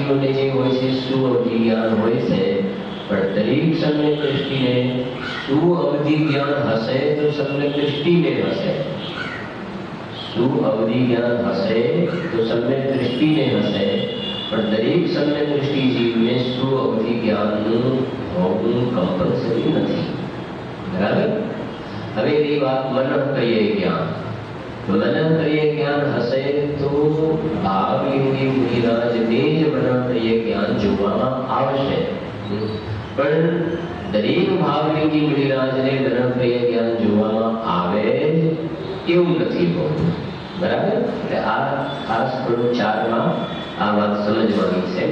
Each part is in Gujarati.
ભાવીઓને જે હોય છે સુઅવધિ જ્ઞાન હોય છે, પણ દરેક સમ્યક દૃષ્ટિને સુઅવધિ જ્ઞાન હશે તો સમ્યક દૃષ્ટિને હશે, સુઅવધિ જ્ઞાન હશે તો સમ્યક દૃષ્ટિને હશે, પણ દરેક સમ્યક દૃષ્ટિ જીવને સુઅવધિ જ્ઞાનનું હોવું કમ્પલસરી નથી. બરાબર? હવે એ વાત મનન કરીએ જ્ઞાન, મનન કરીએ જ્ઞાન હશે તો ભાવલિંગી મુનિરાજને જ મનન કરીએ જ્ઞાન જોવામાં આવશે, પણ દરેક ભાવલિંગી મુનિરાજને મનન કરીએ જ્ઞાન જોવામાં આવે એવું નથી હોતું. બરાબર? એટલે આ ખાસ થોડું 4 માં આ વાત સમજવાની છે.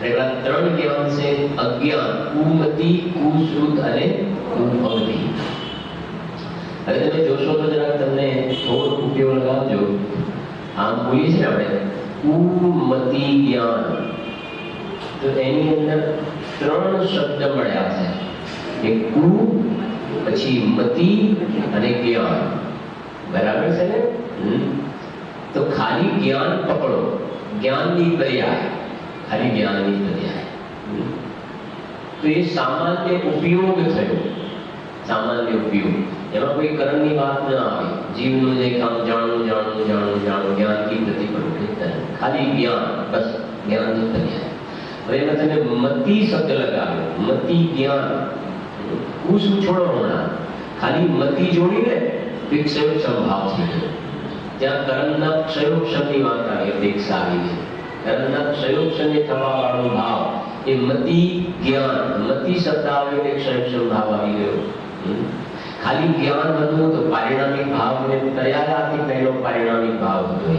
એટલા 3 જ્ઞાન છે: અજ્ઞાન, કુમતિ, કુશ્રુત અને કુઅવધિ. હવે તમે જોશો તો જરાક તમને થોડો ઉપયોગ લગાવજો. આમ બોલીએ છીએ આપણે કુમતિ જ્ઞાન, તો એની અંદર 3 શબ્દ મળ્યા છે, કે કુ, પછી મતિ અને જ્ઞાન. બરાબર છે ને? તો ખાલી જ્ઞાન પકડો, જ્ઞાનની પર્યાય, ખાલી જ્ઞાનની પર્યાય. તો એ સામાન્ય ઉપયોગ થયો, સામાન્ય ઉપયોગ. એમાં કોઈ કર્મની વાત ન આવી. જીવનું જે કામ જાણવું જાણવું જાણવું જાણવું, જ્ઞાન કી પ્રતિપન્ન, ખાલી જ્ઞાન, બસ જ્ઞાનની પર્યાય. હવે એમાં તમે મતિ શબ્દ લગાવ્યો, મતિ જ્ઞાન. કુ શું છોડો હમણાં, ખાલી મતિ જોડીને એક સંયોગ સંભાવ થઈ ગયો. ત્યાં કર્મના ક્ષયોક્ષમની વાત આવી, અપેક્ષા આવી ગઈ. કર્મના ક્ષયોક્ષમને થવા વાળો ભાવ એ મતિ જ્ઞાન, મતિ શબ્દ આવ્યો એટલે ક્ષયોક્ષમ ભાવ આવી ગયો. ખાલી જ્ઞાન હતું તો પારિણામિક ભાવ ને તૈયારાથી પહેલો પારિણામિક ભાવ હતો,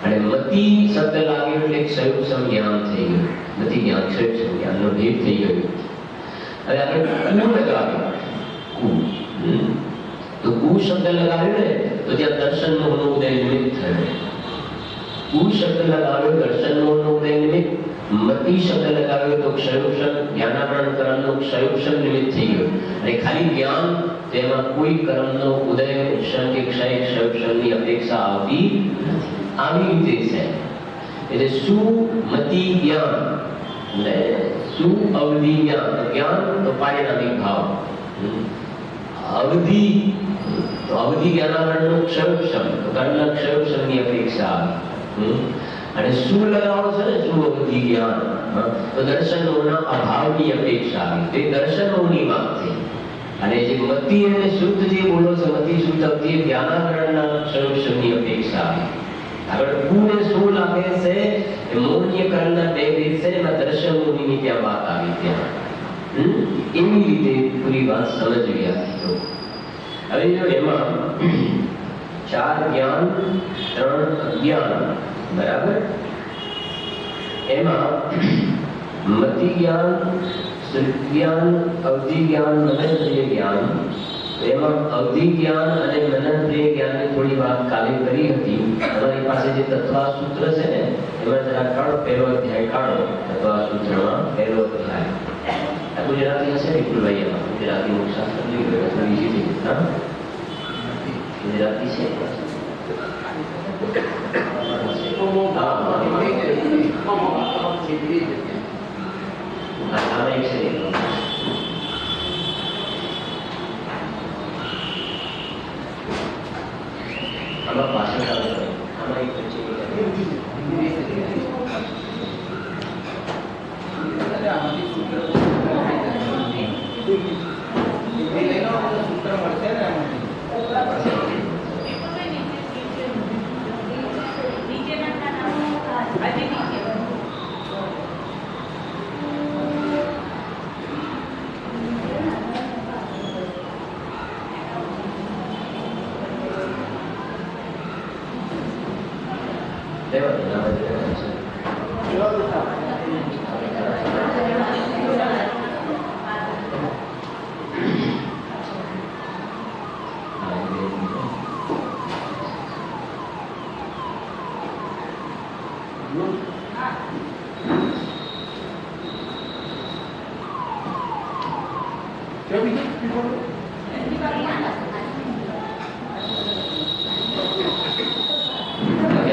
અને મતિ શબ્દ લાગ્યો એટલે ક્ષયોક્ષમ જ્ઞાન થઈ ગયું. મતિ જ્ઞાન ક્ષયોક્ષમ જ્ઞાનનો ભેદ થઈ ગયો. હવે આપણે કુ લગાવ્યો, કુ. તો કુ શબ્દ લગાવ્યો ને તો ત્યાં દર્શન મોહનો ઉદય નિમિત્ત થયો. કુ શબ્દ લગાવ્યો દર્શન મોહનો ઉદય નિમિત્ત. મતિ શબ્દ લગાવ્યો તો ક્ષયોક્ષમ જ્ઞાનાવરણ કર્મનો ક્ષયોક્ષમ નિમિત્ત થઈ ગયો. અને ખાલી જ્ઞાન, તેમાં કોઈ કર્મનો ઉદય, ઉપશમ કે ક્ષય, ક્ષયોક્ષમની અપેક્ષા આવતી નથી. આવી રીતે છે. એટલે સુમતિ જ્ઞાન ને સુઅવધિ જ્ઞાન. જ્ઞાન તો પારિણામિક ભાવ, અવધિ તો અવધિ જ્ઞાનાવરણનો ક્ષયોક્ષમ, તો કર્મના ક્ષયોક્ષમની અપેક્ષા આવી. અને શું લગાવો છે ને સુઅવધિ જ્ઞાન, તો દર્શનોના અભાવની અપેક્ષા આવી. તે દર્શનોની વાત થઈ. અને જે મતિ અને શુદ્ધ જે બોલો છે, મતિ શુદ્ધ અવધિ, જ્ઞાનાવરણના ક્ષયોક્ષમની અપેક્ષા આવી. આગળ કુને શું લાગે છે એ મૌન્ય કર્મના 2 ભેદ છે, એમાં દર્શનોની ત્યાં વાત આવી. ત્યાં એવી રીતે પૂરી વાત સમજવી હતી. હવે જો એમાં 4 જ્ઞાન, 3 અજ્ઞાન. બરાબર? એમાં મતિ જ્ઞાન, શ્રુત જ્ઞાન, અવધિ જ્ઞાન, મનનપ્રિય જ્ઞાન. એમાં અવધિ જ્ઞાન અને મનનપ્રિય જ્ઞાનની થોડી વાત કાલે કરી હતી. તમારી પાસે જે તત્વા સૂત્ર છે ને, એમાં જરા કાઢો, પહેલો અધ્યાય કાઢો. તત્વા સૂત્રમાં પહેલો અધ્યાય. આ ગુજરાતી હશે વિપુલભાઈ? એમાં ગુજરાતી મુખશાસ્ત્ર જોઈ ગયો, થોડી ઈઝી થઈ. હા, ગુજરાતી છે. આમાં પાછળ આમાં એક વચ્ચે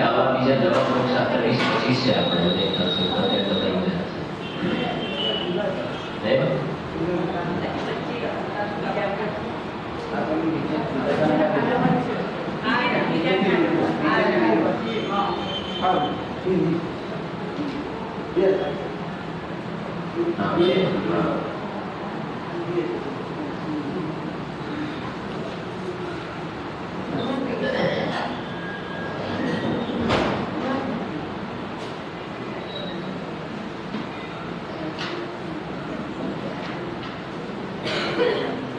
આવા બીજા નવા મોક્ષ 20-25 છે આપણે.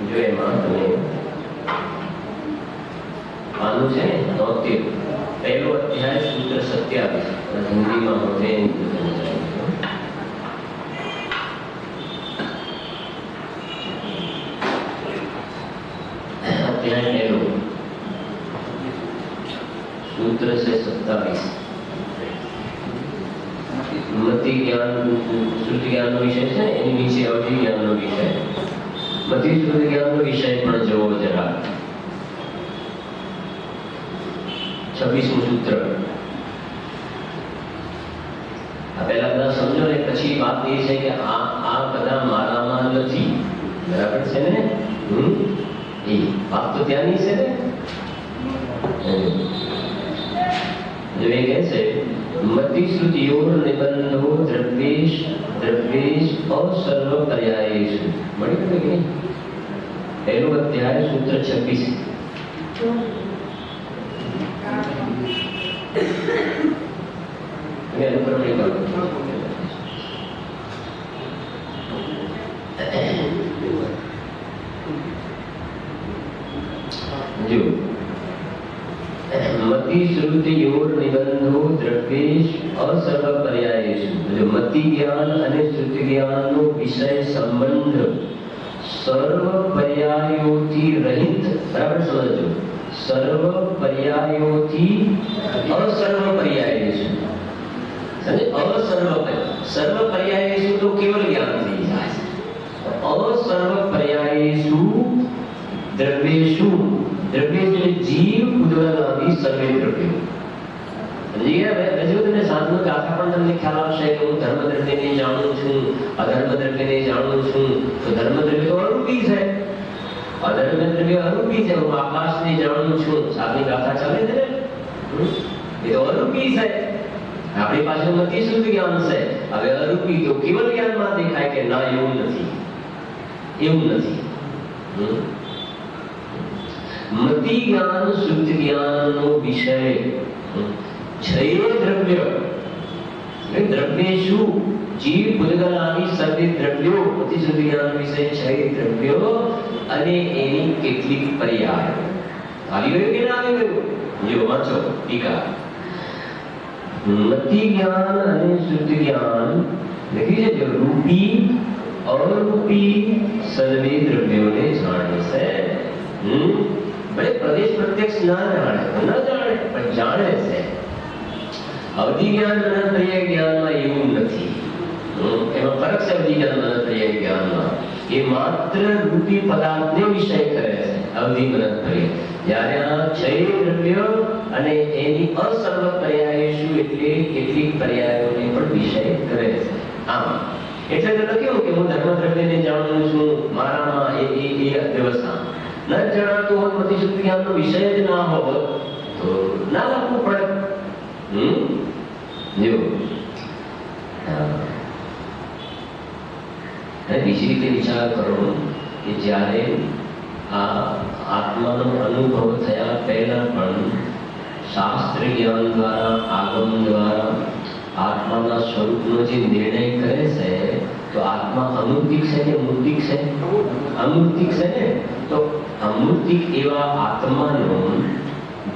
जो एમાં તમે આનું છે ને 73 પહેલો અધ્યાય સૂત્ર 27 હિન્દીમાં હોતે अध्याय पहलो सूत्र से 27 मति ज्ञान श्रुति ज्ञान નો વિષય છે એની નીચે અવધિ જ્ઞાન નો વિષય મતિ શ્રુતિ જ્ઞાન નો વિષય પણ જોવો જરા 26મું સૂત્ર આ પહેલા બધા સમજો ને પછી વાત એ છે કે આ બધા મારામાં નથી બરાબર છે ને એ વાત તો ત્યાંની છે ને जो ये कैसे मति श्रुतियोर निबंधो द्रव्येश द्रव्येश और सर्व पर्यायेषु बड़ी बात है कि नहीं पहलो अध्याय सूत्र 26 मैं अनुक्रम नहीं करूँगा जो मति श्रुतियोर निबंधो द्रव्येश और सर्व पर्यायेषु जो मति ज्ञान અને શ્રુતિ જ્ઞાનનો વિષય સંબંધ સર્વ પર્યાયોથી રહિત બરાબર સમજો સર્વ પર્યાયોથી અસર્વ પર્યાયેષુ સમજે સર્વ પર્યાયેષુ તો કેવલ જ્ઞાન થઈ જાય અસર્વ પર્યાયેષુ દ્રવ્યેષુ દ્રવ્ય એટલે જીવ ઉદ્વલાદી સર્વે દ્રવ્યો હજુ તમને સાધુ ગાથા પણ તમને ખ્યાલ આવશે કે હું ધર્મ દ્રવ્યને જાણું છું અધર્મ દ્રવ્યને જાણું છું તો ધર્મ દ્રવ્ય તો અરૂપી છે અધર્મ દ્રવ્ય અરૂપી છે હું આકાશને જાણું છું સાધુની ગાથા ચાલે છે ને એ તો અરૂપી છે આપણી પાસે મતિ શુદ્ધ જ્ઞાન છે હવે અરૂપી તો કેવલ જ્ઞાનમાં દેખાય કે ના એવું નથી मति ज्ञान शुद्ध ज्ञान नो विषय छय द्रव्य द्रव्येषु जीव ભૂતગલાની સર્વે દ્રવ્યો મતિ શુદ્ધ જ્ઞાન વિષય છય દ્રવ્યો અને એની કેટલીક પર્યાય આવી ગયું કે ના આવી ગયું જો વાંચો ટીકા મતિ જ્ઞાન અને શુદ્ધ જ્ઞાન લખી છે જો રૂપી અરૂપી સર્વે દ્રવ્યોને જાણે છે भले प्रदेश प्रत्यक्ष ना जाने पर जाने से अवधि ज्ञान मननप्रिय ज्ञान में એવું નથી એમાં ફરક છે અવધિ જ્ઞાન मननप्रिय જ્ઞાન માં એ માત્ર રૂપી પદાર્થને વિષય કરે છે અવધિ मननप्रिय જ્યારે આ છય દ્રવ્ય અને એની અસર્વ પર્યાયેષુ એટલે કેટલીક પર્યાયોને પણ વિષય કરે છે આમ એટલે તો લખ્યું કે હું ધર્મ દ્રવ્યને જાણું છું મારામાં એ વ્યવસ્થા न जनातो हो मति शुद्ध ज्ञान નો વિષય જ ના હોય તો ના લાગવું પડે જો બીજી રીતે વિચાર કરો કે જ્યારે આ આત્માનો અનુભવ થયા પહેલા પણ શાસ્ત્ર જ્ઞાન દ્વારા આગમ દ્વારા આત્માના સ્વરૂપનો જે નિર્ણય કરે છે તો આત્मा અમૂર્તિક છે કે મૂર્તિક છે અમૂર્તિક છે ને તો અમૂર્તિક એવા આત્માનો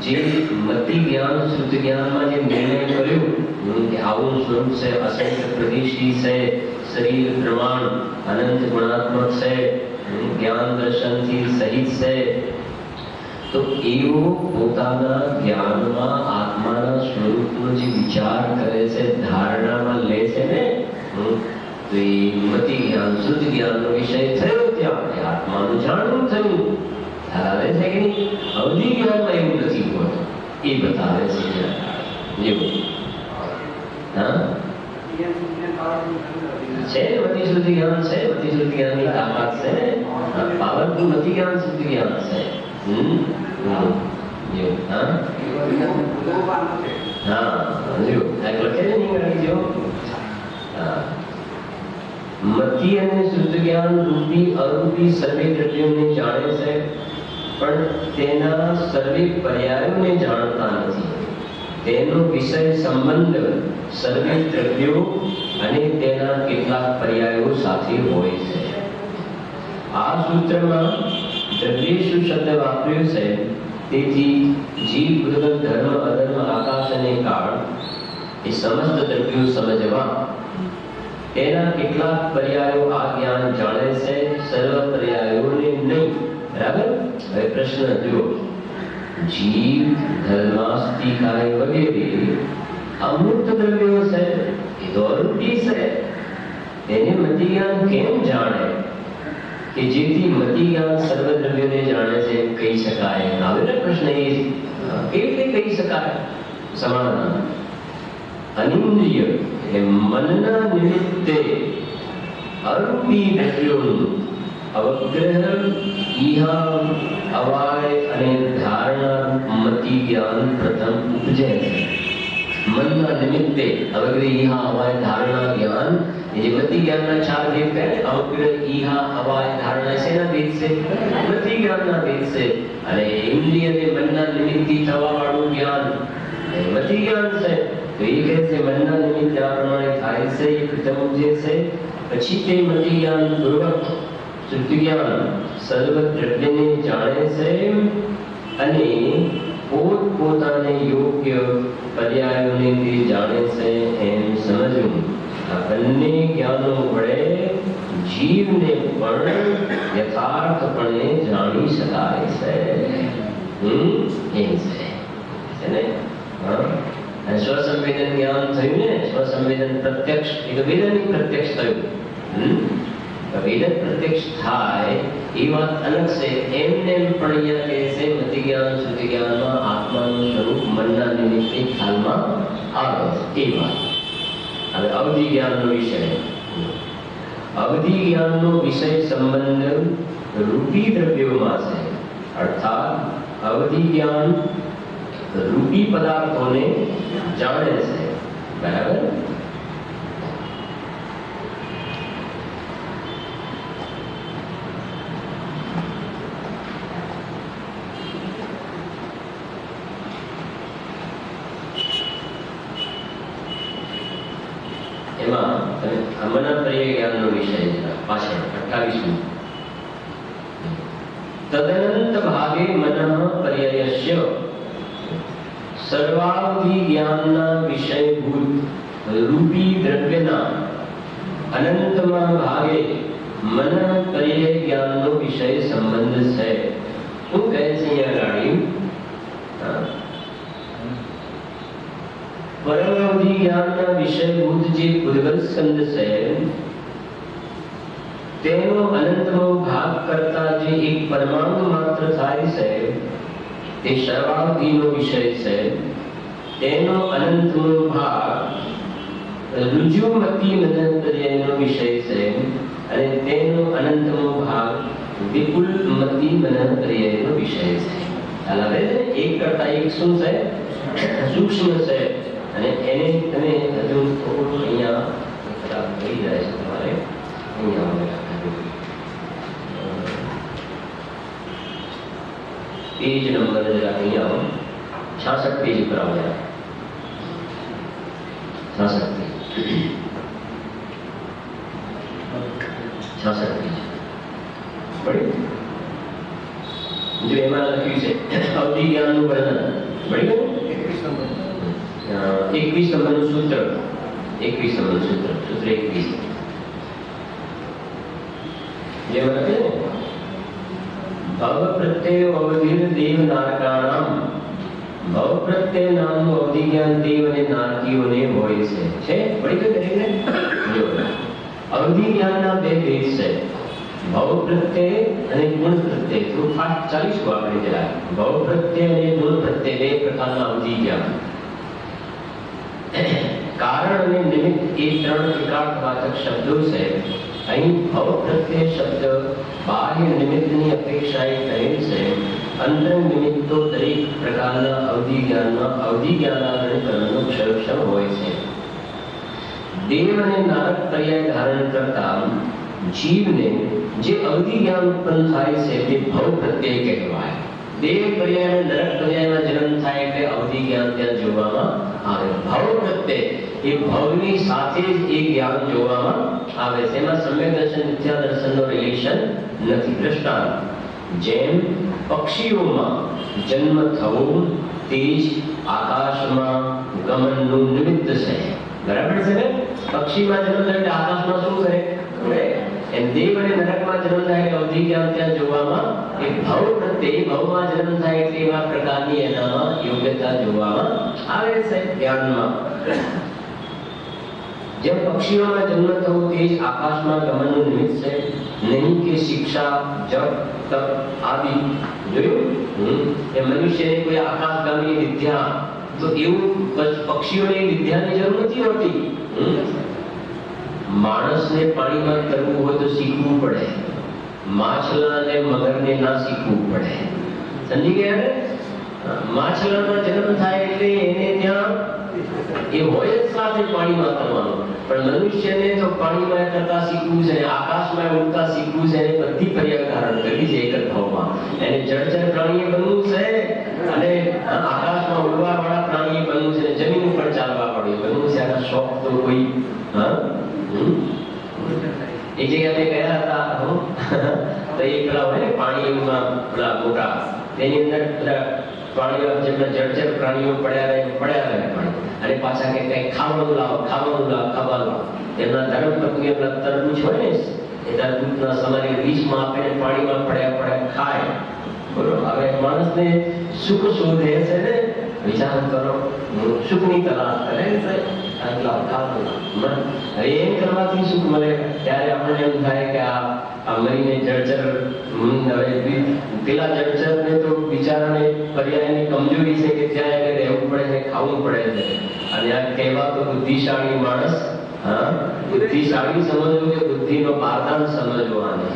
જે મતિ જ્ઞાન શુદ્ધ જ્ઞાનમાં જે નિર્ણય કર્યો કે આવું સ્વરૂપ છે અસંખ્ય પ્રદેશી છે શરીર પ્રમાણ અનંત ગુણાત્મક છે જ્ઞાન દર્શનથી સહિત છે તો એવો પોતાના જ્ઞાનમાં આત્માના સ્વરૂપનો જે વિચાર કરે છે ધારણામાં લે છે ને તો એ મતિ જ્ઞાન શુદ્ધ જ્ઞાનનો વિષય થયો ત્યાં આત્માનું જાણવું થયું ધરાવે છે કે નહીં અવધિ જ્ઞાનમાં એવું નથી હોતું એ બતાવે છે જેવું હા છે મતિ શુદ્ધ જ્ઞાન છે મતિ શુદ્ધ જ્ઞાનની તાકાત છે પાવરફુલ મતિ જ્ઞાન શુદ્ધ જ્ઞાન છે જો હા જો લખે છે નહીં કરી જો હા મતિ અને શુદ્ધ જ્ઞાન રૂપી અરૂપી સર્વે દ્રવ્યોને જાણે છે, પણ તેના સર્વે પર્યાયોને જાણતા નથી. તેનો વિષય સંબંધ સર્વે દ્રવ્યો અને તેના કેટલાક પર્યાયો સાથે હોય છે. આ સૂત્રમાં દ્રવ્યેશુ શબ્દ વાપર્યો છે, તેથી જીવ, ભૂતગલ, ધર્મ, અધર્મ, આકાશ અને કાળ એ સમસ્ત દ્રવ્યો સમજવા તેના કેટલાક પર્યાયો આ જ્ઞાન જાણે છે, સર્વ પર્યાયોને નહીં. બરાબર. હવે પ્રશ્ન જુઓ. જીવ, ધર્માસ્તિ, કાય વગેરે અમૂર્ત દ્રવ્યો છે, એ તો અરૂપી છે. તેને મતિ જ્ઞાન કેમ જાણે કે જેથી મતિ જ્ઞાન સર્વ દ્રવ્યોને જાણે છે એમ કહી શકાય? આવે ને પ્રશ્ન, એ કેવી રીતે કહી શકાય? સમાધાન. અનિન્દ્રિય એટલે મનના નિમિત્તે અરૂપી દ્રવ્યોનું અવગ્રહ, ઈહા, અવાય અને ધારણા મતિ જ્ઞાન પ્રથમ ઉપજે છે. મનના નિમિત્તે અવગ્રહ, ઈહા, અવાય, ધારણા જ્ઞાન, એ જે મતિ જ્ઞાનના ચાર ભેદ કહે, અવગ્રહ, ઈહા, અવાય, ધારણા, શેના ભેદ છે? મતિ જ્ઞાનના ભેદ છે. અને ઇન્દ્રિય અને મનના નિમિત્તથી થવા વાળું જ્ઞાન એ મતિ જ્ઞાન છે. તો એ કહે છે મનના નિમિત્તે આ પ્રમાણે થાય છે, એ પ્રથમ ઉપજે છે. પછી તે મતિ જ્ઞાન પૂર્વક શુદ્ધ જ્ઞાન સર્વ દ્રવ્યને જાણે છે અને પોતપોતાને યોગ્ય પર્યાયોને તે જાણે છે એમ સમજવું. આ બંને જ્ઞાનો વડે જીવને પણ યથાર્થપણે જાણી શકાય છે. એમ છે ને? હા, સ્વસંવેદન જ્ઞાન થયું ને, સ્વસંવેદન પ્રત્યક્ષ, એ તો વેદનની પ્રત્યક્ષ થયું. વેદન પ્રત્યક્ષ થાય એ વાત અલગ છે. એમને પણ અહીંયા કહે છે મતિ જ્ઞાન, શુદ્ધ જ્ઞાનમાં આત્માનું સ્વરૂપ મનના નિમિત્તે ખ્યાલમાં આવે છે. એ વાત. હવે અવધિ જ્ઞાનનો વિષય. અવધિ જ્ઞાનનો વિષય સંબંધ રૂપી દ્રવ્યોમાં છે. અર્થાત અવધિ જ્ઞાન રૂપી પદાર્થોને જાણે છે. બરાબર. એમાં તમે અમના પર્યાય જ્ઞાનનો વિષય છે પાછળ 28મું. તદનંત ભાગે મનઃ પર્યયસ્ય સર્વાવધિ જ્ઞાનના વિષયભૂત રૂપી દ્રવ્યના અનંતમાં ભાગે મન પર્યય જ્ઞાનનો વિષય સંબંધ છે. શું કહે છે અહીંયા ગાડી? પરમાવધિ જ્ઞાનના વિષયભૂત જે ભૂતગલ સ્કંદ છે તેનો અનંતનો ભાગ કરતા જે એક પરમાણુ માત્ર થાય છે તે સર્વાવધિનો વિષય છે. તેનો અનંતનો ભાગ ઋજુમતી મનોપર્યયનો વિષય છે અને તેનો અનંતનો ભાગ વિપુલમતી મનોપર્યયનો વિષય છે. ખ્યાલ આવે છે? એક કરતા એક શું છે? સૂક્ષ્મ છે. અને એને તમે હજુ થોડું અહીંયા ખરાબ થઈ જાય છે તમારે. અહીંયા पेज नंबर जरा यहाँ 66 पेज पर आओ यार. 66 पेज 66 पेज बड़ी जो एમાં લખ્યું છે અવધિ જ્ઞાનનું વર્ણન. બળી ગયું? 21 નંબરનું સૂત્ર. 21 નંબરનું સૂત્ર. સૂત્ર 21 જેમાં લખે છે ભવ પ્રત્યય અવધિર દેવ નારકાણામ. ભવ પ્રત્યય નામનું અવધિ જ્ઞાન દેવ અને નારકીઓને હોય છે. પડી ગયું દરેકને? જો અવધિ જ્ઞાનના બે ભેદ છે, ભવ પ્રત્યય અને ગુણ પ્રત્યય. થોડું ફાસ્ટ ચાલીશું આપણે જરા. ભવ પ્રત્યય અને ગુણ પ્રત્યય બે પ્રકારના અવધિ જ્ઞાન. કારણ અને નિમિત્ત એ ત્રણ એકાર્થવાચક શબ્દો છે. અહીં ભવ પ્રત્યય શબ્દ બાહ્ય નિમિત્તની અપેક્ષાએ કહેલ છે અંતરંગ નિમિત્તો દરેક પ્રકારના અવધિ જ્ઞાનાગ્રહણ કરવાનો ક્ષણ હોય છે. દેવ અને નારક પર્યાય ધારણ કરતા જીવને જે અવધિ જ્ઞાન ઉત્પન્ન થાય છે તે ભવ પ્રત્યય કહેવાય. દેવ પર્યાય અને નરક પર્યાયમાં જન્મ થાય એટલે અવધિ જ્ઞાન ત્યાં જોવામાં આવે. ભવ પ્રત્યય એ ભવની સાથે જ એ જ્ઞાન જોવામાં આવે છે. એમાં સમ્યક દર્શન મિથ્યા દર્શનનો રિલેશન નથી. દ્રષ્ટાંત, જેમ પક્ષીઓમાં જન્મ થવો તે જ આકાશમાં ગમનનું નિમિત્ત છે. બરાબર છે ને? પક્ષીમાં જન્મ થાય એટલે આકાશમાં શું કરે? એમ દેવ અને નરકમાં જન્મ થાય એટલે અવધિ જ્ઞાન ત્યાં જોવામાં એ ભવ પ્રત્યે ભવમાં જન્મ થાય એટલે એવા પ્રકારની એનામાં યોગ્યતા જોવામાં આવે છે જ્ઞાનમાં. જેમ પક્ષીઓમાં જન્મ થવો તે જ આકાશમાં ગમનનું નિમિત્ત છે. નહીં કે શિક્ષા, જપ, તપ આદિ. જોયું? એ મનુષ્યને કોઈ આકાશગામી વિદ્યા, તો એવું પક્ષીઓને વિદ્યાની જરૂર નથી હોતી. માણસને પાણીમાં તરવું હોય તો શીખવું પડે. માછલા અને મગરને ના શીખવું પડે. સમજી ગયા ને? માછલાનો જન્મ થાય એટલે એને ત્યાં એ હોય જ સાથે પાણીમાં તરવાનું. પણ મનુષ્યને તો પાણીમાં તરતા શીખવું છે, આકાશમાં ઉડતા શીખવું છે, એને બધી પર્યાય ધારણ કરવી છે એક જ ભાવમાં. એને જળચર પ્રાણીએ બનવું છે અને આકાશમાં ઉડવા વાળા પ્રાણીએ બનવું છે, જમીન ઉપર ચાલવા વાળું બનવું છે. આના શોખ તો કોઈ એક જગ્યાએ અમે ગયા હતા તો એ પેલા હોય ને પાણીમાં પેલા મોટા, તેની અંદર પેલા પ્રાણીઓ જેમના જળચર પ્રાણીઓ પડ્યા રહે પાણી, અને પાછા કે કઈ ખાવાનું લાવો. એમના ધર્મપત્ની પેલા તરબૂચ હોય ને, એ તરબૂચના સમારી બીજમાં આપીને પાણીમાં પડ્યા ખાય. બોલો, હવે માણસને સુખ શોધે છે ને, વિચાર કરો, સુખની તલાશ કરે છે. એમ કરવાથી સુખ મળે. ત્યારે આપણને એમ થાય કે આ મરીને જળચર, હવે પેલા જળચરને તો બિચારાને પર્યાયની કમજોરી છે કે ત્યાં એને રહેવું પડે ને ખાવું પડે છે. અને આ કહેવાતો બુદ્ધિશાળી માણસ, બુદ્ધિશાળી સમજવું કે બુદ્ધિનો પારદાન સમજવાને,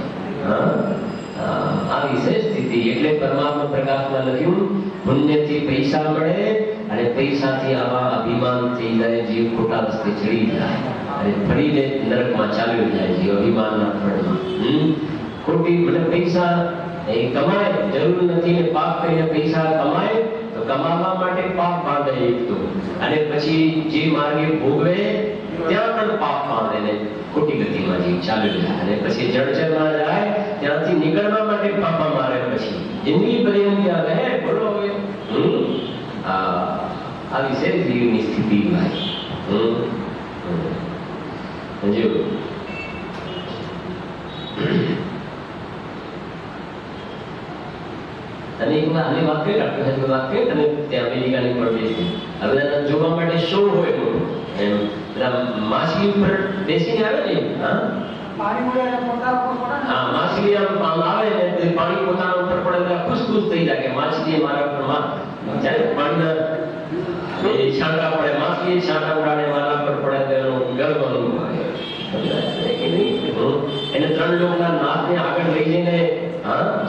આ વિશેષ સ્થિતિ. એટલે પરમાત્મા પ્રકાશમાં લખ્યું, પુણ્યથી પૈસા મળે અને પૈસાથી આવા અભિમાન થઈ જાય, જીવ ખોટા રસ્તે ચડી જાય અને ફરીને નરકમાં ચાલ્યો જાય જીવ અભિમાનના ફળમાં. ખોટી મતલબ પૈસા એ કમાય, જરૂર નથી ને પાપ કરીને પૈસા કમાય તો કમાવા માટે પાપ બાંધે એક તો, અને પછી જે માર્ગે ભોગવે ત્યાં પણ પાપ બાંધે ને ખોટી ગતિમાં જીવ ચાલ્યો જાય. અને પછી જળચરમાં જાય ત્યાંથી નીકળવા માટે પાપા મારે. પછી જિંદગી પર્યંત આવે. બોલો હવે આવી છે જીવની સ્થિતિ ભાઈ. સમજો? અને એક વાર આની વાત કરી ડોક્ટર સાહેબ વાત કરી તમે ત્યાં અમેરિકાની પડતી હવે જોવા માટે શો હોય એમ પેલા માછલી ઉપર બેસીને આવે ને, માછલી આમ આવે ને પાણી પોતાના ઉપર પડે એટલે ખુશ થઈ જાય કે માછલી મારા ઉપર જ્યારે પાણીના છાંટા પડે, માછલી છાંટા ઉડાડે મારા ઉપર પડે તો એનો ગર્વ અનુભવાય. એને 3 લોકના નાથને આગળ લઈ જઈને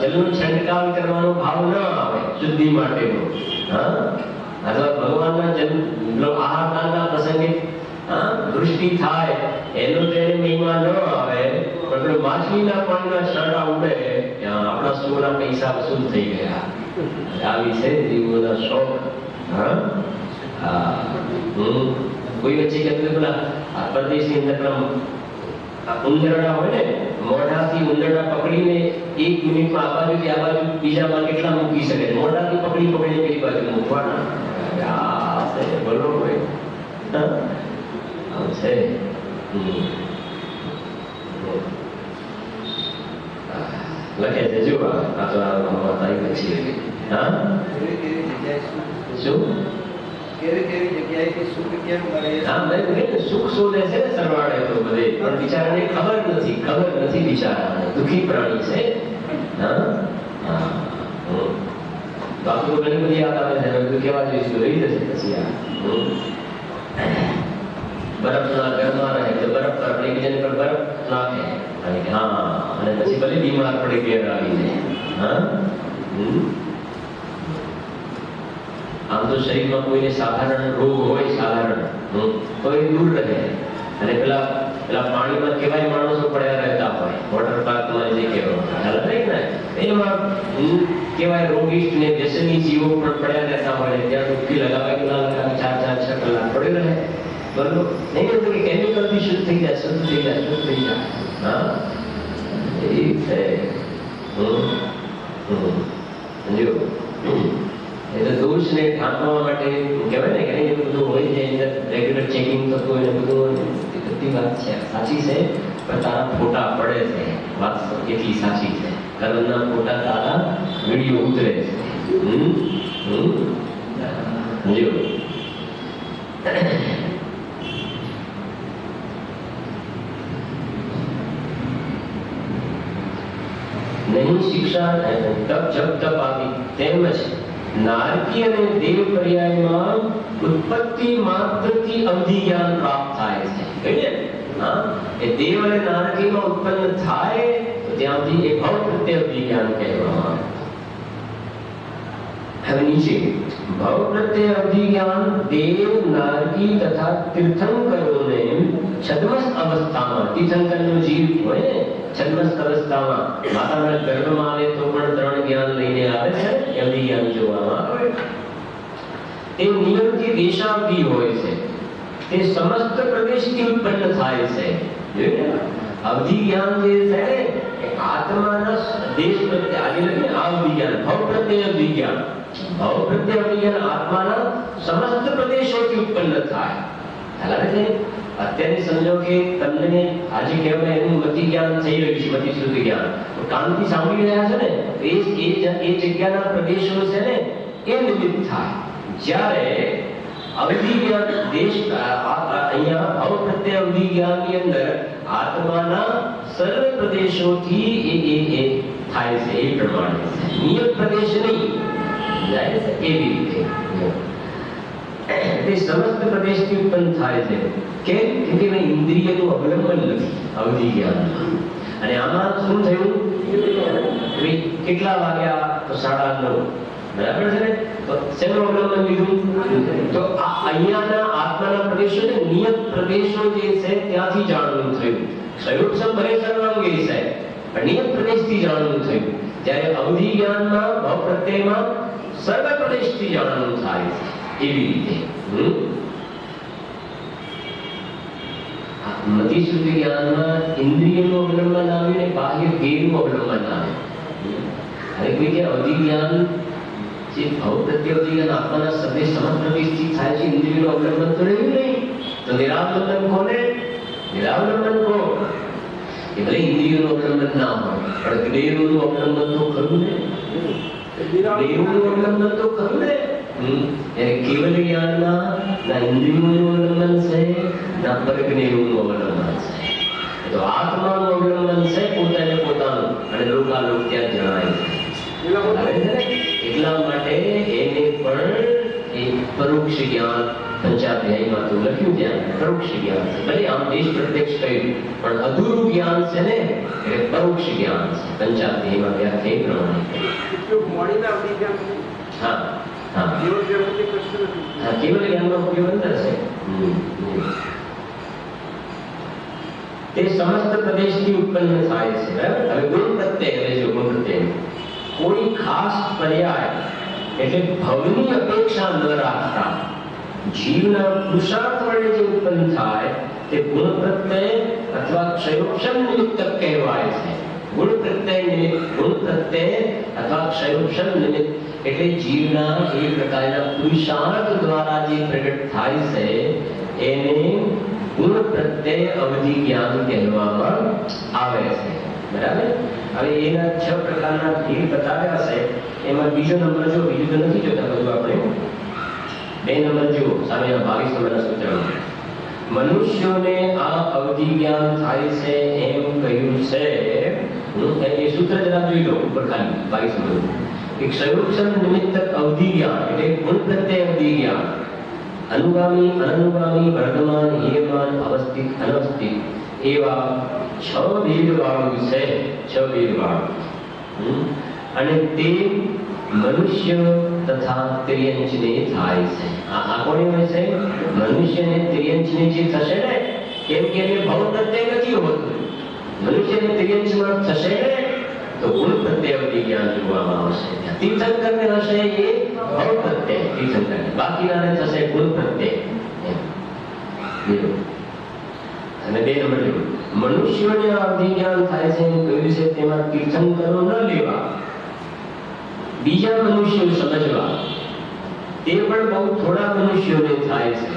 જલનો છંટકાવ કરવાનો ભાવ ન આવે શુદ્ધિ માટેનો. અથવા ભગવાનના જન્મ આહારના પ્રસંગે દૃષ્ટિ થાય એનો તેને મહિમા ન આવે, પણ માછલીના પાણીના છાંટા ઉડે આપણા સોના પૈસા વસૂલ થઈ ગયા. આવી છે જીવોના શોખ. કોઈ વચ્ચે કહેતું પેલા પરદેશની અંદર ઉંદરડા હોય ને, મોઢાથી ઉંદરડા પકડીને 1 મિનિટમાં આ બાજુથી આ બાજુ બીજામાં કેટલા મૂકી શકે? મોઢાથી પકડીને કઈ બાજુ મૂકવાના? બોલો ભાઈ, છે લખે છે. જો આ તો તારીખ પછી શું સુખ શોધે છે ને સરવાળે તો બધે, પણ બિચારાને ખબર નથી બિચારાને, દુઃખી પ્રાણી છે. બાપુ તો ઘણી બધી યાદ આવે છે, કેવા જોઈશું રહી જશે પછી. બરફના ઘરમાં રહે તો બરફ પર એકબીજાને પર બરફ નાખે અને પછી ભલે બીમાર પડે ઘેર આવીને. આમ તો શરીરમાં કોઈને સાધારણ રોગ હોય સાધારણ તો એ દૂર રહે. અને પેલા પાણીમાં કેવાય માણસો પડ્યા રહેતા હોય વોટર પાર્કમાં જે કહેવાય એમાં કેવાય રોગીષ્ટ ને વ્યસની જીવો પણ પડ્યા રહેતા હોય ત્યાં ડૂબકી લગાવે કે ના લગાવે 4-6 કલાક પડ્યો રહે. બરોબર નહીં કે કેમિકલ થી શુદ્ધ થઈ જાય શુદ્ધ થઈ જાય. હા એ છે. જો એટલે દોષને ઢાંકવા માટે કહેવાય ને કે એ બધું હોય છે અંદર રેગ્યુલર ચેકિંગ થતું હોય ને બધું બધી વાત છે સાચી છે પણ તારા ફોટા પડે છે વાત એટલી સાચી છે. કર્મના ફોટા તારા વિડીયો ઉતરે છે. જો નહીં શિક્ષા તપ જપ તપ આદિ તેમજ નારકી અને દેવ પર્યાયમાં ઉત્પત્તિ માત્રથી અવધિ જ્ઞાન પ્રાપ્ત થાય છે. કહીએ હા એ દેવ અને નારકીમાં ઉત્પન્ન થાય તો ત્યાંથી એ ભવ પ્રત્યે અવધિ જ્ઞાન કહેવામાં આવે. હવે નીચે ભવ પ્રત્યે અવધિ જ્ઞાન દેવ નારકી તથા તીર્થંકરોને છદ્મસ્થ અવસ્થામાં તીર્થંકરનો જીવ હોય ને છદ્મસ્થ અવસ્થામાં માતાના ગર્ભમાં આવે તો પણ 3 જ્ઞાન લઈને આવે છે અવધિ જ્ઞાન જોવામાં આવે. તે નિયમથી દેશાવધિ હોય છે. તે સમસ્ત પ્રદેશથી ઉત્પન્ન થાય છે. અવધિ જ્ઞાન જે છે એ આત્માના દેશ પ્રત્યે આજે લઈને અવધિ જ્ઞાન ભવ પ્રત્યે અવધિ જ્ઞાન ભાવ પ્રત્યે અવધિ જ્ઞાન આત્માના સમસ્ત પ્રદેશોથી ઉત્પન્ન થાય. હાલારે છે અત્યારે સમજો કે તમને આજે કહેવાય એનું મતિ જ્ઞાન થઈ રહ્યું છે મતિ શુદ્ધ જ્ઞાન કાનથી સાંભળી રહ્યા છે ને એ જગ્યાના પ્રદેશો છે ને એ નિમિત્ત થાય. જ્યારે અવધિ જ્ઞાન દેશ અહીંયા ભાવ પ્રત્યે અવધિ જ્ઞાનની અંદર આત્માના સર્વ પ્રદેશોથી એ થાય છે. એ પ્રમાણે નિયત પ્રદેશ નહીં જાય છે એવી રીતે તે સમસ્ત પ્રદેશથી ઉત્પન્ન થાય છે. કેમ કે ઇન્દ્રિયનું અવલંબન નથી અવધિ જ્ઞાન. અને આમાં શું થયું કેટલા વાગ્યા તો 9:30 બરાબર છે ને તો શેનું અવલંબન લીધું તો અહીંયાના આત્માના પ્રદેશો ને નિયત પ્રદેશો જે છે ત્યાંથી જાણવું થયું. સંયુક્ત ભલે સર્વાંગે છે પણ નિયત પ્રદેશથી જાણવું થયું. જ્યારે અવધિ જ્ઞાનમાં ભાવ પ્રત્યયમાં સર્વ પ્રદેશથી જાણવું થાય છે. એવી રીતે મતિ શુદ્ધ જ્ઞાનમાં ઇન્દ્રિયનું અવલંબન આવ્યું ને બાહ્ય ધ્યેયનું અવલંબન આવ્યું. હવે કોઈ કે અવધિ જ્ઞાન જે ભાવ પ્રત્યે અવધિ જ્ઞાન આત્માના સર્વે સમસ્ત પ્રદેશથી થાય છે ઇન્દ્રિયનું અવલંબન તો રહ્યું નહીં. તો નિરાવલંબન કોને? નિરાવલંબન કોણ? એ ભલે ઇન્દ્રિયનું અવલંબન ના હોય પણ જ્ઞેયનું અવલંબન તો ખરું ને. જ્ઞેયનું અવલંબન તો ખરું ને. કેવલ જ્ઞાનના ના ઇન્દ્રિયોનું અવલંબન છે ના પરજ્ઞેયનું અવલંબન છે. તો આત્માનું અવલંબન છે પોતાને પોતાનું અને લોકાલોક ત્યાં જણાય છે. એટલા માટે એને પણ એક પરોક્ષ જ્ઞાન પંચાધ્યાયમાં તો લખ્યું ત્યાં પરોક્ષ જ્ઞાન છે. ભલે આમ દેશ પ્રત્યક્ષ કહ્યું પણ અધૂરું જ્ઞાન છે ને એટલે પરોક્ષ જ્ઞાન છે. પંચાધ્યાયમાં વ્યાખ્યા પ્રમાણે હા હા કેવલ જ્ઞાનનો ઉપયોગ અંદર છે. તે સમસ્ત પ્રદેશથી ઉત્પન્ન થાય છે. બરાબર. હવે ગુણ પ્રત્યય એટલે જો ગુણ પ્રત્યય કોઈ ખાસ પર્યાય એટલે ભવની અપેક્ષા ન રાખતા જીવના પુરુષાર્થ વડે જે ઉત્પન્ન થાય તે ગુણ પ્રત્યય અથવા ક્ષયોક્ષમ નિમિત્ત કહેવાય છે. ગુણ પ્રત્યય નિમિત્ત ગુણ પ્રત્યય અથવા ક્ષયોક્ષમ નિમિત્ત એટલે જીવના એ પ્રકારના પુરુષાર્થ દ્વારા જે પ્રગટ થાય છે એને ગુણ પ્રત્યય અવધિ જ્ઞાન કહેવામાં આવે છે. બરાબર. હવે એના 6 પ્રકારના ભેદ બતાવ્યા છે. એમાં બીજો નંબર જો બીજું તો નથી જોતા બધું આપણે 2 નંબર જુઓ સામે 22 નંબરના સૂત્રમાં મનુષ્યોને આ અવધિ જ્ઞાન થાય છે એમ કહ્યું છે. એ સૂત્ર જરા જોઈ લો ઉપર ખાલી 22 નંબર એક સંયોક્ષમ નિમિત્ત અવધિ જ્ઞાન એટલે ગુણ પ્રત્યય અવધિ જ્ઞાન અનુગામી અનનુગામી વર્તમાન હીયમાન અવસ્થિત અનવસ્થિત એવા 6 ભેદવાળું છે. 6 ભેદવાળું અને તે મનુષ્ય તથા ત્રિયંચને થાય છે. આ કોની હોય છે? મનુષ્યને ત્રિયંચની જે થશે ને, કેમ કે એને ભવ પ્રત્યય નથી હોતું. મનુષ્યને ત્રિયંચમાં થશે ને તો ગુણ પ્રત્યય જ્ઞાન જોવામાં આવશે. તીર્થંકરને હશે એ ભવ પ્રત્યય તીર્થંકર, બાકીનાને થશે ગુણ પ્રત્યય. અને 2 નંબર જો મનુષ્યોને અધિજ્ઞાન થાય છે એમ કહ્યું છે, તેમાં તીર્થંકરો ન લેવા, બીજા મનુષ્યો સમજવા, તે પણ બહુ થોડા મનુષ્યોને થાય છે.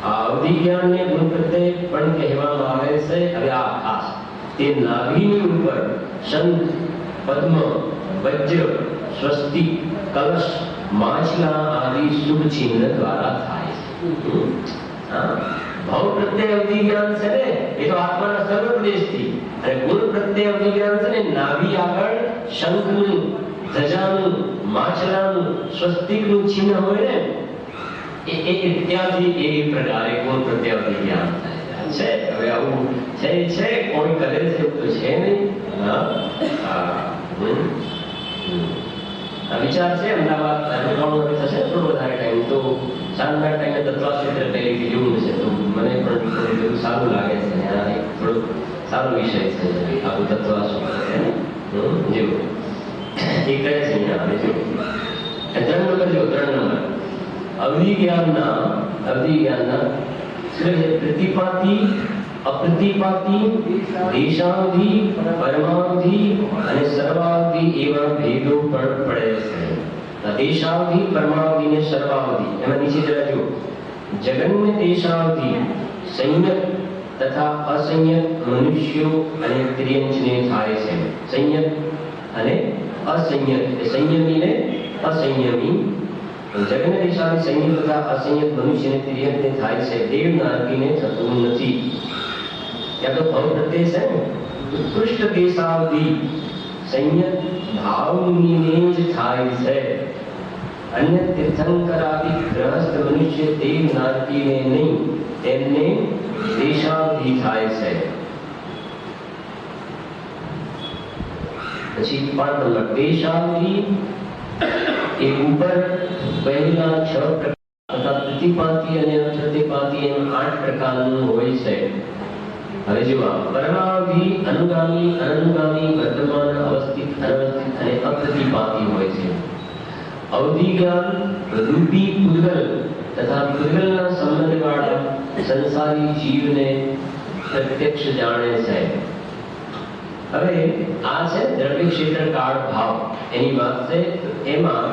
આ અધિજ્ઞાનને ગુણ પ્રત્યય પણ કહેવામાં આવે છે. હવે આ ખાસ તે નાભીની ઉપર શંખ, પદ્મ, વજ્ર, સ્વસ્તિક, કલશ, માછલા આદિ શુભ ચિહ્ન દ્વારા થાય છે. ભાવ પ્રત્યય અધિજ્ઞાન છે ને એ તો આત્માના સર્વપ્રદેશથી, અને ગુણ પ્રત્યય અધિજ્ઞાન છે ને નાભી આગળ શંખનું, ધજાનું, માછલાનું, સ્વસ્તિકનું ચિહ્ન હોય ને એ ત્યાંથી એ પ્રકારે ગુણ પ્રત્યય અધિજ્ઞાન થાય છે. હવે આવું છે કોઈ કરે છે તો છે નહીં. વિચાર છે અમદાવાદ એકાઉન્ટ થશે થોડો વધારે ટાઈમ, તો સાંજના ટાઈમે તત્વાસૂત્ર પહેલીથી જોવું છે તો મને પણ થોડું સારું લાગે છે. આ એક થોડો સારો વિષય છે આખું તત્વાસૂત્ર જેવું એ કહે છે. અહીંયા જો 3 નંબર જો 3 નંબર અવિજ્ઞાનના પ્રતિપાતી, અપ્રતિપાતી, દેશાવધિ, પરમાવધિ અને સર્વાવધિ એવા ભેદો પણ પડે છે. દેશાવધિ, પરમાવધિ અને સર્વાવધિ એમાં નીચે જરા જો જગન્ય દેશાવધિ સંયત તથા અસંયત મનુષ્યો અને ત્રિયંચને થાય છે. સંયત અને અસંયત, સંયમી ને અસંયમી. જગન્ય દેશાવધિ સંયત તથા અસંયત મનુષ્યને ત્રિયંચને થાય છે. દેવનાર્કીને થતું નથી. या तो भाव प्रत्यय है उत्कृष्ट देशावधि संयत भावनी ने ज થાય છે. અન્ય તીર્થંકરાદિ ગ્રહસ્થ મનુષ્ય દેવ નારકીને નહીં, તેમને દેશાવધિ થાય છે. પછી 5 નંબર દેશાવધિ એ ઉપર પહેલા 6 પ્રકાર તથા પ્રતિપાતી અને અપ્રતિપાતી એમ 8 પ્રકારનું હોય છે. હવે જો પરમાવધિ અનુગામી, અનનુગામી, વર્તમાન, અવસ્થિત, અનવસ્થિત અને અપ્રતિપાતી હોય છે. અવધિજ્ઞાન રૂપી પૂતગલ તથા પૂતગલના સંબંધવાળા સંસારી જીવને પ્રત્યક્ષ જાણે છે. હવે આ છે દ્રવ્ય ક્ષેત્ર કાળ ભાવ એની વાત છે. એમાં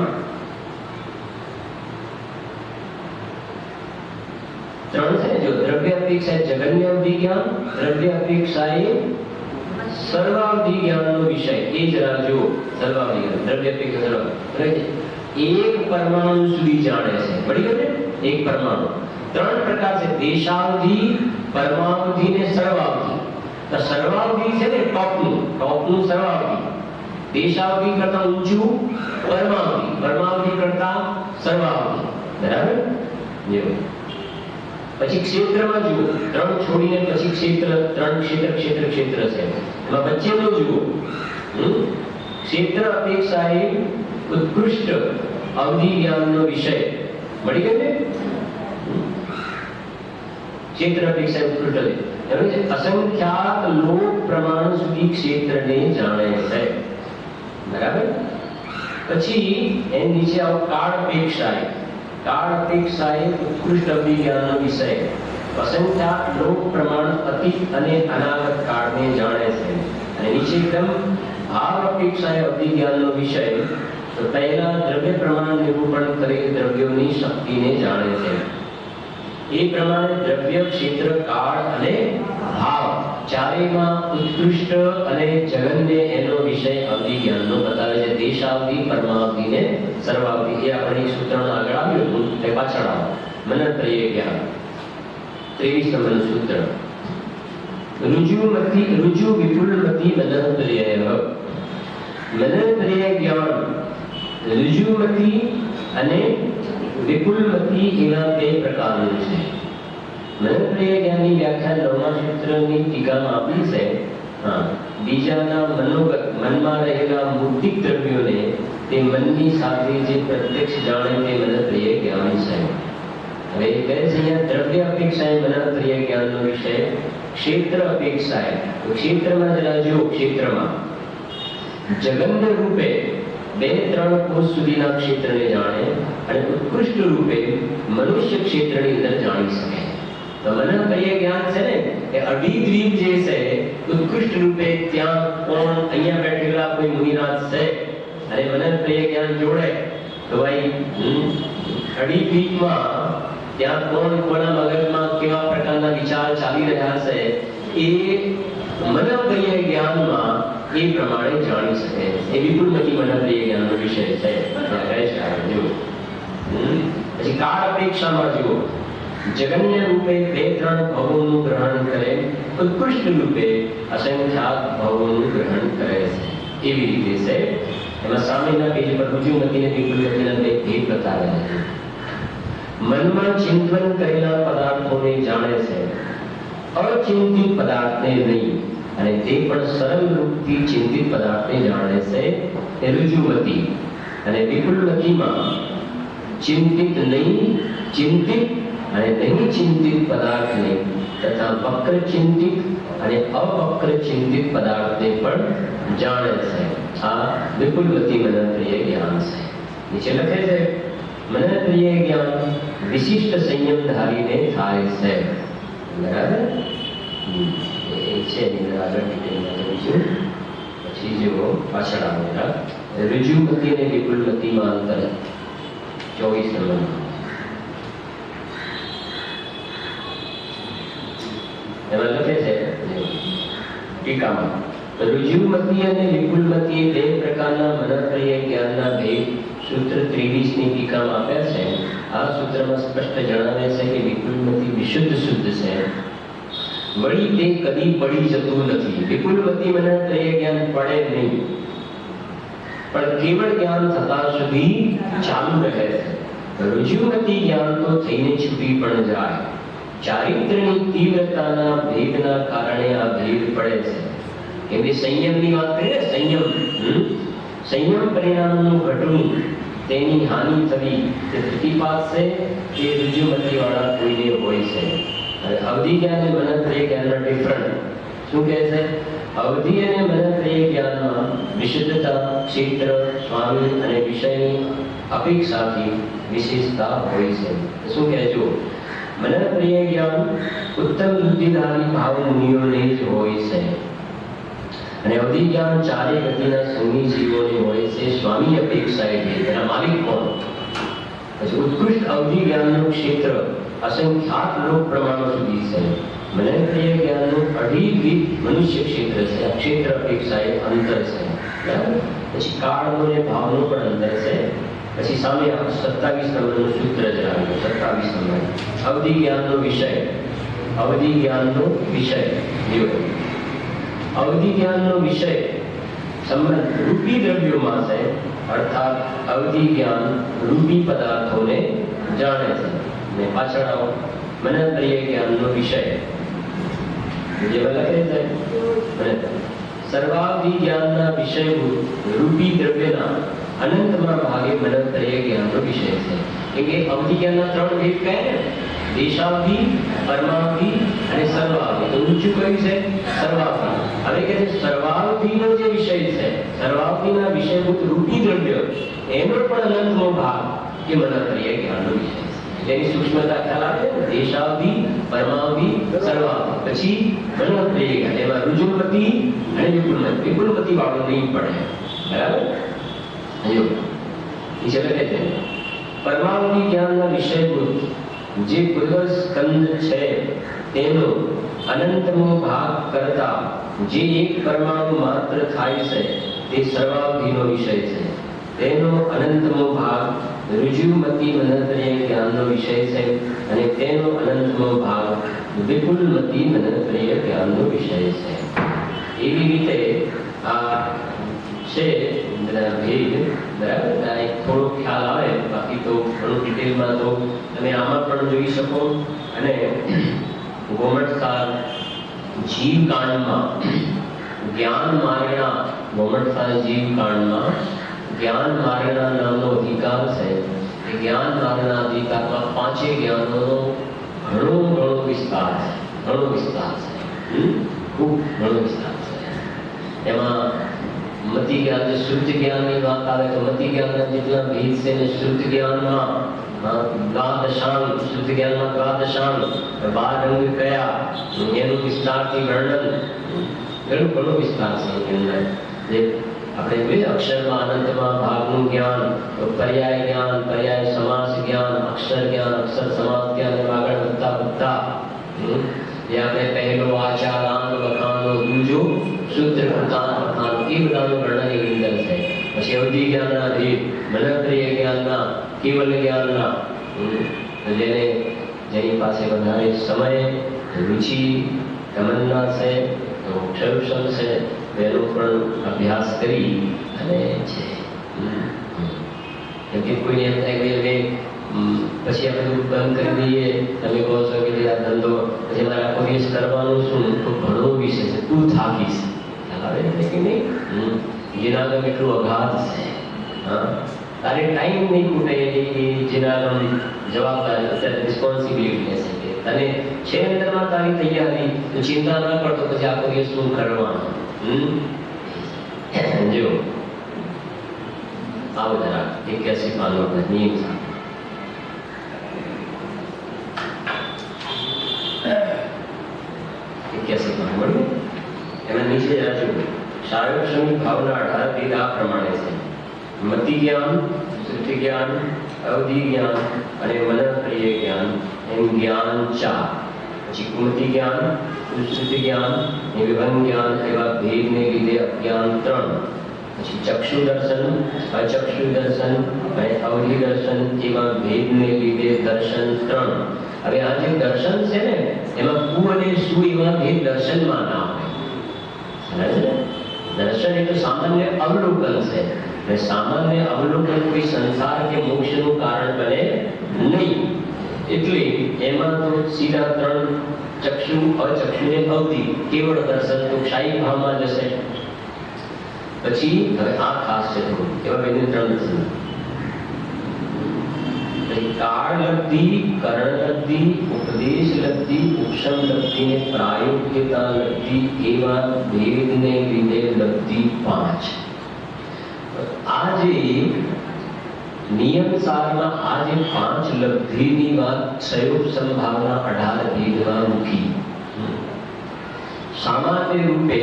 3 છે. જો દ્રવ્ય અપેક્ષા જગન્ય અધિજ્ઞાન, દ્રવ્ય અપેક્ષાએ સર્વાવધિ જ્ઞાનનો વિષય એ જરા જો સર્વાવધિ જ્ઞાન, દ્રવ્ય અપેક્ષા સર્વાવધિ એક પરમાણુ સુધી જાણે છે. પડી ગયું ને? એક પરમાણુ 3 પ્રકાર છે: દેશાવધિ, પરમાવધિ ને સર્વાવધિ. તો સર્વાવધિ છે ને ટોપનું સર્વાવધિ. દેશાવધિ કરતા ઊંચું પરમાવધિ, પરમાવધિ કરતા સર્વાવધિ. બરાબર? જેવું પછી ક્ષેત્રમાં જુઓ 3 છોડીને પછી ક્ષેત્ર, 3 ક્ષેત્ર છે. એમાં વચ્ચેનો જુઓ ક્ષેત્ર અપેક્ષાએ ઉત્કૃષ્ટ અવધિ જ્ઞાનનો વિષય. મળી ગયો ને? ક્ષેત્ર અપેક્ષાએ ઉત્કૃષ્ટ અસંખ્યાત લોક પ્રમાણ સુધી ક્ષેત્રને જાણે છે. બરાબર? પછી એની નીચે આવો કાળ અપેક્ષાએ, કાળ અપેક્ષાએ ઉત્કૃષ્ટ અભિજ્ઞાનનો વિષય. અસંખ્યાત લોક પ્રમાણ અતીત અને અનાગત કાળને જાણે છે. અને નીચે એકદમ ભાવ અપેક્ષાએ અભિજ્ઞાનનો વિષય. તો પહેલા દ્રવ્ય પ્રમાણ નિરૂપણ કરેલ દ્રવ્યોની શક્તિને જાણે છે. એ પ્રમાણે દ્રવ્ય, ક્ષેત્ર, કાળ અને ભાવ ચારેયમાં ઉત્કૃષ્ટ અને જગન્ય એનો વિષય અભિજ્ઞાનનો બતાવે છે. દેશાવધિ, પરમાવધિ ને સર્વાવધિ. એ આપણે સૂત્રમાં આગળ આવ્યું હતું એ પાછળ આવો. મનત્રય જ્ઞાન 23 નંબરનું સૂત્ર. રુજુ વિપુલમતી મનત્રય. મનત્રય જ્ઞાન રુજુમતી અને વિપુલમતી એવા 2 પ્રકારનું છે. મનત્રય જ્ઞાનની વ્યાખ્યા 9મા સૂત્રની ટીકામાં આપી છે. હા, બીજાના મનોગત મનમાં રહેલા મૂર્તિક દ્રવ્યોને તે મનની સાથે જે પ્રત્યક્ષ જાણે તે મનપ્રિય જ્ઞાન છે. હવે એ કહે છે અહીંયા દ્રવ્ય અપેક્ષાએ મનપ્રિય જ્ઞાનનો વિષય ક્ષેત્ર અપેક્ષાએ. તો ક્ષેત્રમાં જરા જુઓ, ક્ષેત્રમાં જગન્ય રૂપે 2-3 કોષ સુધીના ક્ષેત્રને જાણે અને ઉત્કૃષ્ટ રૂપે મનુષ્ય ક્ષેત્રની અંદર જાણી શકે. તો મનપ્રિય જ્ઞાન છે ને એ અઢી દ્વીપ જે છે ઉત્કૃષ્ટ રૂપે ત્યાં કોણ અહીંયા બેઠેલા કોઈ મુનિનાથ છે અને મનપ્રિય જ્ઞાન જોડે તો ભાઈ અઢી દ્વીપમાં ત્યાં કોણ કોના મગજમાં કેવા પ્રકારના વિચાર ચાલી રહ્યા છે એ મનપ્રિય જ્ઞાનમાં એ પ્રમાણે જાણી શકે. એ વિપુલમતી મનપ્રિય જ્ઞાનનો વિષય છે. પછી કાળ અપેક્ષામાં જુઓ, જગન્ય રૂપે 2-3 ભવોનું ગ્રહણ કરે, ઉત્કૃષ્ટ રૂપે અસંખ્યાત ભવોનું ગ્રહણ કરે છે. એવી રીતે છે. એમાં સામેના પેજ પર રુજુમતી અને વિપુલમતીના બે ભેદ બતાવ્યા છે. મનમાં ચિંતન કરેલા પદાર્થોને જાણે છે, અચિંતિત પદાર્થને નહીં, અને તે પણ સરળ રૂપથી ચિંતિત પદાર્થને જાણે છે એ રુજુમતી. અને વિપુલમતીમાં ચિંતિત નહીં, ચિંતિત અને નહીં ચિંતિત પદાર્થને તથા વક્ર ચિંતિત અને અવક્ર ચિંતિત પદાર્થને પણ જાણે છે. આ વિપુલમતી મનપ્રિય જ્ઞાન છે. નીચે લખે છે મનપ્રિય જ્ઞાન વિશિષ્ટ સંયમ ધારીને થાય છે. બરાબર છે. આગળ ડિટેલમાં જોઈશું. પછી જુઓ પાછળ આવેલા રુજુમતી અને વિપુલમતીમાં અંતર 24 નંબર. એમાં લખે છે ટીકામાં રુજુમતી અને વિપુલમતી બે પ્રકારના મનપ્રિય જ્ઞાનના ભેદ સૂત્ર 23 ની ટીકામાં આપ્યા છે. આ સૂત્રમાં સ્પષ્ટ જણાવે છે કે વિપુલમતી વિશુદ્ધ શુદ્ધ છે, વળી તે કદી પડી જતું નથી. વિપુલમતી મનપ્રિય જ્ઞાન પડે નહીં, પણ કેવળ જ્ઞાન થતા સુધી ચાલુ રહે છે. રુજુમતી જ્ઞાન તો થઈને છૂટી પણ જાય. ચારિત્ર્યની તીવ્રતાના ભેદના કારણે આ ભેદ પડે છે. કેમ કે સંયમની વાત કરીએ, સંયમ પરિણામનું ઘટવું, તેની હાનિ થવી, તે પ્રતિપાદ છે એ રુજુમતી વાળા કોઈને હોય છે. અને અવધિ જ્ઞાન અને મનપ્રિય જ્ઞાનના ડિફરન્ટ શું કહે છે? અવધિ અને મનપ્રિય જ્ઞાનમાં વિશુદ્ધતા, ક્ષેત્ર, સ્વામી અને વિષયની અપેક્ષાથી વિશેષતા હોય છે. શું કહેજો? મનપ્રિય જ્ઞાન ઉત્તમ બુદ્ધિધારી ભાવ મુનિઓને જ હોય છે, અને અવધિ જ્ઞાન ચારે ગતિના સંગી જીવોને હોય છે. સ્વામી અપેક્ષાએ તેના માલિક કોણ? પછી ઉત્કૃષ્ટ અવધિ જ્ઞાનનું ક્ષેત્ર અસંખ્યાત લોક પ્રમાણો સુધી છે. મનપ્રિય જ્ઞાનનું અઢી દ્વીપ મનુષ્ય ક્ષેત્ર છે. આ ક્ષેત્ર અપેક્ષાએ અંતર છે. બરાબર. પછી કાળનો અને ભાવનો પણ અંતર છે. પછી સામે 27 નંબરનું સૂત્ર જણાવ્યું. 27 નંબર અવધિ જ્ઞાનનો વિષય. અવધિ જ્ઞાનનો વિષય અવધિ જ્ઞાનનો વિષય સંબંધ રૂપી દ્રવ્યોમાં છે, અર્થાત અવધિ જ્ઞાન રૂપી પદાર્થોને જાણે છે. ને પાછળ આવો મનપ્રિય જ્ઞાનનો વિષય જે લખે છે સર્વાવધિ જ્ઞાનના વિષયભૂત રૂપી દ્રવ્યના અનંતમાં ભાગે મનપ્રિય જ્ઞાનનો વિષય છે. કેમ કે અવધિ જ્ઞાનના 3 ભેદ કહે ને, દેશાવધિ, પરમાવધિ અને સર્વાવધિ. તો ઊંચું કયું છે? સર્વાવધિ. હવે કે છે સર્વાવધિનો જે વિષય છે, સર્વાવધિના વિષયભૂત રૂપી દ્રવ્ય, એનો પણ અનંતનો ભાગ એ મનપ્રિય જ્ઞાનનો વિષય છે. જેની સૂક્ષ્મતા ખ્યાલ આવે છે. દેશાવધિ, પરમાવધિ, સર્વાવધિ. પછી મનપ્રિય જ્ઞાન, એમાં રુજુમતી અને વિપુલમતી. વિપુલમતી વાળું નહીં પડે. બરાબર. નીચે લખે છે પરમાવધિ જ્ઞાનના વિષયભૂત જે પૂર્વ સ્કંદ છે તેનો અનંતનો ભાગ કરતા જે એક પરમાણુ માત્ર થાય છે તે સર્વાવધિનો વિષય છે. તેનો અનંતનો ભાગ રુજુમતી મનપ્રિય જ્ઞાનનો વિષય છે, અને તેનો અનંતનો ભાગ વિપુલમતી મનપ્રિય જ્ઞાનનો વિષય છે. એવી રીતે આ છે બધા ભેદ. બરાબર. એક થોડો ખ્યાલ આવે, બાકી તો ઘણું ડિટેલમાં તો તમે આમાં પણ જોઈ શકો. અને ગોમટસાર જીવકાંડમાં જ્ઞાન માર્ગના મોમટદાસ જીવ કાંડમાં જ્ઞાન માર્ગના નામનો અધિકાર છે. એ જ્ઞાન માર્ગના અધિકારમાં પાંચે જ્ઞાનોનો ઘણો વિસ્તાર છે. ઘણો વિસ્તાર છે. ખૂબ ઘણો વિસ્તાર છે. એમાં મતિ જ્ઞાન, શુદ્ધ જ્ઞાનની વાત આવે તો મતિ જ્ઞાનના જેટલા ભેદ છે ને શુદ્ધ જ્ઞાનમાં દ્વાદશાંગ, શુદ્ધ જ્ઞાનમાં દ્વાદશાંગ, 12 અંગ કયા એનું વિસ્તારથી વર્ણન ઘણો વિસ્તાર છે. જે આપણે જોઈએ અક્ષરમાં અનંતમાં ભાગનું જ્ઞાન, પર્યાય જ્ઞાન, પર્યાય સમાસ જ્ઞાન, અક્ષર જ્ઞાન, અક્ષર સમાસ જ્ઞાન આગળ વધતા જે આપણે પહેલો આચાર અંગ વખાણનો, બીજો સૂત્ર પ્રધાન વખાણ, એ બધાનું વર્ણન એની અંદર છે. પછી અવધિ જ્ઞાનના ભેદ, મનપ્રિય જ્ઞાનના, કેવલ જ્ઞાનના, જેની પાસે વધારે સમય, રુચિ, તમન્ના છે, ક્ષરુષમ છે, એનો પણ અભ્યાસ કરી અને છે. કેમ કે કોઈને એમ થાય કે હવે પછી આપણે બંધ કરી દઈએ, તમે કહો છો કે આ ધંધો પછી મારે આખો દિવસ કરવાનું શું, તો ઘણો વિષય છે, તું થાકીશ. ખ્યાલ આવે ને કે નહીં? જેનાગમ એટલું અગાધ છે. હા, તારે ટાઈમ નહીં ખૂટે એની જેનાગમ જવાબદારી, અત્યારે રિસ્પોન્સિબિલિટી હશે કે તને છે અંદરમાં તારી તૈયારી, તો ચિંતા ન કરતો પછી આખો દિવસ શું કરવાનું. જો આવો જરા 81 પાનો નિયમ સાથે 81 પાનું મળ્યું. એમાં નીચે જરા જો સાર્વક્ષણિક ભાવના 18 ભેદ આ પ્રમાણે છે. મતિ જ્ઞાન, શ્રુતિ જ્ઞાન, અવધિ જ્ઞાન અને મનપ્રિય જ્ઞાન એમ જ્ઞાન 4. પછી કુમતિ જ્ઞાન, શ્રુતિ જ્ઞાન, વિભંગ જ્ઞાન એવા ભેદને લીધે અજ્ઞાન 3. પછી ચક્ષુ દર્શન, અચક્ષુ દર્શન અને અવધિ દર્શન એવા ભેદને લીધે દર્શન 3. હવે આ જે દર્શન છે ને એમાં કુ અને સુ એવા ભેદ દર્શનમાં ના આવે. દર્શન એ તો સામાન્ય અવલોકન છે. સામાન્ય અવલોકન કોઈ સંસાર કે મોક્ષનું કારણ બને નહીં. એટલે એમાં તો સીધા 3 ચક્ષુ, અચક્ષુ ને અવધિ કેવળ દર્શન તો ક્ષાયી ભાવમાં જશે. પછી હવે આ ખાસ છે થોડું, એવા બેને 3 દર્શન. કાળ લબ્ધિ, કરણ લબ્ધિ, ઉપદેશ લબ્ધિ, ઉપશમ લબ્ધિ ને પ્રાયોગ્યતા લબ્ધિ એવા ભેદને લીધે લબ્ધિ 5. આ જે નિયમ સારમાં આ જે 5 લબ્ધિની વાત સંયોગ સંભાવના 18 ભેદમાં મૂકી. સામાન્ય રૂપે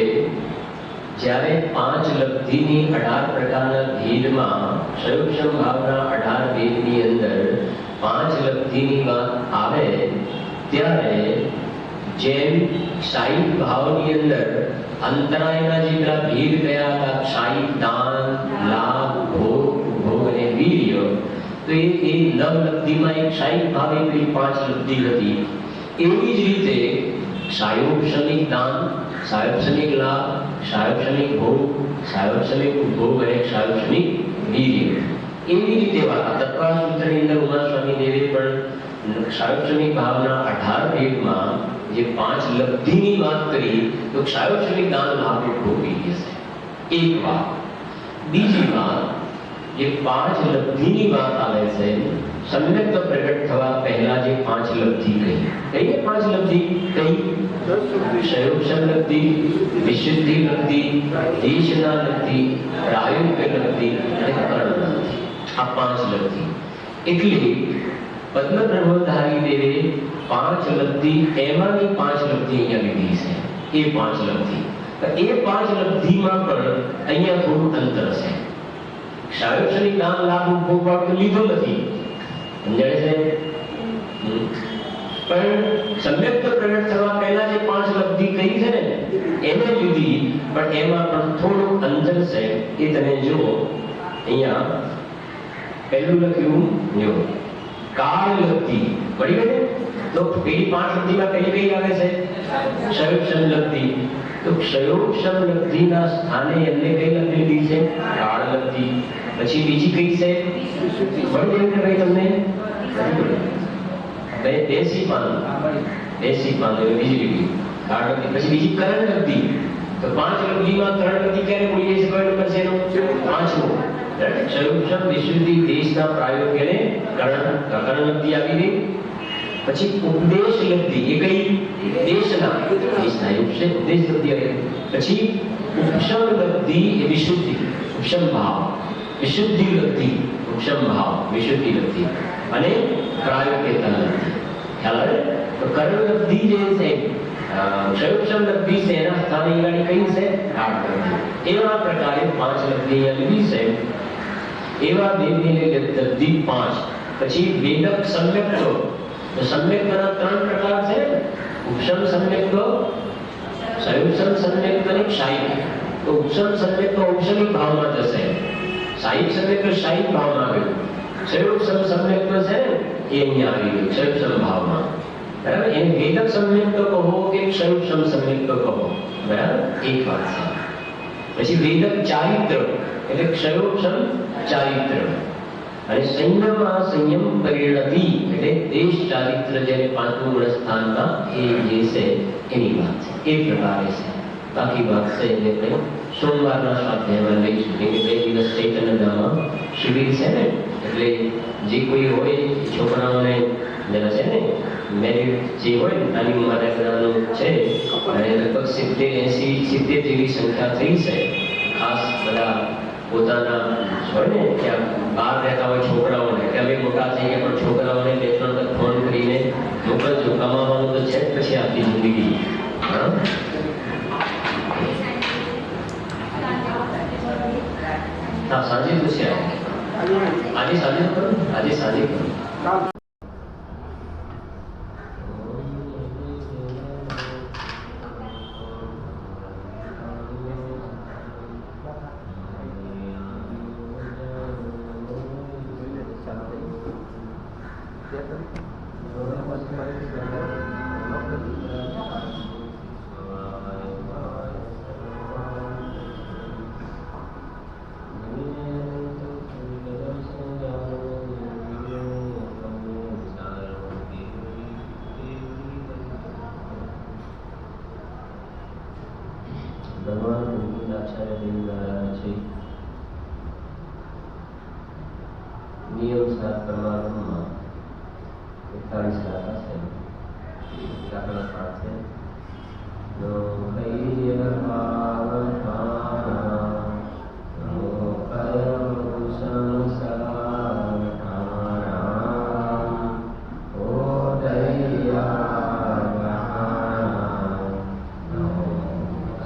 જ્યારે 5 લબ્ધિની 18 પ્રકારના ભેદમાં સંયોગ સંભાવના 18 ભેદની અંદર 5 લબ્ધિની વાત આવે ત્યારે જેમ ક્ષાયિક ભાવની અંદર અંતરાયના જેટલા ભેદ કયા હતા, ક્ષાયિક, દાન, લાભ, ભોગ અને વીર્ય, તો એ 9 લબ્ધિમાં એક ક્ષાયિક ભાવે પેલી 5 લબ્ધિ હતી. એવી જ રીતે ક્ષાયોક્ષણિક દાન, ક્ષાયોક્ષણિક લાભ, ક્ષાયોક્ષણિક ભોગ, ક્ષાયોક્ષણિક ઉપભોગ અને ક્ષાયોક્ષણિક વીર્ય એવી રીતે વાત તત્વસૂત્રની અંદર ઉમાસ્વામી દેવે પણ ક્ષાયોક્ષણિક ભાવના 18 ભેદમાં જે 5 લબ્ધિની વાત કરી તો ક્ષાયોક્ષણિક દાન, લાભ, ભોગ વીર્ય છે એક વાત. બીજી વાત જે 5 લબ્ધિની વાત આવે છે સમ્યક પ્રગટ થવા પહેલા જે 5 લબ્ધિ કહી, કઈ 5 લબ્ધિ કઈ? ક્ષયોક્ષમ લબ્ધિ, વિશુદ્ધિ લબ્ધિ, દેશના લબ્ધિ, પ્રાયોગ્ય લબ્ધિ અને કરણ લબ્ધિ. આ 5 લબ્ધિ. એટલે પદ્મબ્રહ્મધારી દેવે 5 લબ્ધિ એમાંની 5 લબ્ધિ અહીંયા લીધી છે. એ 5 લબ્ધિ, એ 5 લબ્ધિમાં પણ અહીંયા થોડું અંતર છે. ક્ષાયોક્ષણિક દાન, લાભ, ભોગ લીધો નથી, સમજાય છે? પણ સમ્યક પ્રગટ થવા પહેલા જે 5 લબ્ધિ કહી છે ને એને લીધી, પણ એમાં પણ થોડું અંતર છે. એ તમે જુઓ અહીંયા પહેલું લખ્યું જો કાળ લબ્ધિ પડી ગઈ. તો પેલી 5 લબ્ધિમાં કઈ કઈ આવે છે? ક્ષયોક્ષમ લબ્ધિ. તો ક્ષયોક્ષમ લબ્ધિના સ્થાને એમને કઈ લબ્ધિ લીધી છે? કાળ લબ્ધિ. પછી બીજી કઈ છે? મળી ગઈ ભાઈ તમને? દેશી પાન, દેશી પાન બીજી લીધી કાળ લબ્ધિ. પછી બીજી કરણ લબ્ધિ, તો 5 લબ્ધિમાં 3 લબ્ધિ ક્યારે બોલી જશે? કયો નંબર છે એનો? 5મો. ક્ષયોક્ષમ વિશુદ્ધિ દેશના પ્રાયોગ્યને કરણ લબ્ધિ આવી ગઈ. પછી ઉપદેશ લબ્ધિ, એ કઈ? દેશના ઉપદેશ લબ્ધિ આવી ગઈ. પછી ઉપશમ લબ્ધિ, એ વિશુદ્ધિ, ઉપશમ ભાવ, વિશુદ્ધિ લબ્ધિ, ઉપશમ ભાવ, વિશુદ્ધિ લબ્ધિ. અને પ્રાયોગ્યતા લબ્ધિ. ખ્યાલ આવે? તો કરણ લબ્ધિ જે છે, ક્ષયોક્ષમ લબ્ધિ છે, એના સ્થાને આગળ કઈ છે? આઠ લબ્ધિ. એવા પ્રકારે 5 લબ્ધિ લીધી છે. એવા દેવની લબ્ધિ 5. પછી વેદક સમ્યક્તો. તો સમ્યક્તના 3 પ્રકાર છે. ઉપશમ સમ્યક્તો, ક્ષયોક્ષમ સમ્યક્તો અને ક્ષાયિક. તો ઉપશમ સમ્યક્તો ઉપશમી ભાવમાં જશે, ક્ષાયિક સમ્યક્તો ક્ષાયિક ભાવમાં આવ્યું, ક્ષયોક્ષમ સમ્યક્તો છે એ અહીંયા આવી ગયું ક્ષયોક્ષમ ભાવમાં. બરાબર? એને વેદક સમ્યક્તો કહો કે ક્ષયોક્ષમ સમ્યક્તો કહો, બરાબર? એક વાત છે. પછી વેદક ચારિત્ર એટલે ક્ષયોક્ષમ ચારિત્ર. અને સંયમ પરિણતિ એટલે દેશ ચારિત્ર, જેને 5મું ગુણ સ્થાનમાં એ જે છે એની વાત છે. એ પ્રકારે છે. બાકી વાત છે એટલે આપણે સોમવારના સ્વાધ્યાયમાં લઈશું. કેમ કે 2 દિવસ ચૈતન્યધામમાં શિબિર છે ને, એટલે જે કોઈ હોય છોકરાઓને જરા છે ને મેરિટ જે હોય ને નાની ઉંમરે બધાનું છે, અને લગભગ 70-80 જેવી સંખ્યા થઈ છે. ખાસ બધા પોતાના હોય ને ત્યાં બહાર રહેતા હોય છોકરાઓને કે અમે મોટા થઈ ગયા, પણ છોકરાઓને 2-3 વખત ફોન કરીને મોકલજો. કમાવાનું તો છે જ પછી આખી જિંદગી. હા, સાંજે તો છે. આજે સાંજે કરો, આજે સાંજે કરો. નિયમ 7 પરમાણુમાં 41 દાખલા છે. દાખલા 5 છે. નો કૈય ભાવના નો કયમ સંસારામ ઓદયા નો સંસારા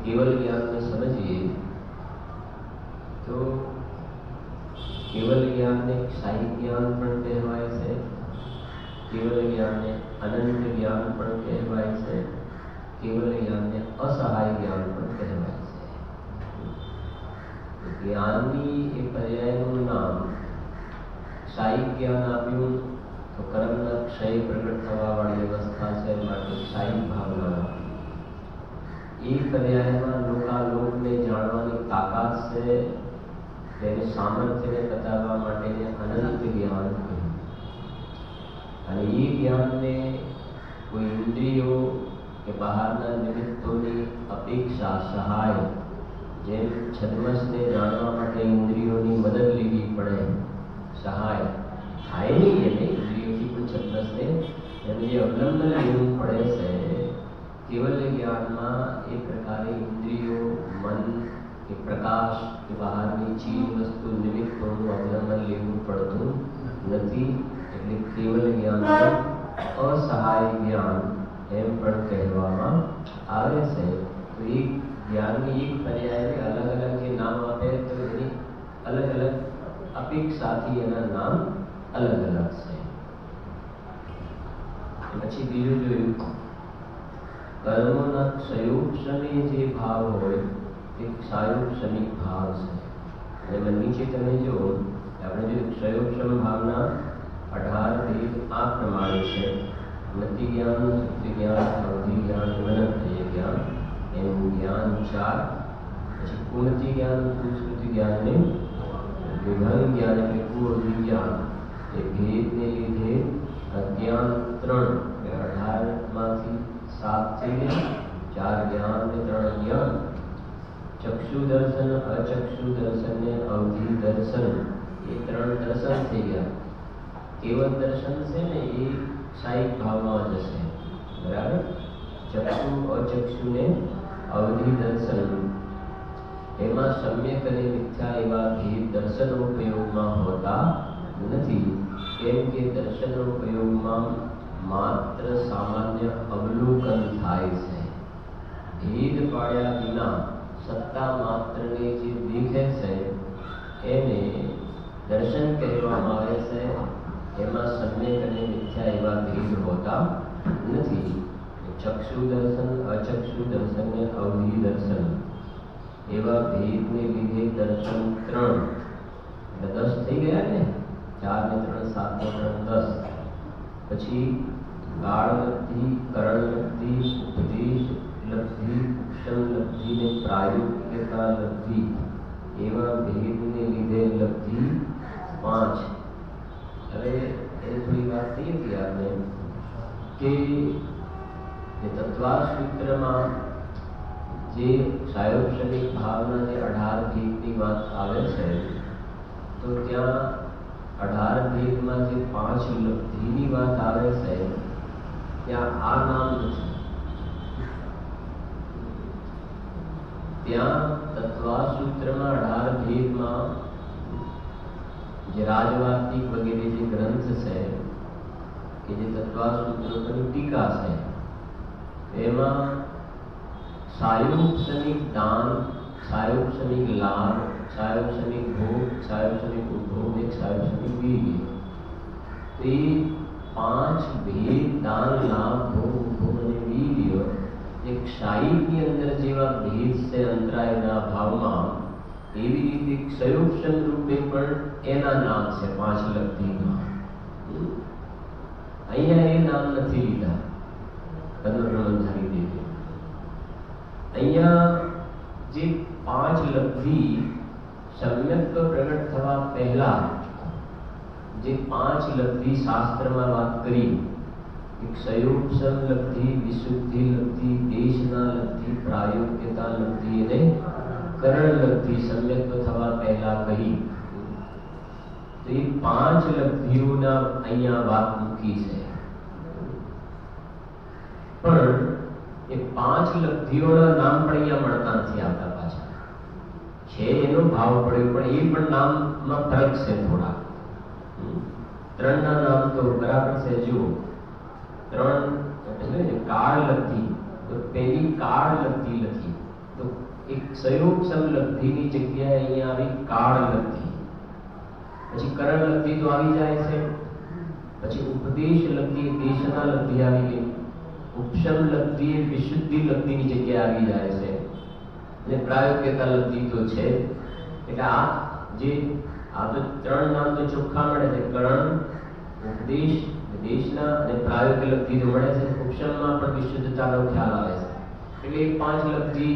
केवल ज्ञान में समझिए तो केवल ज्ञान ने क्षायी ज्ञान पण कहेवाय छे, केवल ज्ञान ने अनंत ज्ञान पण कहेवाय छे, केवल ज्ञान ने असहाय ज्ञान पण कहेवाय छे। ज्ञाननी ए पर्यायનું નામ क्षायी ज्ञान આપ્યું તો કર્મના ક્ષય પ્રગટ થવા વાળી અવસ્થા છે, માટે क्षायी ભાવના એ पर्यायમાં લોકાલોકને જાણવાની તાકાત છે, તેનું સામર્થ્યને બતાવવા માટેને અનંત જ્ઞાન કહ્યું. અને એ જ્ઞાનને કોઈ ઇન્દ્રિયો કે બહારના નિમિત્તોની અપેક્ષા સહાય, જેમ છદ્મસને જાણવા માટે ઇન્દ્રિયોની મદદ લેવી પડે, સહાય થાય નહીં એને ઇન્દ્રિયોથી પણ છદ્મસને એનું જે અવલંબન લેવું પડે છે. કેવલ્ય જ્ઞાનમાં એ પ્રકારે ઇન્દ્રિયો, મન કે પ્રકાશ કે બહારની ચીજ વસ્તુ નિમિત્તોનું અવલંબન લેવું પડતું નથી. એટલે કેવલ્ય જ્ઞાન અસહાય જ્ઞાન એમ પણ કહેવામાં આવે છે. તો એક જ્ઞાનની એક પર્યાયને અલગ અલગ જે નામ આપે તો એની અલગ અલગ અપેક્ષાથી એના નામ અલગ અલગ છે. પછી બીજું જોયું, કર્મોના ક્ષયોક્ષમે જે ભાવ હોય તે ક્ષાયોક્ષમિક ભાવ છે. અને નીચે તમે જો આપણે જો ક્ષયોક્ષમ ભાવના 18 ભેદ આ પ્રમાણે છે: મતિ જ્ઞાન, શુદ્ધિ જ્ઞાન, અવધિ જ્ઞાન, મનંતય જ્ઞાન, એનું જ્ઞાન 4. પછી કુમતિ જ્ઞાન, સુશ્રુતિ જ્ઞાન ને વિભંગ જ્ઞાન એટલે કુઅવધિ જ્ઞાન. એ ભેદને લીધે અજ્ઞાન 3, 18 માંથી 7 થઈ ગયા, 4 જ્ઞાન ને 3 જ્ઞાન. ચક્ષુ દર્શન, અચક્ષુ દર્શન ને અવધિ દર્શન, એ 3 દર્શન થઈ ગયા. કેવલ દર્શન છે ને એ ક્ષાયિક ભાવમાં જશે, બરાબર. ચક્ષુ, અચક્ષુ ને અવધિ દર્શન, એમાં સમ્યક અને મિથ્યા એવા ભેદ દર્શનો પ્રયોગમાં હોતા નથી. કેમ કે દર્શનો પ્રયોગમાં માત્ર સામાન્ય અવલોકન થાય છે. ભેદ પાડ્યા વિના સત્તા માત્રને જે દેખે છે એને દર્શન કહેવામાં આવે છે. એમાં સમ્યક અને મિથ્યા એવા ભેદ હોતા નથી. ચક્ષુ દર્શન, અચક્ષુ દર્શન ને અવધિ દર્શન એવા ભેદને લીધે દર્શન 3 એટલે 10 થઈ ગયા ને. 4 ને 3 7 ને 3 10. પછી કાળ લબ્ધિ, કરણ લબ્ધિ, ઉપદેશ લબ્ધિ, ઉપશમ લબ્ધિ ને પ્રાયોગિકતા લબ્ધિ એવા ભેદને લીધે લબ્ધિ 5. હવે એ થોડી વાત થઈ હતી આપણે કે તત્વા સૂત્રમાં જે ક્ષાયોક્ષમિક ભાવના જે 18 ભેદની વાત આવે છે, તો ત્યાં 18 ભેદમાં જે 5 લબ્ધિની વાત આવે છે ત્યાં આ નામ નથી. ત્યાં તત્વા સૂત્રમાં 18 ભેદમાં જે રાજવાર્તિક વગેરે જે ગ્રંથ છે કે જે તત્વા સૂત્રો પરની ટીકા છે, એમાં ક્ષાયોક્ષમિક દાન, ક્ષાયોક્ષમિક લાભ, ક્ષાયોક્ષમિક ભોગ, ક્ષાયોક્ષમિક ઉપભોગ, ક્ષાયોક્ષમિક વીર્ય, એ 5 ભેદ દાન, લાભ, ભોગ, ઉપભોગ અને વીર્ય જે ક્ષાયિકની અંદર જેવા ભેદ છે અંતરાયના ભાવમાં, એવી રીતે ક્ષયોક્ષમ રૂપે પણ એના નામ છે 5 લબ્ધિમાં. અહીંયા એ નામ નથી લીધા પદ્મબ્રહ્મચારી દેવે. અહીંયા જે 5 લબ્ધિ સમ્યક પ્રગટ થવા પહેલા જે 5 લબ્ધિ શાસ્ત્રમાં વાત કરી, ક્ષયોક્ષમ લબ્ધિ, વિશુદ્ધિ લબ્ધિ, દેશના લબ્ધિ, પ્રાયોગ્યતા લબ્ધિ અને કરણ લબ્ધિ સમ્યક થવા પહેલા કહી. તો એ 5 લબ્ધિઓના અહીંયા વાત મૂકી છે. પણ એ 5 લબ્ધિઓના નામ પણ અહીંયા મળતા નથી આવતા. પાછા છે એનો ભાવ પડ્યો, પણ એ પણ નામમાં ફરક છે થોડા. 3 ના નામ તો બરાબર છે. જુઓ, 3 એટલે કાળ લબ્ધિ, તો પહેલી કાળ લબ્ધિ લખી, તો એક ક્ષયોક્ષમ લબ્ધિની જગ્યાએ અહીંયા આવી કાળ લબ્ધિ. પછી કરણ લબ્ધિ તો આવી જાય છે. પછી ઉપદેશ લબ્ધિ, દેશના લબ્ધિ આવી ગઈ. ઉપશમ લબ્ધિ એ વિશુદ્ધિ લબ્ધિની જગ્યાએ આવી જાય છે. અને પ્રાયોગ્યતા લબ્ધિ તો છે. એટલે આ તો 3 નામ તો ચોખ્ખા મળે છે. કરણ, ઉપદેશ, દેશના અને પ્રાયોગિક લબ્ધિ મળે છે. ઉપશમમાં પણ વિશુદ્ધતાનો ખ્યાલ આવે છે. એટલે 5 લબ્ધિ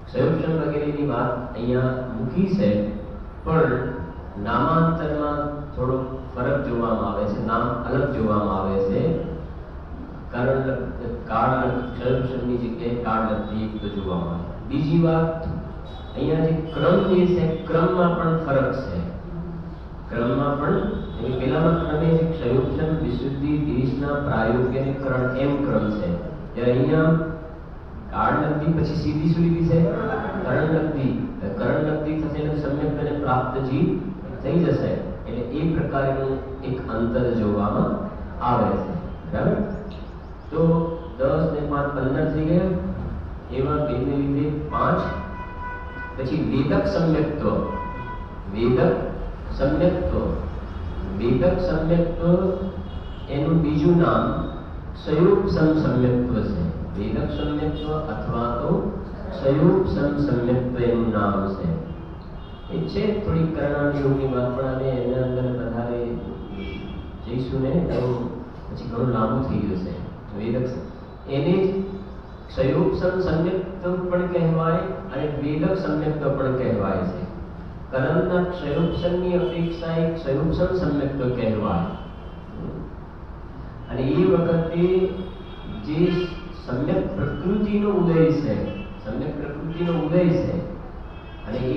ક્ષયોક્ષમ વગેરેની વાત અહીંયા મૂકી છે. પણ નામાંતરમાં થોડો ફરક જોવામાં આવે છે, નામ અલગ જોવામાં આવે છે. કારણ ક્ષયોક્ષમની જગ્યાએ કાળલબ્ધિ જોવામાં આવે. બીજી વાત, અહીંયા જે ક્રમ જે છે, ક્રમમાં પણ ફરક છે. ક્રમમાં પણ પેલામાં ક્રમે છે ક્ષયોક્ષમ, વિશુદ્ધિ, દેશના, પ્રાયોગ્ય અને કરણ, એમ ક્રમ છે. ત્યારે અહીંયા કાળલબ્ધિ પછી સીધી શું લીધી છે? કરણલબ્ધિ. કરણલબ્ધિ થશે એટલે સમ્યક અને પ્રાપ્તજી થઈ જશે. એટલે એ પ્રકારનું એક અંતર જોવામાં આવે છે. બરાબર? તો 10 ને 5 15 થઈ ગયા. એવા બેને લીધે 5. પછી વેદક સમ્યક્ત્વ. વેદક સમ્યક્ત્વ. વેદક સમ્યક્ત્વ એનું બીજું નામ સંયુક્તમ સમ્યક્ત્વ છે. વેદક સમ્યક્ત્વ અથવા તો સંયુક્તમ સમ્યક્ત્વ એનું નામ છે. એ છે થોડી કરણાની યોગની વાત, પણ અમે એના અંદર વધારે જઈશું ને તો પછી ઘણું લાંબુ થઈ જશે. વેદક એને જ સંયુક્તમ સમ્યક્ત્વ પણ કહેવાય અને વેદક સમ્યક્ત્વ પણ કહેવાય છે. કરણના ક્ષયોક્ષમની અપેક્ષાએ ક્ષયોક્ષમ સમ્યક્ત્વ કહેવાય. અને એ વખતે જે સમ્યક પ્રકૃતિનો ઉદય છે, સમ્યક પ્રકૃતિનો ઉદય છે, અને એ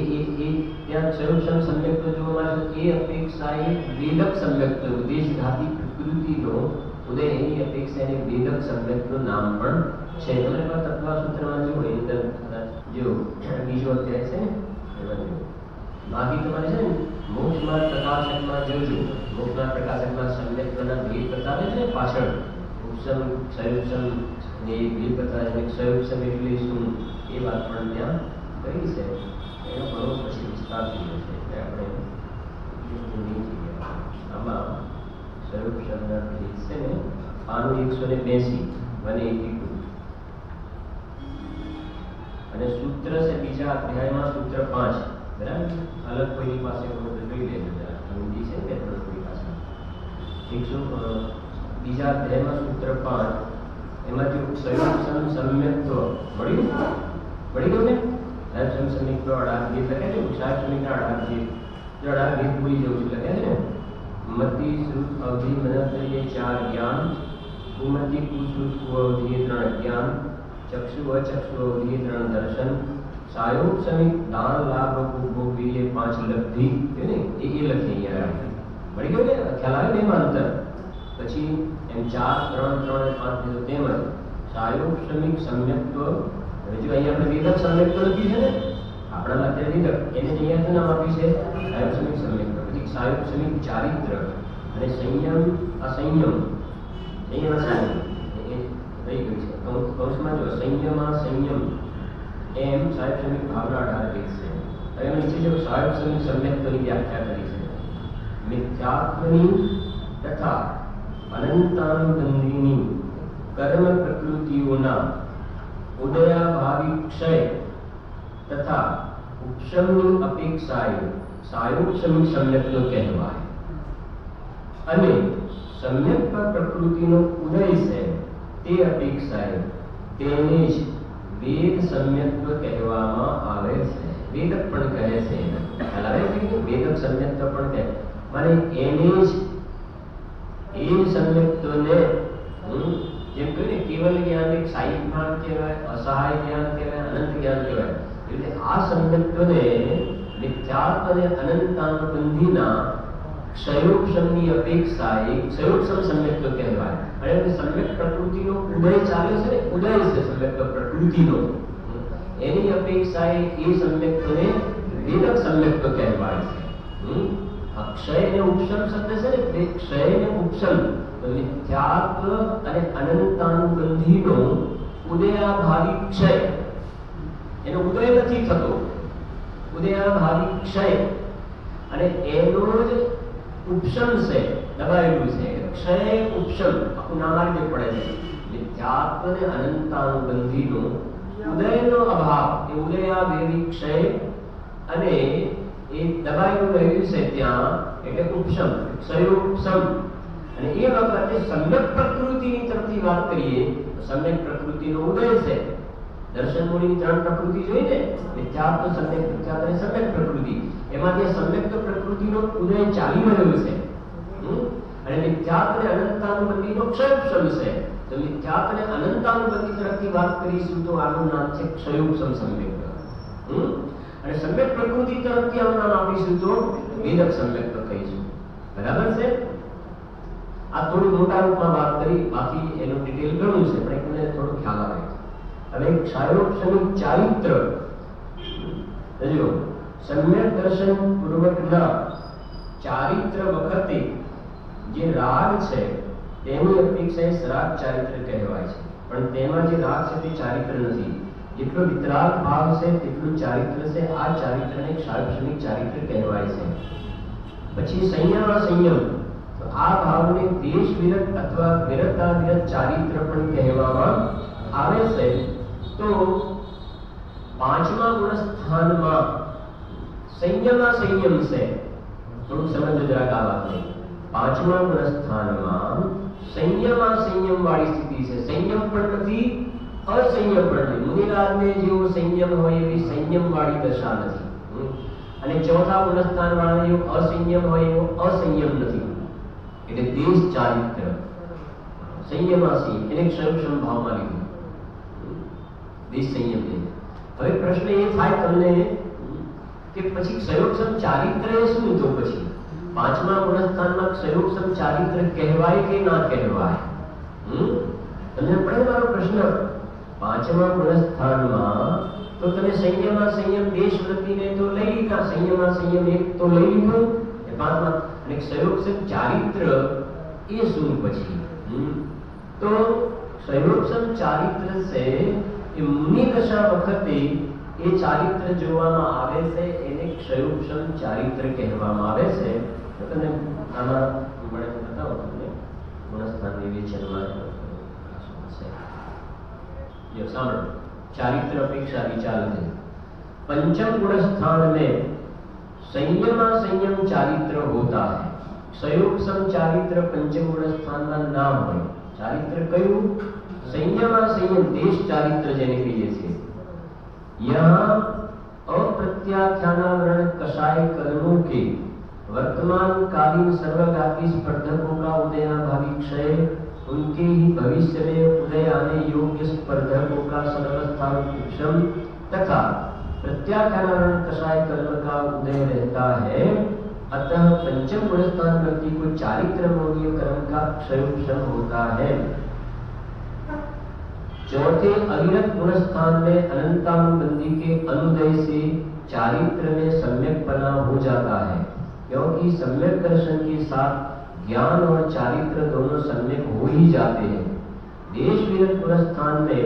ત્યાં ક્ષયોક્ષમ સમ્યક્ત્વ જોવામાં આવે, એ અપેક્ષાએ વેદક સમ્યક્ત્વ, દેશઘાતી પ્રકૃતિનો ઉદય, એની અપેક્ષાએ વેદક સમ્યક્ત્વ નામ પણ છે. તમારે પાસે તત્વસૂત્રમાં જો જો બીજો અધ્યાય છે ને, એમાં જો બાકી તમારે છે ને મોક્ષમાં પ્રકાશકમાં જોજો, મોક્ષના પ્રકાશકમાં સમ્યક્ત્વના ભેદ બતાવે છે ને પાછળ, ઉપસમ, ક્ષયોક્ષમ ને ભેદ બતાવે છે. ક્ષયોક્ષમ એટલે શું એ વાત પણ ત્યાં કરી છે. એનો ઘણો પછી વિસ્તાર થયો છે એટલે આપણે આમાં ક્ષયોક્ષમના ભેદ છે ને પાનું 182 182. અને સૂત્ર છે બીજા અધ્યાયમાં સૂત્ર 5. બરાબર? અલગ કોઈની પાસે હોય તો જોઈ લેજો જરા, હિન્દી છે ને પણ કોઈ પાસે. બીજા અધ્યાયમાં સૂત્ર 5, એમાં જો ક્ષયોક્ષમ સમ્યક્ત્વ મળ્યું ગયું ને, ક્ષયોક્ષમ સમ્યક્ત્વ 18 ભેદ લખે છે. ક્ષયોક્ષમના 18 ભેદ, જો 18 ભેદ ભૂલી જવું છે લખે છે ને. મતિ શ્રુત અવધિ મનસ્તરીય 4 જ્ઞાન, કુમતિ કુશ્રુત કુઅવધિ 3 જ્ઞાન, ચક્ષુ અચક્ષુ અવધિ 3 દર્શન, સાયોક્ષમિક દાન લાભ ઉપભોગ વીર્ય 5 લબ્ધિ. એ લખી અહીંયા મળી ગયું ને, ખ્યાલ આવે ને એમાં અંતર. પછી એમ 4 3 3 અને 5 ભેદો. તેમજ સાયોક્ષમિક સમ્યક્ત્વ. હવે જો અહીંયા આપણે વેદક સમ્યક્ત્વ લખી છે ને, આપણા લખ્યા વેદક, એને અહીંયા શું નામ આપ્યું છે? સાયોક્ષમિક સમ્યક્ત્વ. પછી સાયોક્ષમિક ચારિત્ર અને સંયમ અસંયમ. સંયમ અસંયમ એ થઈ ગયું છે કૌંસમાં જો સંયમમાં સંયમ, એમ સાયોક્ષમિક ભાવના 18 ભેદ છે. હવે નીચે જો સાયોક્ષમિક સમ્યક્ત્વની વ્યાખ્યા કરી છે. મિથ્યાત્વની તથા અનંતાનુબંધીની કર્મ પ્રકૃતિઓના ઉદયાભાવી ક્ષય તથા ઉપશમની અપેક્ષાએ સાયોક્ષમિક સમ્યક્ત્વ કહેવાય. અને સમ્યક પ્રકૃતિનો ઉદય છે તે અપેક્ષાએ તેને જ વેદ સમ્યક્ત્વ કહેવામાં આવે છે. વેદક પણ કહે છે. ખ્યાલ આવે છે કે વેદક સમ્યક્ત્વ પણ કહે, મારે એને જ એ સમ્યક્ત્વને જેમ કહ્યું ને, કેવલ જ્ઞાન એક સાહિક જ્ઞાન કહેવાય, અસહાય જ્ઞાન કહેવાય, અનંત જ્ઞાન કહેવાય. એટલે આ સમ્યક્ત્વને મિથ્યાત્વ અને અનંતાનુબંધીના ક્ષયોક્ષમની અપેક્ષાએ ક્ષયોક્ષમ સમ્યક્ત્વ કહેવાય. અને સમ્યક પ્રકૃતિનો ઉદય ચાલ્યો છે ને, ઉદય છે સમ્યક પ્રકૃતિનો, એની અપેક્ષાએ એ સમ્યક્ત્વને વેદક સમ્યક્ત્વ કહેવાય છે. અક્ષય ને ઉપશમ શબ્દ છે ને, ક્ષય ને ઉપશમ, મિથ્યાત્વ અને અનંતાનુબંધીનો ઉદયાભાવી ક્ષય, એનો ઉદય નથી થતો, ઉદયાભાવી ક્ષય, અને એનો જ ઉપશમ છે, દબાયેલું છે. ક્ષય ઉપશમ આખું નામ આ રીતે પડે છે. મિથ્યાત્વ અને અનંતાનુબંધીનો ઉદયનો અભાવ, એ ઉદયાભાવી ક્ષય, અને એ દબાયેલું રહ્યું છે ત્યાં, એટલે ઉપશમ, ક્ષયોપશમ. અને એ વખતે સમ્યક પ્રકૃતિની તરફથી વાત કરીએ તો સમ્યક પ્રકૃતિનો ઉદય છે, દર્શન મૂળની ત્રણ પ્રકૃતિ જોઈ ને, મિથ્યાત્વ, સમ્યક મિથ્યાત્વ અને સમ્યક પ્રકૃતિ. એમાંથી સમ્યક પ્રકૃતિનો ઉદય ચાલી રહ્યો છે અને મિથ્યાત્વ અને અનંતાનુબંધીનો ક્ષયોપશમ છે. તો મિથ્યાત્વ અને અનંતાનુબંધી તરફથી વાત કરીશું તો આનું નામ છે ક્ષયોપશમ સમ્યક. અને સમ્યક પ્રકૃતિ તરફથી આનું નામ આપીશું તો વેદક સમ્યક કહીશું. બરાબર છે? આ થોડું મોટા રૂપમાં વાત કરી, બાકી એનું ડિટેલ ઘણું છે, પણ તમને થોડો ખ્યાલ આવે. હવે ક્ષયોપશમિક ચારિત્ર, જો સમ્યક દર્શન પૂર્વકના ચારિત્ર વખતે જે રાગ છે તેની અપેક્ષાએ સરાગ ચારિત્ર કહેવાય છે. પણ તેમાં જે રાગ છે તે ચારિત્ર નથી. જેટલો વિતરાગ ભાવ છે તેટલું ચારિત્ર છે. આ ચારિત્રને ક્ષયોપશમિક ચારિત્ર કહેવાય છે. પછી સંયમ સંયમ, તો આ ભાવને દેશ વિરત અથવા વિરતાવિરત ચારિત્ર પણ કહેવામાં આવે છે. તો પાંચમા ગુણ સ્થાનમાં સંયમા સંયમ છે. થોડું સમજો જરાક આ વાતને. પાંચમા ગુણ સ્થાનમાં સંયમા સંયમ વાળી સ્થિતિ છે. સંયમ પણ નથી, અસંયમ પણ નથી. મુનિરાજને જેવો સંયમ હોય એવી સંયમ વાળી દશા નથી. અને ચોથા ગુણ સ્થાન વાળા જેવો અસંયમ હોય એવો અસંયમ નથી. એટલે દેશ ચારિત્ર સંયમા સંયમ એને ક્ષયોપશમ ભાવમાં લીધું. દેશ સંયમ નહીં. હવે પ્રશ્ન એ થાય તમને કે પછી ક્ષયોપશમ ચારિત્ર એ શું? તો પછી પાંચમા ગુણસ્થાનમાં ક્ષયોપશમ ચારિત્ર કહેવાય કે ના કહેવાય? તમને પડે મારો પ્રશ્ન. પાંચમા ગુણસ્થાનમાં તો તમે સંયમા સંયમ દેશ વૃત્તિને તો લઈ લીધા, સંયમા સંયમ એક તો લઈ લીધું એ પાંચમા. અને ક્ષયોપશમ ચારિત્ર એ શું પછી? તો ક્ષયોપશમ ચારિત્ર છે એ મુનિ દશા વખતે એ ચારિત્ર જોવામાં આવે છે, એને ક્ષયોપશમ ચારિત્ર કહેવામાં આવે છે. તો તમને આમાં મને બતાવો, તમને ગુણસ્થાન વિવેચનમાં છે. ये सामने चारित्र अपेक्षा विचार है. पंचम गुण स्थान में संयमा संयम चारित्र होता है. क्षयोपशम चारित्र पंचम गुण स्थान में ना हो. चारित्र कयु? संयमा संयम देश चारित्र जेने कहिए छे. यहाँ अप्रत्याख्यानावरण कषाय कर्मों के वर्तमान कालीन सर्वघाती स्पर्धकों का उदयाभावी क्षय, उनके ही भविष्य में उदय आने योग्य स्पर्धकों का सर्वस्थानुपक्षम तथा प्रत्याख्यानावरण कषाय कर्म का उदय रहता है. अतः पंचम गुणस्थान व्यक्ति को चारित्र मोनीय कर्म का क्षयोपशम होता है. चौथे अविरत गुणस्थान में अनंतानुबंधी के अनुदय से चारित्र में सम्यकपना हो जाता है, क्योंकि सम्यक दर्शन के साथ ज्ञान और चारित्र दोनों सम्यक हो ही जाते हैं. देश विरत गुणस्थान में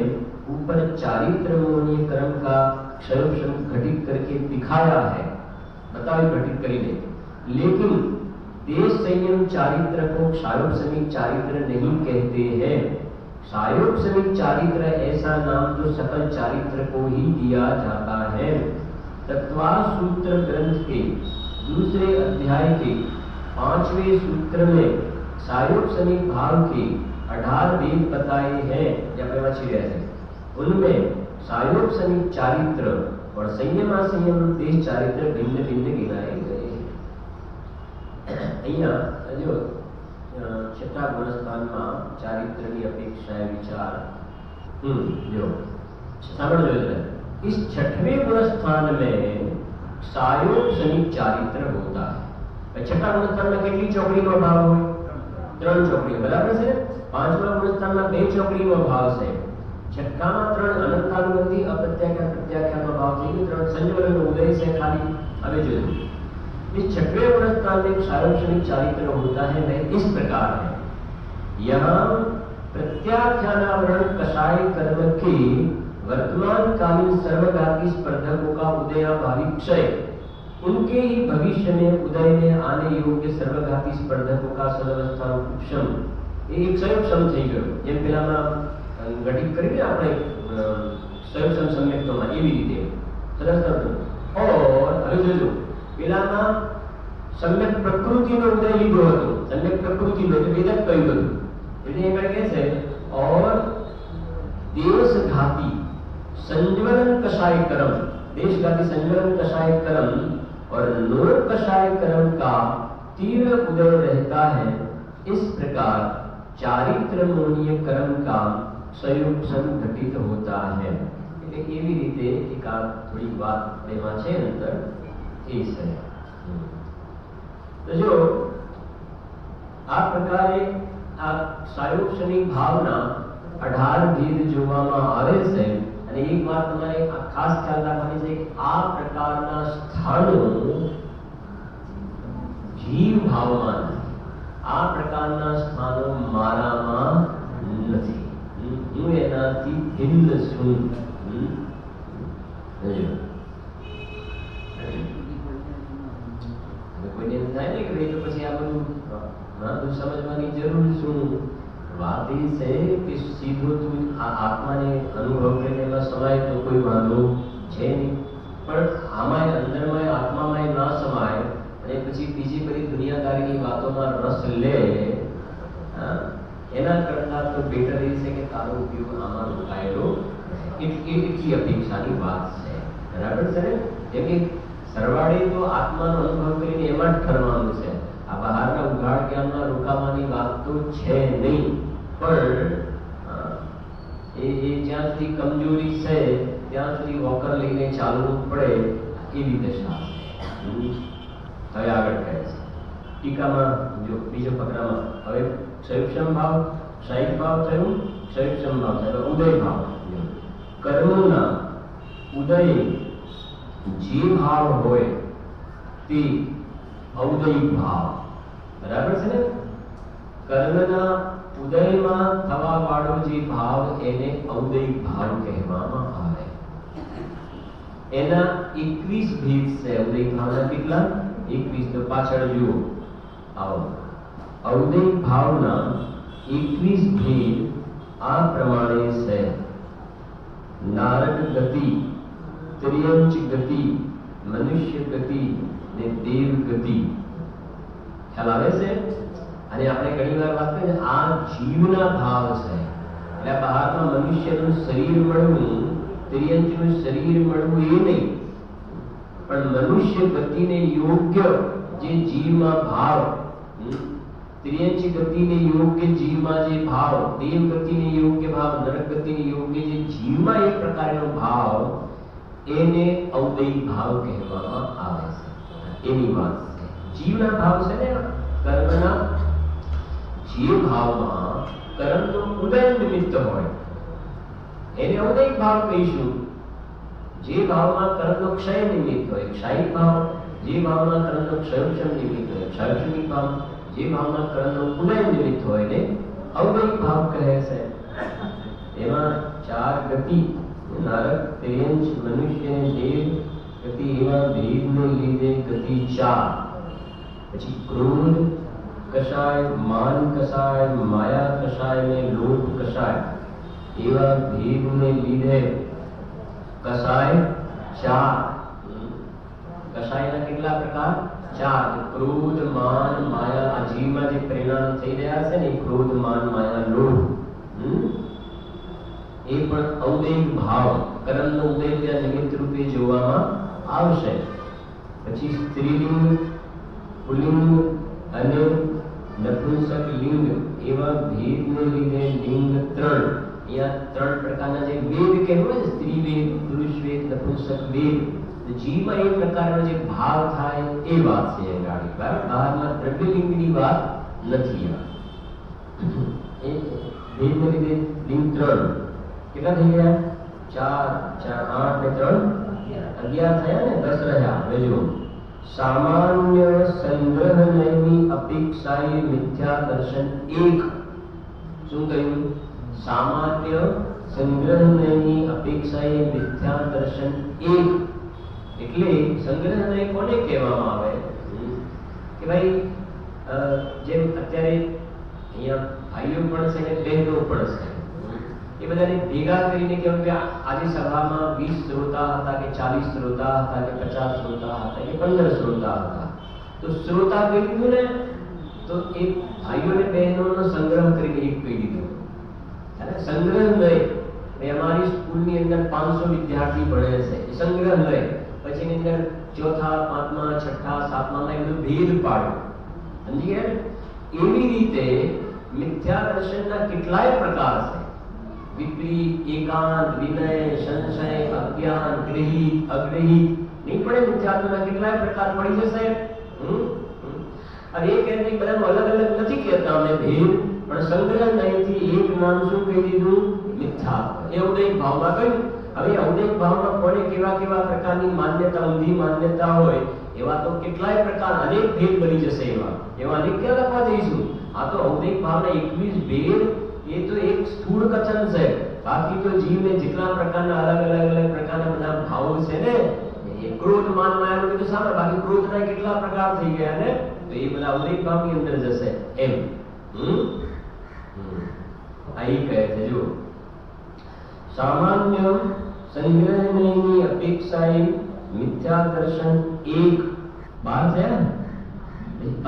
ऊपर चारित्र मोनीय कर्म का क्षयोपशम घटित करके दिखाया है, बताओ घटित करिए. लेकिन देश संयम चारित्र को क्षयोपशमिक चारित्र नहीं कहते हैं. क्षयोपशमिक चारित्र ऐसा नाम तो सकल चारित्र को ही दिया जाता है. तत्वार सूत्र ग्रंथ के दूसरे अध्याय के 5वें सूत्र में क्षयोपशमिक भाव के 18 भेद बताए हैं. उनमें क्षयोपशमिक चारित्र और संयमा संयम देश चारित्र भिन्न भिन्न गिनाए गए हैं. અહીંયા જો छठा गुणस्थान में चारित्र की अपेक्षा विचार जो सामने जो इस छठवें गुणस्थान में क्षयोपशमिक चारित्र होता है. छठा गुणस्थान में कितनी चौकड़ी नो भाव हो? 3 चौकड़ी. बराबर है. पांचमा गुणस्थान में 2 चौकड़ी नो भाव है. छठा में 3 अनंतानुबंधी अप्रत्याख्यान प्रत्याख्यान नो भाव है. 3 संयोजन नो उदय से खाली હવે જોજો. इस छठवें गुणस्थान में क्षयोपशमिक चारित्र होता है. वह इस प्रकार है. यहाँ प्रत्याख्यानावरण कषाय कर्म के वर्तमान कालीन सर्वघाती स्पर्धकों का उदयाभावी क्षय, उनके ही भविष्य में उदय में आने योग्य सर्वघाती स्पर्धकों का सर्वस्थानुपक्षम. एक क्षयोपशम થઈ ગયો. જેમ પેલામાં ઘટિત કરીને આપણે क्षयोपशम सम्यक्तોમાં એવી રીતે સરસ થતું. और હવે જોજો પેલામાં सम्यक प्रकृतिનો ઉદય લીધો હતો. सम्यक પ્રકૃતિનો એટલે વેદક કહ્યું હતું. એટલે એ કહે છે और देशघाती संज्वलन कषाय कर्म, देश का संज्वलन कषाय कर्म और नोर कषाय कर्म का तीव्र उदय रहता है। इस प्रकार चारित्र मोनीय कर्म का संयुक्शन घटित होता है। એટલે એવી રીતે એક આ થોડી વાત એમાં છે અંતર એ છે। તો જો આ પ્રકારે આ સાયુક્ષની ભાવના 18 ભેદ જોવામાં આવે છે। અને એક વાત તમારે ખાસ ખ્યાલ રાખવાની છે કે આ પ્રકારના સ્થાનો જીવ ભાવમાં નથી, આ પ્રકારના સ્થાનો મારામાં નથી, હું એનાથી ભિન્ન છું। કોઈને એમ થાય ને કે ભાઈ તો પછી આ બધું મારું સમજવાની જરૂર શું? વાત એ છે કે સીધો તું આ આત્માને અનુભવ કરીને એમાં સમાય તો કોઈ વાંધો છે નહીં, પણ આમાં અંદરમાં આત્મામાં ના સમાય અને પછી બીજી બધી દુનિયાદારીની વાતોમાં રસ લે, એના કરતા તો બેટર એ છે કે તારો ઉપયોગ આમાં રોકાયેલો એટલી અપેક્ષાની વાત છે। બરાબર છે ને? કેમ કે સરવાળે તો આત્માનો અનુભવ કરીને એમાં જ ઠરવાનું છે, આ બહારના ઉઘાડ જ્ઞાનમાં રોકાવાની વાત તો છે નહીં। પણ એ જ્યાં સુધી કમજોરી છે ત્યાં સુધી વોકર લઈને ચાલવું પડે એવી દશા છે। હવે આગળ કહે છે ટીકામાં, જો બીજો ફકરામાં હવે સંયુક્તમ ભાવ, ક્ષયિક ભાવ થયું, સંયુક્તમ ભાવ થયો, ઉદય ભાવ। કર્મના ઉદય જે ભાવ હોય તે ઔદયિક ભાવ। બરાબર છે ને? કર્મના ઉદયમાં થવા વાળો જે ભાવ એને ઔદયિક ભાવ કહેવામાં આવે। એના 21 ભેદ છે। ઔદયિક ભાવના કેટલા? 21। તો પાછળ જુઓ, આવો ઔદયિક ભાવના 21 ભેદ આ પ્રમાણે છે। નારદ ગતિ, ત્રિયંચ ગતિ, મનુષ્ય ગતિ ને દેવ ગતિ। ખ્યાલ આવે છે? અને આપણે ઘણીવાર વાત કરીએ આ જીવના ભાવ છે। એટલે બહારમાં મનુષ્યનું શરીર મળવું, ત્રિયંચનું શરીર મળવું એ નહીં, પણ મનુષ્ય ગતિને યોગ્ય જે જીવમાં ભાવ, ત્રિયંચ ગતિને યોગ્ય જીવમાં જે ભાવ, દેવ ગતિને યોગ્ય ભાવ, નરક ગતિને યોગ્ય જે જીવમાં એક પ્રકારનો ભાવ, એને ઔદયિક ભાવ કહેવામાં આવે છે। એની વાત છે જીવના ભાવ છે ને, કર્મના જે ભાવમાં કર્મનો ઉદય નિમિત્ત હોય એને ઔદયિક ભાવ કહીશું। જે ભાવમાં કર્મનો ક્ષય નિમિત્ત હોય ક્ષયિક ભાવ, જે ભાવમાં કર્મનો ક્ષયક્ષમ નિમિત્ત હોય ક્ષયક્ષમિક ભાવ, જે ભાવમાં કર્મનો ઉદય નિમિત્ત હોય ને ઔદયિક ભાવ કહે છે। એમાં 4 ગતિ, નરક, ત્રિયંચ, મનુષ્ય અને દેવ ગતિ, એવા ભેદને લીધે ગતિ 4। પછી ક્રોધ કષાય, માન કષાય, માયા કષાય ને લોભ કષાય, એવા ભેદને લીધે કષાય 4। કષાયના કેટલા પ્રકાર? 4। ક્રોધ, માન, માયા, આ જીવમાં જે પરિણામ થઈ રહ્યા છે ને ક્રોધ, માન, માયા, લોભ, એ પણ ઔદયિક ભાવ, કર્મનો ઉદય ત્યાં નિમિત્ત રૂપે જોવામાં આવશે। પછી સ્ત્રીલિંગ, પુલ્લિંગ અને નપુંસક લિંગ, એવા ભેદને લીધે લિંગ 3। અહીંયા 3 પ્રકારના જે વેદ કહેવાય ને, સ્ત્રી વેદ, પુરુષ વેદ, નપુંસક વેદ, જીવમાં એ પ્રકારનો જે ભાવ થાય એ વાત છે એ ગાડી। બહારમાં દ્રવ્યલિંગની વાત નથી। એ ભેદને લીધે લિંગ 3 કેટલા થઈ ગયા? 4 8 ને 3 11 થયા ને, 10 રહ્યા। હવે જો સામાન્ય સંગ્રહની અપેક્ષાએ મિથ્યા દર્શન 1। શું કહ્યું? સામાન્ય સંગ્રહની અપેક્ષાએ મિથ્યા દર્શન 1। એટલે સંગ્રહને કોને કહેવામાં આવે કે ભાઈ જેમ અત્યારે અહીંયા ભાઈઓ પણ છે ને બહેનો પણ છે, એ બધાને ભેગા કરીને કહેવાય કે આજે સભામાં 20 શ્રોતા હતા કે 40 શ્રોતા હતા કે 50 શ્રોતા હતા કે 15 શ્રોતા હતા। તો શ્રોતા કહી દીધું ને તો એ ભાઈઓ ને બહેનોનો સંગ્રહ કરીને એક કહી દીધું। સંગ્રહ નહીં, એ અમારી સ્કૂલની અંદર 500 વિદ્યાર્થી ભણે છે, એ સંગ્રહાલય પછી એની અંદર ચોથા પાંચમા છઠ્ઠા સાતમામાં એ બધું ભેદ પાડ્યો, સમજી ગયા? એવી રીતે મિથ્યા દર્શનના કેટલાય પ્રકાર છે, વિપરીત, એકાંત, વિનય, સંશય, અજ્ઞાન, ગ્રહિત, અગ્રહિત, નહીં પડે? મિથ્યાત્વના કેટલાય પ્રકાર પડી જશે. અને એ કહે છે બધા અલગ અલગ નથી કહેતા અમે ભેદ, પણ સંગ્રહ નહીંથી એક નામ શું કહી દીધું? મિથ્યાત્વ. એ ઉદય ભાવમાં કહ્યું. હવે ઉદય ભાવમાં કોને કેવા કેવા પ્રકારની માન્યતા, ઊંધી માન્યતા હોય એવા તો કેટલાય પ્રકાર, અનેક ભેદ બની જશે. એવા અનેક ક્યાં લખવા દઈશું? આ તો ઉદય ભાવના 21 ભેદ, એ તો એક સ્થૂળ કથન છે. બાકી તો જીવને જેટલા પ્રકારના અલગ પ્રકારના બધા ભાવો છે ને, એ ક્રોધ માન માયા બધું સામે, બાકી ક્રોધના કેટલા પ્રકાર થઈ ગયા ને, તો એ બધા ઉદય ભાવની અંદર જશે એમ. આ કહે છે જો સામાન્ય સંગ્રહની અપેક્ષાએ મિથ્યા દર્શન એક બાર છે,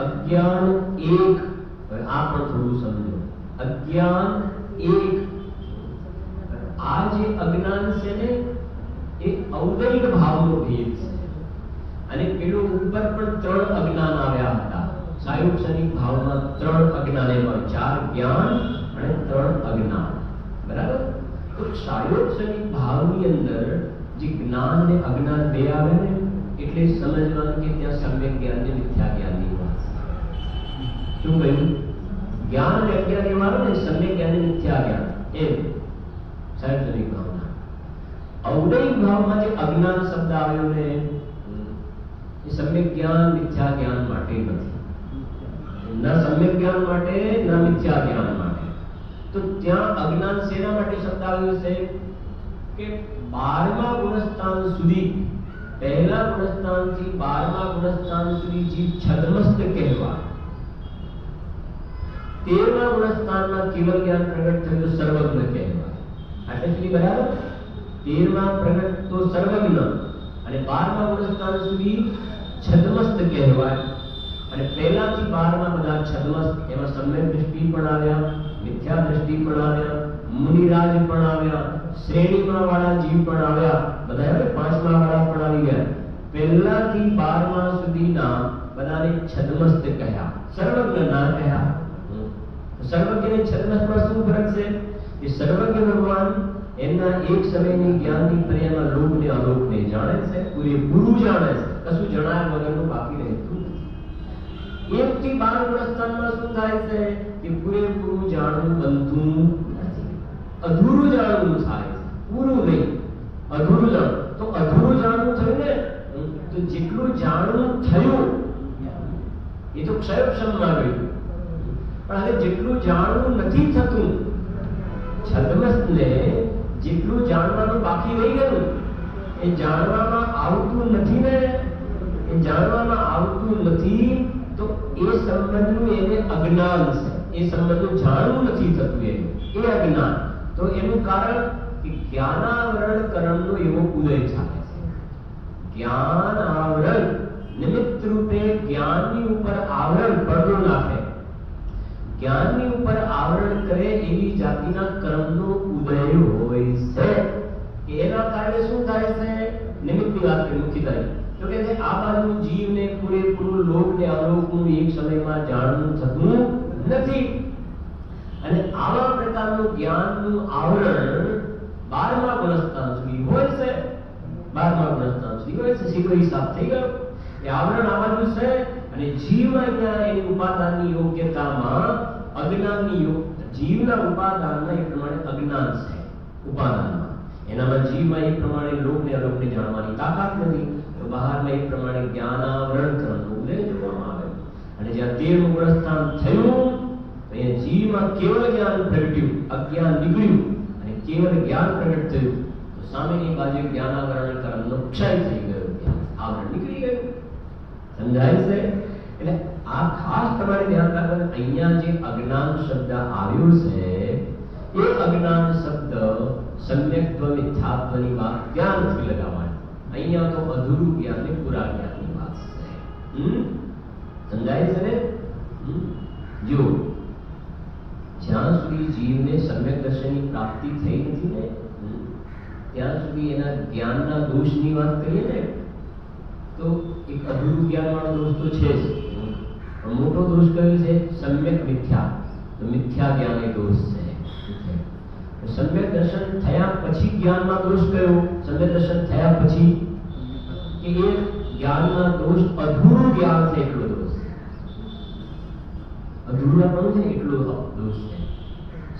અજ્ઞાન એક. હવે આ પણ થોડું સમજો. અજ્ઞાન એક, આ જે અજ્ઞાન છે ને એ ઔદરિક ભાવનો ભેદ છે. અને પેલો ઉપર પણ 3 અજ્ઞાન આવ્યા હતા. સાયુક્ષણિક ભાવમાં 3 અજ્ઞાન, એમાં 4 જ્ઞાન અને 3 અજ્ઞાન. બરાબર? તો સાયુક્ષણિક ભાવની અંદર જે જ્ઞાન ને અજ્ઞાન બે આવે ને, એટલે સમજવાનું કે ત્યાં સમ્યક જ્ઞાન ને મિથ્યા જ્ઞાનની વાત છે. શું કહ્યું? જ્ઞાન અને અજ્ઞાન એમાં આવે ને, સમ્યક જ્ઞાન ને મિથ્યા જ્ઞાન એમ સાયુક્ષણિક ભાવના. ઔદયિક ભાવમાં જે અજ્ઞાન શબ્દ આવ્યો ને, એ સમ્યક જ્ઞાન મિથ્યા જ્ઞાન માટે નથી, ના સમ્યક જ્ઞાન માટે ના મિથ્યા જ્ઞાન માટે. તો ત્યાં અજ્ઞાન શેના માટે શબ્દ આવ્યો છે કે 12મા ગુણસ્થાન સુધી, પહેલા ગુણસ્થાનથી 12મા ગુણસ્થાન સુધી જીવ છદ્મસ્ત કહેવાય. 13મા ગુણસ્થાનમાં કેવલ જ્ઞાન પ્રગટ થયું તો સર્વજ્ઞ કહેવાય. આટલે સુધી બરાબર? 13મા પ્રગટ તો સર્વજ્ઞ, અને 12મા ગુણસ્થાન સુધી છદ્મસ્ત કહેવાય. અને પહેલાથી 12માં બધા છદ્મસ્ત, એમાં સમ્યક દૃષ્ટિ પણ આવ્યા, મિથ્યા દૃષ્ટિ પણ આવ્યા, મુનિરાજ પણ આવ્યા, શ્રેણીમાં વાળા જીવ પણ આવ્યા, બધા હવે 5મા વાળા પણ આવી ગયા. પહેલાથી 12મા સુધીના બધાને છદ્મસ્ત કહ્યા, સર્વજ્ઞ ના કહ્યા. સર્વજ્ઞ અને છદ્મસ્તમાં શું ફરક છે? એ સર્વજ્ઞ ભગવાન એમના એક સમયની જ્ઞાનની પર્યાયમાં લોકને અલોકને જાણે છે, પૂરેપૂરું જાણે છે, કશું જણાય વગરનું બાકી રહેતું. 1 થી 12 ગુણસ્થાનમાં શું થાય છે કે પૂરેપૂરું જાણવું બનતું નથી, અધૂરું જાણવું થાય છે, પૂરું નહીં, અધૂરું જાણવું. તો અધૂરું જાણવું થયું ને, તો જેટલું જાણવું થયું એ તો ક્ષયક્ષમમાં ગયું, પણ હવે જેટલું જાણવું નથી થતું, છદ્મસ્તને જેટલું જાણવાનું બાકી રહી ગયું, એ જાણવામાં આવતું નથી ને, એ જાણવામાં આવતું નથી, તો એ સંબંધનું એને અજ્ઞાન છે. એ સંબંધનું જાણવું નથી થતું, એ અજ્ઞાન. તો એનું કારણ કે જ્ઞાનાવરણ કર્મનો એવો ઉદય ચાલે છે. જ્ઞાન આવરણ નિમિત્ત રૂપે જ્ઞાનની ઉપર આવરણ પડદો નાખે, જ્ઞાનની ઉપર આવરણ કરે એવી જાતિના કર્મનો ઉદય હોય છે. એના કારણે શું થાય છે? નિમિત્તની વાત કરી મુખ્ય તારીખ તો કે છે આ બાજુ જીવને પૂરેપૂરું લોકને અલોકનું એક સમયમાં જાણવું થતું નથી. અને આવા પ્રકારનું જ્ઞાનનું આવરણ 12મા ગુણસ્થાન સુધી હોય છે, 12મા ગુણસ્થાન સુધી હોય છે. સીધો હિસાબ થઈ ગયો. એ આવરણ આ બાજુ છે, અને જીવ અહીંયા એની ઉપાદાનની યોગ્યતામાં અજ્ઞાનની જીવના ઉપાદાનના એ પ્રમાણે અજ્ઞાન છે. ઉપાદાનમાં એનામાં જીવમાં એ પ્રમાણે લોકને અલોકને જાણવાની તાકાત નથી, તો બહારમાં એ પ્રમાણે જ્ઞાનાવરણ કરવાનું ઉદય જોવામાં આવે. અને જ્યાં 13મું ગુણસ્થાન થયું, અહીંયા જીવમાં કેવળ જ્ઞાન પ્રગટ્યું, અજ્ઞાન નીકળ્યું, અને કેવળ જ્ઞાન પ્રગટ થયું, તો સામેની બાજુ જ્ઞાનાવરણ કર્મનો ક્ષય થઈ ગયો, આવરણ નીકળી ગયું. સમજાય છે? એટલે આ ખાસ તમારે ધ્યાન રાખવાનું. અહીંયા જે અજ્ઞાન શબ્દ આવ્યો છે, એ અજ્ઞાન શબ્દ સમ્યક્ત્વ મિથ્યાત્વની વાત ત્યાં નથી લગાવવાની. અહીંયા તો અધૂરું જ્ઞાન ને પૂરા જ્ઞાનની વાત છે. સમજાય છે ને? જો જ્યાં સુધી જીવને સમ્યક દર્શનની પ્રાપ્તિ થઈ નથી ને, ત્યાં સુધી એના જ્ઞાનના દોષની વાત કરીએ ને તો એક અધૂરું જ્ઞાનવાળો દોષ તો છે જ, પણ મોટો દોષ કયો છે? સમ્યક મિથ્યા. તો મિથ્યા જ્ઞાન એ દોષ છે. સમ્યક દર્શન થયા પછી જ્ઞાનમાં દોષ કયો? સમ્યક દર્શન થયા પછી કે એ જ્ઞાનના દોષ અધૂરું જ્ઞાન છે એટલો દોષ. અધૂરાપણું છે એટલો દોષ છે.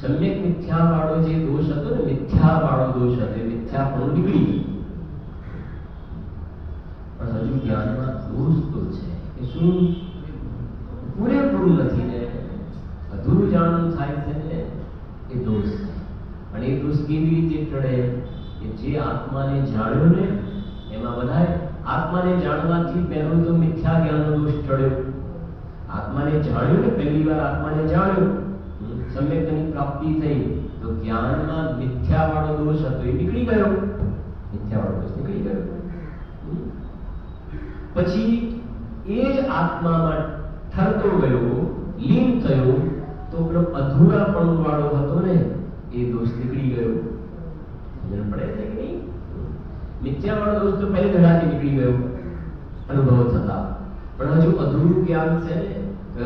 સમ્યક મિથ્યા વાળો જે દોષ હતો ને, મિથ્યા વાળો દોષ હતો, મિથ્યાપણું નીકળી ગયું. પણ હજુ જ્ઞાનમાં દોષ તો છે કે શું? પૂરેપૂરું નથી ને, અધૂરું જાણવું થાય છે ને, એ દોષ છે. અને એ દોષ કેવી રીતે ટળે? કે જે આત્માને જાણ્યો ને એમાં બધાય આત્માને જાણવાથી પહેલો તો મિથ્યા જ્ઞાનનો દોષ ટળ્યો. આત્માને જાણ્યું ને, પહેલી વાર આત્માને જાણ્યું, સમ્યકની પ્રાપ્તિ થઈ, તો જ્ઞાનમાં મિથ્યાવાળો દોષ હતો એ નીકળી ગયો. મિથ્યાવાળો દોષ નીકળી ગયો. પછી એ જ આત્મામાં ઠરતો ગયો, લીન થયો, તો પેલો અધૂરાપણું વાળો હતો ને એ દોષ નીકળી ગયો. સમજણ પડે છે કે નહીં? મિથ્યાવાળો દોષ તો પહેલે ધડાથી નીકળી ગયો અનુભવ થતા, પણ હજુ અધૂરું જ્ઞાન છે ને,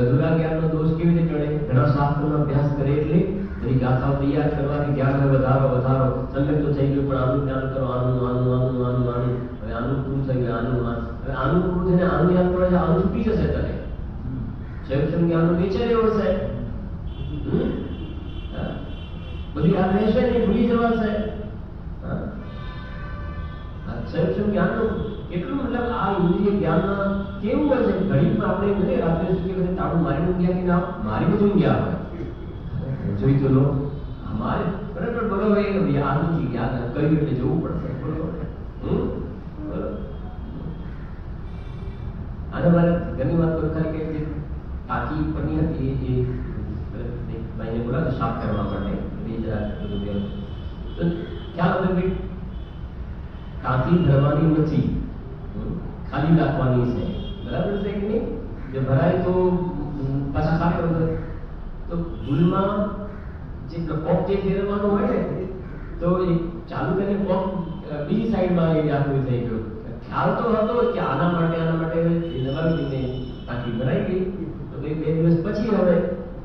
અધૂરા જ્ઞાનનો દોષ કેવી રીતે ટળે? ઘણા શાસ્ત્રોનો અભ્યાસ કરે એટલે બધી ગાથાઓ તૈયાર કરવાથી જ્ઞાન વધારો વધારો, સમ્યક તો થઈ ગયું, પણ આનું જ્ઞાન કરો, આનું આનું આનું આનું આનું, હવે આનું પૂરું થઈ ગયું, આનું હવે આનું પૂરું થઈને આનું જ્ઞાન પડે છે, આનું છૂટી જશે તને. સંયમ જ્ઞાનનો નેચર એવો છે, બધી આ રહેશે ને ભૂલી જવાશે. સંયમ જ્ઞાનનું એટલું મતલબ આ ઇન્દ્રિય જ્ઞાનના કેવું હોય છે? ઘડીમાં આપણે ભલે રાત્રે સુધી બધે તાળું મારીને ઊંઘ્યા કે ના મારીને જ ઊંઘ્યા હોય, જોઈ તો લો અમારે બરાબર બોલો, એ યાદ નથી, યાદ કર્યું એટલે જોવું પડશે. બોલો આને મારે ઘણી વાત તો ખાલી કે ટાંકી પરની હતી એ ભાઈને બોલાવે સાફ કરવા માટે, તો ખ્યાલ હતો કે ટાંકી ભરવાની નથી, ખાલી રાખવાની છે. બરાબર છે કે નહીં? જો ભરાય તો પાછા ખાલી અંદર, તો ભૂલમાં જે કોક જે ફેરવવાનું હોય ને, તો એ ચાલુ કરીને કોક બીજી સાઈડમાં એ આખું થઈ ગયું. ખ્યાલ તો હતો કે આના માટે લગાવી દઈને ટાંકી ભરાઈ ગઈ. તો બે દિવસ પછી હવે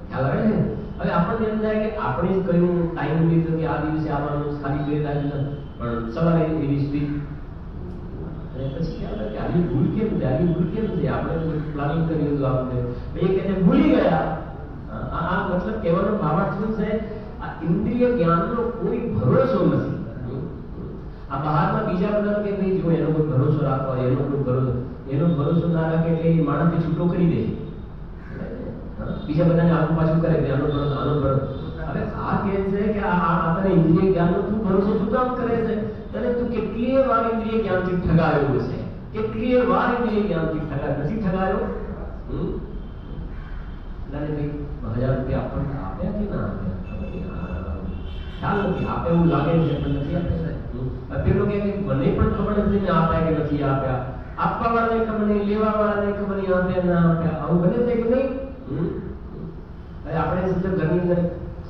ખ્યાલ આવે ને, હવે આપણને એમ થાય કે આપણે જ કયું ટાઈમ લીધો કે આ દિવસે આવવાનું, ખાલી કરી રાખ્યું, પણ સવારે એવી સ્પીડ. અને પછી ખ્યાલ આવે કે આવી ભૂલ કેમ છે, આવી ભૂલ કેમ છે? આપણે પ્લાનિંગ કર્યું હતું, આપણે એ કહે ભૂલી ગયા. આ મતલબ કહેવાનો ભાવાર્થ શું છે? આ ઇન્દ્રિય જ્ઞાનનો કોઈ ભરોસો નથી. આ બહારમાં બીજા બધા કે ભાઈ જો એનો કોઈ ભરોસો રાખવો, એનો ભરોસો ના રાખે એટલે એ માણસને છૂટો કરી દે. બીજા બધાને આગળ પાછું કરે કે આનો ભરોસો. હવે આ કહે છે કે આ તને ઇન્દ્રિય જ્ઞાનનો તું ભરોસો શું કામ કરે છે? તને તું કેટલીય વાર ઇન્દ્રિય જ્ઞાનથી ઠગાયો છે, કેટલીય વાર ઇન્દ્રિય જ્ઞાનથી નથી ઠગાયો? ભાઈ 1000 રૂપિયા આપણને આપ્યા કે ના આપ્યા? ખ્યાલ નથી, આપે એવું લાગે છે પણ નથી આપ્યા. પેલો કે મને પણ ખબર નથી ને આપ્યા કે નથી આપ્યા, આપવા વાળાને ખબર નહીં, લેવા વાળાને ખબર નહીં આપ્યા ના આપ્યા. આવું બને છે કે નહીં? હવે આપણે સમજો ઘરની અંદર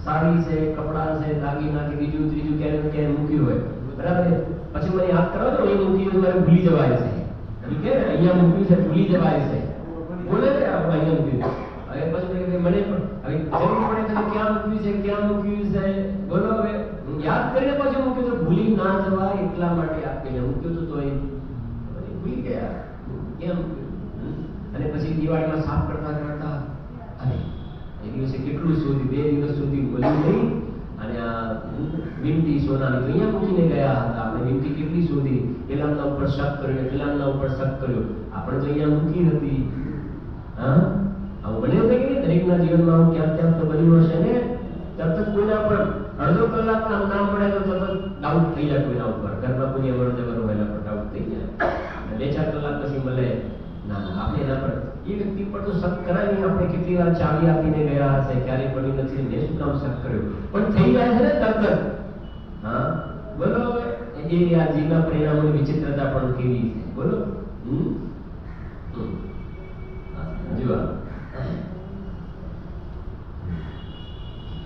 સાડી છે, કપડા છે, દાગીના કે બીજું ત્રીજું ક્યાંય ક્યાંય મૂક્યું હોય, બરાબર? પછી મને યાદ કરો તો એ મૂક્યું મારે ભૂલી જવાય છે, કે અહીંયા મૂક્યું છે ભૂલી જવાય છે, બોલે ને આપણે અહીંયા મૂક્યું. હવે પછી મને પણ હવે જરૂર પડે તો ક્યાં મૂક્યું છે, ક્યાં મૂક્યું છે, બોલો. હવે યાદ કરીને પછી મૂક્યું તો ભૂલી ના જવાય એટલા માટે આપીને મૂક્યું તો એ ભૂલી ગયા કેમ. અને પછી દિવાળીમાં સાફ કરતા કરતા અરે એ દિવસે કેટલું શોધી, 2 દિવસ સુધી મળ્યું નહીં, અને આ વીંટી સોનાની અહીંયા મૂકીને ગયા હતા. આપણે વીંટી કેટલી શોધી, પેલાના ઉપર શક કર્યો, પેલાના ઉપર શક કર્યો, આપણે તો અહીંયા મૂકી હતી. હા, આવું બન્યું છે કે નહીં? દરેકના જીવનમાં આવું ક્યાંક ક્યાંક તો બન્યું હશે ને. તરત જ કોઈના પર અડધો કલાક ના મળે તો તરત ડાઉટ થઈ જાય કોઈના ઉપર, ઘરમાં કોઈ અવર જવર હોય એના પર ડાઉટ થઈ જાય. 2-4 કલાક પછી મળે ના આપણે એના પર એ વ્યક્તિ પર તો શક કરાય નહીં. આપણે કેટલી વાર ચાવી આપીને ગયા હશે, ક્યારેય પડી નથી, મેં શું કામ શક કર્યો, પણ થઈ જાય છે ને તરત જ. હા બોલો, એ આ જીવના પરિણામોની વિચિત્રતા પણ કેવી છે, બોલો. જુઓ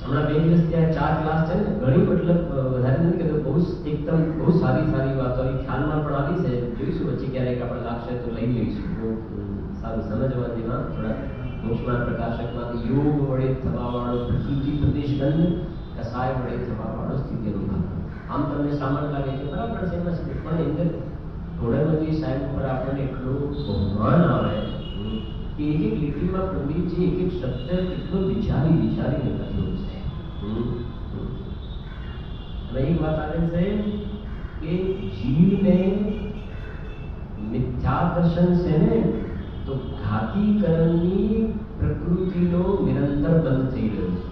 હમણાં 2 દિવસ ત્યાં 4 ક્લાસ છે ને, ઘણી મતલબ વધારે નથી કહેતો, બહુ એકદમ બહુ સારી સારી વાતો ખ્યાલમાં પણ આવી છે. જોઈશું વચ્ચે ક્યારેક આપણે લાગશે તો લઈ લઈશું. બહુ સારું સમજવા જેવા થોડા મોક્ષમાં પ્રકાશકમાં યોગ વડે થવાવાળો પ્રકૃતિ પ્રદેશબંધ, કસાય વડે થવાવાળો સ્થિતિ અનુભવ. આમ તમને સામાન્ય લાગે કે બરાબર છે, એમાં છે, પણ અંદર ઘોડામજી સાહેબ પર આપણને એટલું બહુમાન આવે કે એક એક લીટીમાં પંડિતજી એક એક શબ્દ કેટલો વિચારીને લખ્યો છે. અને એક વાત આવે છે કે જીવને મિથ્યા દર્શન છે ને તો ઘાતીકરણની પ્રકૃતિનો નિરંતર બંધ થઈ રહ્યો છે.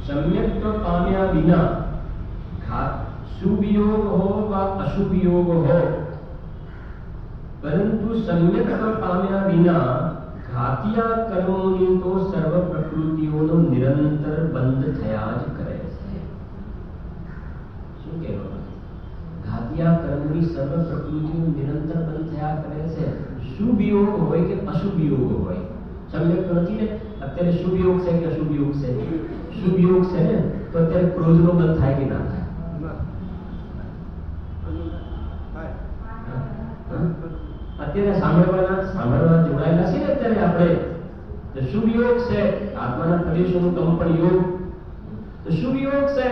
सम्यक पाम्या बिना शुभ योग हो व अशुभ योग हो, परंतु सम्यक पाम्या बिना घातिया कर्मोनी तो सर्व प्रकृतिओનો નિરંતર બંધ થયા જ કરે છે. શું કહેવાનું? ઘાતિયા કર્મની સર્વ પ્રકૃતિઓ નિરંતર બંધ થયા કરે છે. શુભ યોગ હોય કે અશુભ યોગ હોય, सम्यक નથી ને. અત્યારે શુભ યોગ છે કે અશુભ યોગ છે? શુભ યોગ છે ને તો અત્યારે ક્રોધનો બંધ થાય કે ના થાય? અત્યારે સાંભળવા જોડાયેલા છે ને અત્યારે આપણે તો શુભ યોગ છે, આત્માના પ્રદેશોનું કંપન યોગ તો શુભ યોગ છે.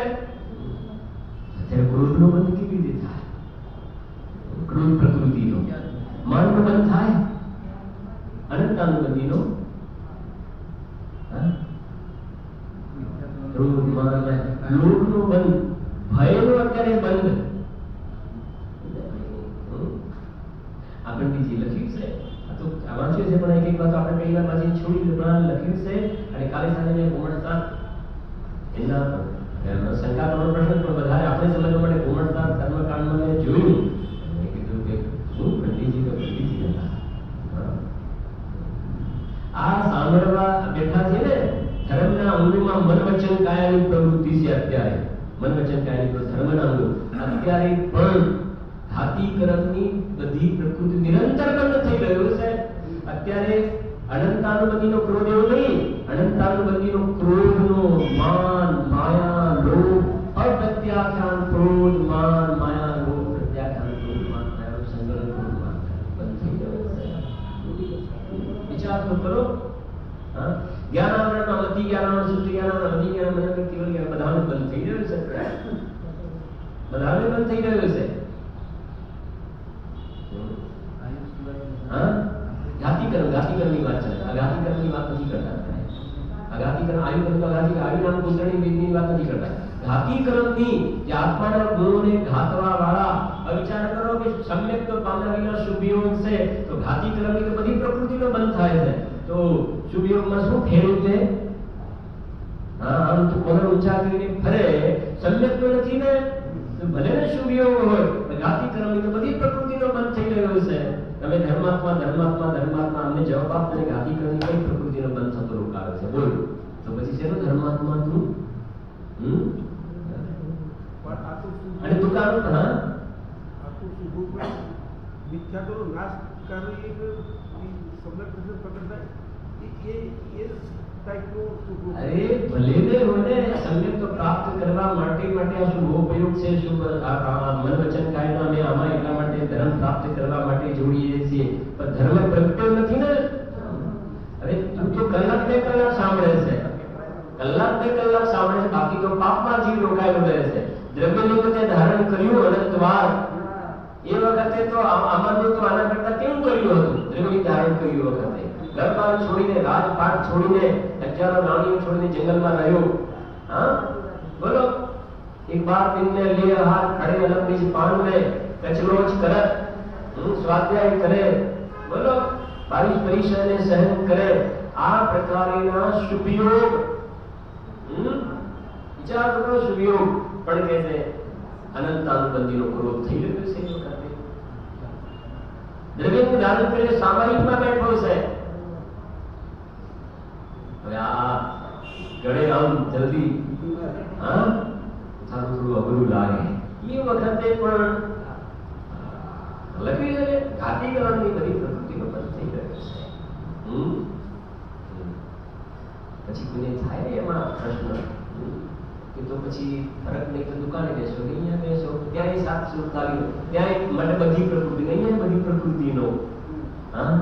અત્યારે ક્રોધનો બંધ કેવી રીતે થાય? ક્રોધ પ્રકૃતિનો. માનનો બંધ થાય? અનંતાનુબંધીનો ક્રોધ, માન, લોભનો બંધ, ભયનો અત્યારે બંધ. આપણે બીજી લખ્યું છે, આ તો વાંચ્યું છે પણ એક વાત આપણે પહેલી વાર વાંચી છોડી પણ લખ્યું છે. અને કાલે સાંજે મેં કોમળતા એના શંકાનો પ્રશ્ન પણ વધારે આપણે સમજવા માટે કોમળતા કર્મકાંડમાં મેં જોયું. મેં કીધું કે શું પંડિતજી તો પંડિતજી હતા. આ સાંભળવા બેઠા છે ને, ધર્મના અંગોમાં મન વચન કાયાની પ્રવૃત્તિ છે. અત્યારે મન વચન કાયાની ધર્મના અંગો અત્યારે પણ ઘાતીકરણની બધી પ્રકૃતિ નિરંતર બંધ થઈ રહ્યો છે. અત્યારે અનંતાનુબંધીનો ક્રોધ એવો નહીં, અનંતાનુબંધીનો ક્રોધનો માન, માયા, લોભ, અપ્રત્યાખ્યાન ક્રોધ, માન, માયા, લોભ, પ્રત્યાખ્યાન ક્રોધ, માન, માયા, સંગ્રહ ક્રોધ, માન બંધ થઈ રહ્યો છે. વિચાર તો કરો. જ્ઞાનાવરણમાં મતિ જ્ઞાનાવરણ, શુદ્ધ જ્ઞાનાવરણ, અધિ જ્ઞાન, મનન, કેવલ જ્ઞાન બધાને બંધ થઈ રહ્યું છે. બધાને બંધ થઈ રહ્યું છે. ઘાતીકરણની વાત છે. અઘાતીકરણની વાત નથી કરતા. અઘાતીકરણ આયુકરણ, આયુ નામ કુંડળી વેદની વાત નથી કરતા. ઘાતીકરણની જે આત્માના ગુણોને ઘાતવા વાળા, વિચાર કરો કે સમ્યક તો પામ્યા વિના શુભ યોગ છે તો ઘાતીકરણની તો બધી પ્રકૃતિનો બંધ થાય છે. તો શુભ યોગમાં શું ફેરવું છે? આમ તો કોને ઊંચા કરીને ફરે, સમ્યક તો નથી ને, તો ભલે ને શુભ યોગ હોય તો ઘાતીકરણની તો બધી પ્રકૃતિનો બંધ થઈ રહ્યો છે. તમે ધર્માત્મા ધર્માત્મા ધર્માત્મા અમને જવાબ આપો ને ઘાતીકરણની કઈ પ્રકૃતિનો બંધ થતો રોકાવે છે? બોલ. તો પછી શેનો ધર્માત્મા તું? અને દુકાન હા મિથ્યા કરો નાશ કરી સમ્યક દર્શન પ્રકટ થાય એ ટાઈપનો અરે ભલે ને હોય ને સમ્યક તો પ્રાપ્ત કરવા માટે આ શુભ ઉપયોગ છે. શુભ મન વચન કાયના અમે આમાં એટલા માટે ધર્મ પ્રાપ્ત કરવા માટે જોડીએ છીએ, પણ ધર્મ પ્રગટ્યો નથી ને. અરે તું તો કલાક બે કલાક સાંભળે છે, કલાક બે કલાક સાંભળે છે, બાકી તો પાપમાં જીવ રોકાયેલો રહે છે. દ્રવ્યલિંગને ધારણ કર્યું અનંતવાર, એ વખતે તો આમાંનું તો આના કરતા કેવું કર્યું હતું? દ્રવ્યલિંગ ધારણ કર્યું વખતે ઘરબાર છોડીને, રાજપાટ છોડીને, હજારો રાણીઓ છોડીને જંગલમાં રહ્યો. હા બોલો. एक बार दिन में ले हाथ खड़े अलग बीज पान में कचलोच करत स्वाध्याय करे, बोलो बारिश परीक्षा ने सहन करे. આ પ્રકારના શુભ યોગ વિચાર કરો. શુભ યોગ પણ કે છે અનંતાનુબંધીનો ક્રોધ થઈ રહ્યો છે. દ્રવ્યનું ધારણ કરીને સામાયિકમાં બેઠો છે. હવે આ ગળે આમ જલ્દી હા થારું થોડું અઘરું લાગે એ વખતે પણ લખી છે ઘાતી કરવાની બધી પ્રકૃતિનો બંધ થઈ ગયો છે. પછી કોઈને થાય ને એમાં પ્રશ્ન કે તો પછી ફરક નહીં તો દુકાને બેસો કે અહીંયા બેસો ત્યાં 747 ત્યાં માટે બધી પ્રકૃતિ અહીંયા બધી પ્રકૃતિનો હા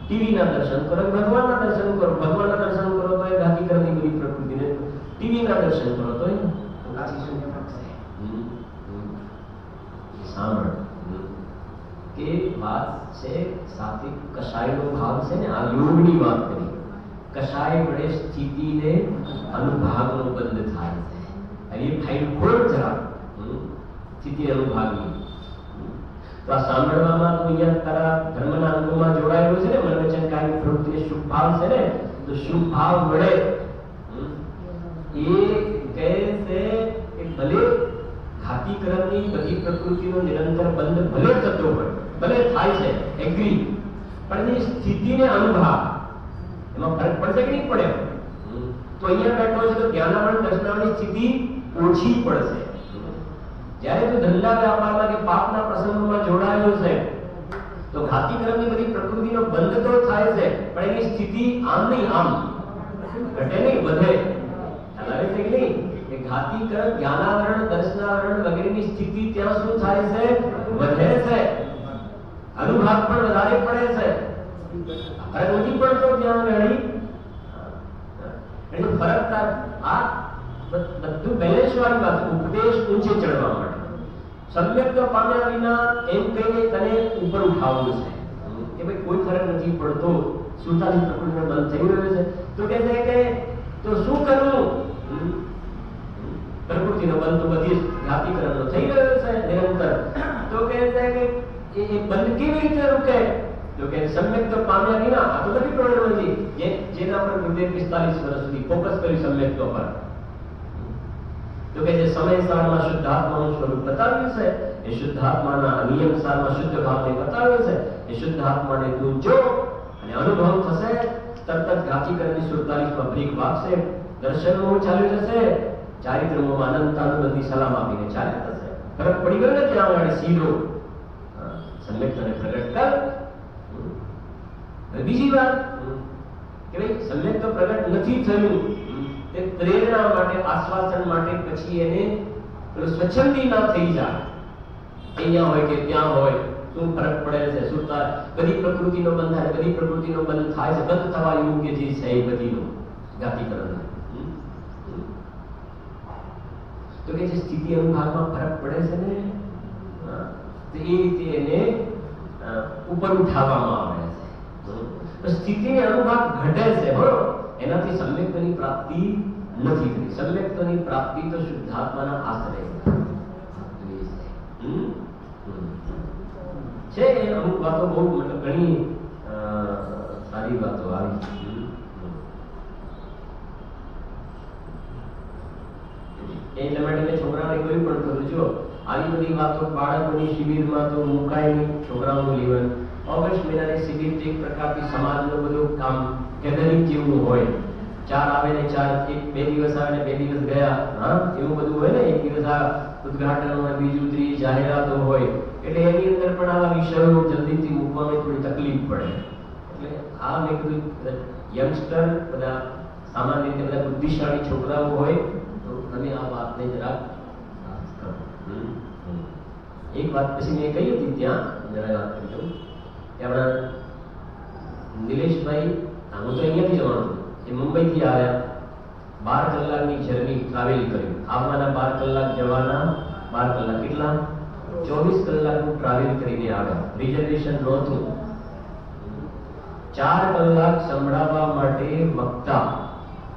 ટીવીના દર્શન કરો ભગવાનના દર્શન કરો ભગવાનના દર્શન કરો તો એ ઘાતી કરવાની બધી પ્રકૃતિને ટીવીના દર્શન કરો તો કાચી શૂન્ય છે. સાંભળ કે વાત છે સાથે કશાયનો ભાવ છે ને આ યોગની વાત કરી કશાય વડે સ્થિતિને અનુભાવનો બંધ થાય છે અને એ ફાઇલ ખોલ જરા સ્થિતિ અનુભાવની તો આ સાંભળવામાં તો અહીંયા તારા ધર્મના અંગોમાં જોડાયેલો છે ને મનોવચનકારી પ્રવૃત્તિને શુભ ભાવ છે ને તો શુભ ભાવ વડે એ કહે છે કે ભલે ઘાતીકરણની બધી પ્રકૃતિનો નિરંતર બંધ ભલે થતો હોય ભલે થાય છે એગ્રી પણ એ સ્થિતિને અનુભાવ એમાં ફરક પડશે કે નહીં પડે તો અહીંયા બેઠો છે તો જ્ઞાનાવરણ દર્શનાવરની સ્થિતિ ઓછી પડશે. જ્યારે તું ધંધા વ્યાપારમાં કે પાપના પ્રસંગોમાં જોડાયેલો છે તો ઘાતીકરણની બધી પ્રકૃતિનો બંધ તો થાય છે પણ એની સ્થિતિ આમ નહીં આમ ઘટે નહીં વધે. લાગે છે કે નહીં કે ઘાતીકરણ જ્ઞાનાવરણ દર્શનાવરણ વગેરેની સ્થિતિ ત્યાં શું થાય છે વધે છે અનુભાવ પણ વધારે પડે છે ફરક નથી પડતો ત્યાં આગળ એટલે ફરક આ બધું બેલેન્સ વાળી વાત ઉપદેશ ઊંચે ચડવા માટે સમ્યક પામ્યા વિના એમ કહીને તને ઉપર ઉઠાવવું છે કે ભાઈ કોઈ ફરક નથી પડતો સુતાની પ્રકૃતિનો બંધ થઈ રહ્યો છે તો કહે છે કે તો શું કરવું પ્રકૃતિનો બંધ તો બધી ઘાતીકરણનો થઈ રહ્યો છે નિરંતર તો કહે છે કે એ બંધ કેવી રીતે રૂકે તો કે સમ્યક પામ્યા વિના આ તો નથી પ્રોબ્લેમ નથી જેના પર ગુરુદેવ 45 વર્ષ સુધી ફોકસ કર્યું સમ્યક પર તો કે જે સમયસારમાં શુદ્ધાત્માનું સ્વરૂપ બતાવ્યું છે એ શુદ્ધાત્માના અનિયમ સારમાં શુદ્ધ ભાવને બતાવ્યો છે એ શુદ્ધાત્માને તું જો અને અનુભવ થશે તરત જ ઘાતીકરણની 47 માં બ્રેક વાગશે દર્શનમાં ચાલ્યું જશે ચારિત્રમાં અનંતાનુબંધી સલામ આપીને ચાલ્યા થશે ફરક પડી ગયો ને ત્યાં આગળ સીધો સમ્યક તને પ્રગટ કર. બીજી વાત કે ભાઈ સમ્યક તો પ્રગટ નથી થયું તે પ્રેરણા માટે આશ્વાસન માટે પછી એને સ્વચ્છંદી ના થઈ જાય અહીંયા હોય કે ત્યાં હોય શું ફરક પડે છે શું બધી પ્રકૃતિનો બંધ થાય બધી પ્રકૃતિનો બંધ થાય છે બંધ થવા યોગ્ય જે છે એ બધીનો ઘાતીકરણ તો કે જે સ્થિતિ અનુભાવમાં ફરક પડે છે ને તો એ રીતે એને ઉપર ઉઠાવવામાં આવે છે સ્થિતિને અનુભાવ ઘટે છે બરોબર એનાથી સમ્યક્તની પ્રાપ્તિ નથી થઈ. સમ્યક્તની પ્રાપ્તિ તો શુદ્ધાત્માના આશ્રય છે. અમુક વાતો બહુ મતલબ ઘણી સારી વાતો આવી એટલા માટે મેં છોકરાઓને કહ્યું પણ કરું જો આવી બધી વાતો બાળકોની શિબિરમાં તો મુકાય નહીં છોકરાઓનું જીવન ઓગસ્ટ મહિનાની શિબિર એક પ્રકારથી સમાજનું બધું કામ ગેધરિંગ જેવું હોય 4 આવે ને 4 એક 2 દિવસ આવે ને 2 દિવસ ગયા હા એવું બધું હોય ને એક દિવસ આ ઉદ્ઘાટન હોય બીજું ત્રીજી જાહેરાતો હોય એટલે એની અંદર પણ આવા વિષયો જલ્દીથી મૂકવામાં થોડી તકલીફ પડે એટલે આ મેં કીધું યંગસ્ટર બધા સામાન્ય રીતે બધા બુદ્ધિશાળી છોકરાઓ હોય તો તમે આ વાતને જરા એક વાત પછી મેં કહી હતી ત્યાં જરા વાત કરી દઉં કે આપણા નિલેશભાઈ હું તો અહીંયાથી જવાનું એ મુંબઈથી આવ્યા 12 કલાકની જર્ની ટ્રાવેલ કર્યું આવવાના 12 કલાક જવાના 12 કલાક કેટલા 24 કલાકનું ટ્રાવેલ કરીને આવ્યા રિઝર્વેશન નહોતું 4 કલાક સંભળાવવા માટે વક્તા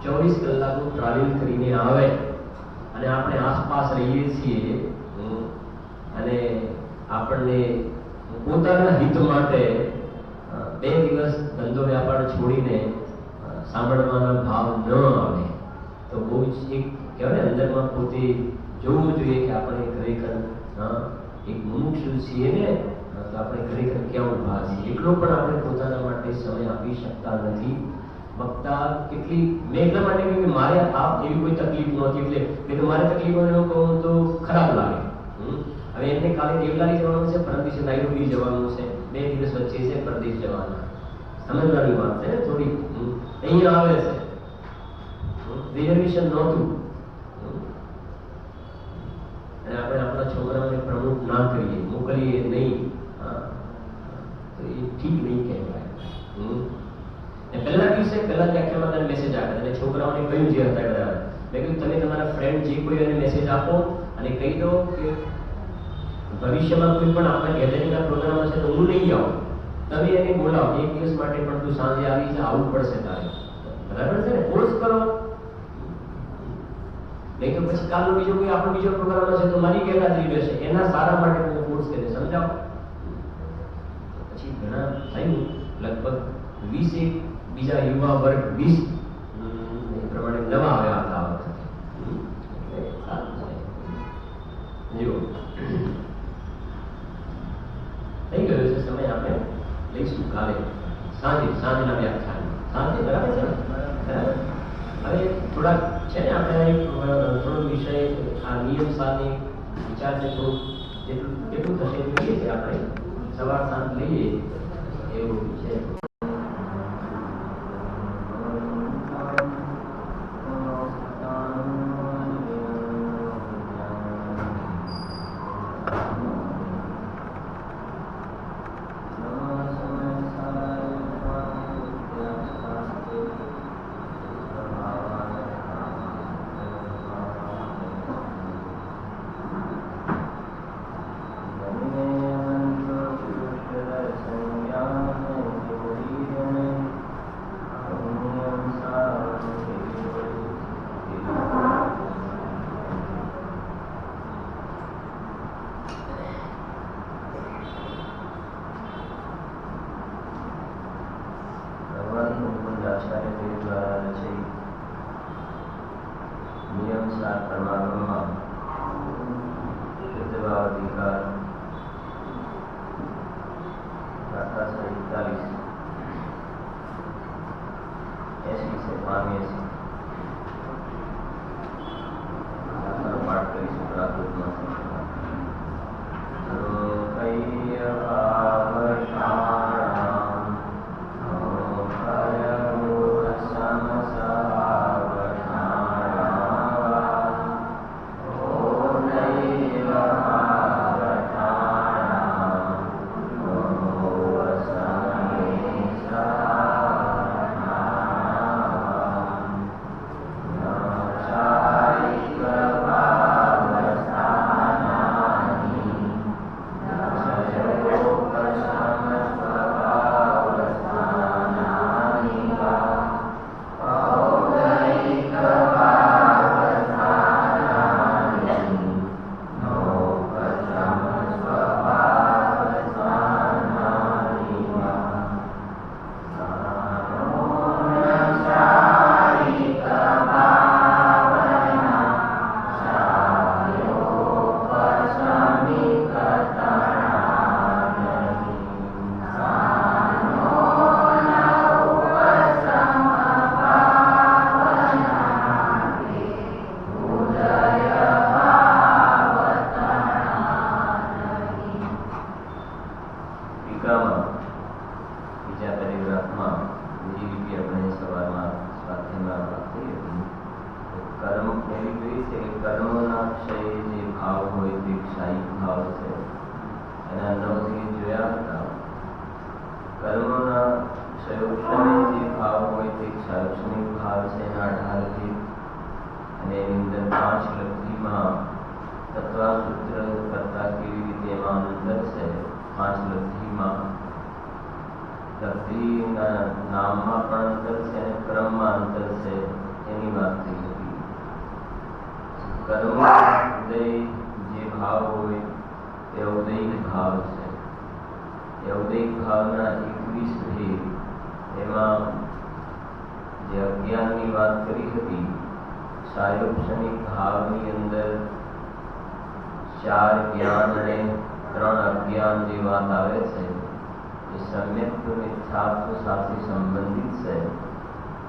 24 કલાકનું ટ્રાવેલ કરીને આવે અને આપણે આસપાસ રહીએ છીએ અને આપણને પોતાના હિત માટે 2 દિવસ ધંધો વ્યાપાર છોડીને સાંભળવાના ભાવ ન આવે તો બહુ જ એક કહેવાય ને અંદરમાં પોતે જોવું જોઈએ કે આપણે ખરેખર એક મુમુક્ષુ છીએ ને તો આપણે ખરેખર ક્યાં ઊભા છીએ એટલો પણ આપણે પોતાના માટે સમય આપી શકતા નથી વક્તા કેટલી મેં એટલા માટે કહ્યું કે મારે આ એવી કોઈ તકલીફ નહોતી એટલે મેં તો મારે તકલીફોને એવું કહું તો ખરાબ લાગે. હવે એમને કાલે દેવલાલી જવાનું છે, પરમ દિવસે નાઈરોબી જવાનું છે, 2 દિવસ વચ્ચે છે પરદેશ જવાના. સમજવાની વાત છે ને થોડી. અહીંયા આવે છે, રિઝર્વેશન નહોતું અને આપણે આપણા છોકરાઓને પ્રમુખ ના કરીએ, મોકલીએ નહીં, તો એ ઠીક નહીં કહેવાય. પહેલા દિવસે પહેલા વ્યાખ્યામાં તને મેસેજ આપે અને છોકરાઓને કહ્યું જે હતા બધા મેં કહ્યું તમે તમારા ફ્રેન્ડ જે કોઈ એને મેસેજ આપો અને કહી દો કે ભવિષ્યમાં કોઈ પણ આપણા ગેધરિંગના પ્રોગ્રામ હશે તો હું નહીં આવું, તમે એને બોલાવો 1 દિવસ માટે પણ તું સાંજે આવી છે, આવવું પડશે તારે. બરાબર છે ને? ફોર્સ કરો. નહીં તો પછી કાલનો બીજો કોઈ આપણો બીજો પ્રોગ્રામ હશે તો મારી ગેરહાજરી રહેશે, એના સારા માટે તમે ફોર્સ કરીને સમજાવો. પછી ઘણા થયું લગભગ 20 બીજા યુવા વર્ગ 20 એ પ્રમાણે નવા આવ્યા હતા આ વખતે. જો થઈ ગયો છે સમય, આપણે લઈશું કાલે સાંજના વ્યાખ્યાનમાં. સાંજે બરાબર છે ને? હવે થોડાક છે ને આપણે થોડો વિષય આ નિયમ સાથે વિચાર છે, થોડું કેટલું થશે જોઈએ છે આપણે સવાર સાંજ લઈએ એવું છે.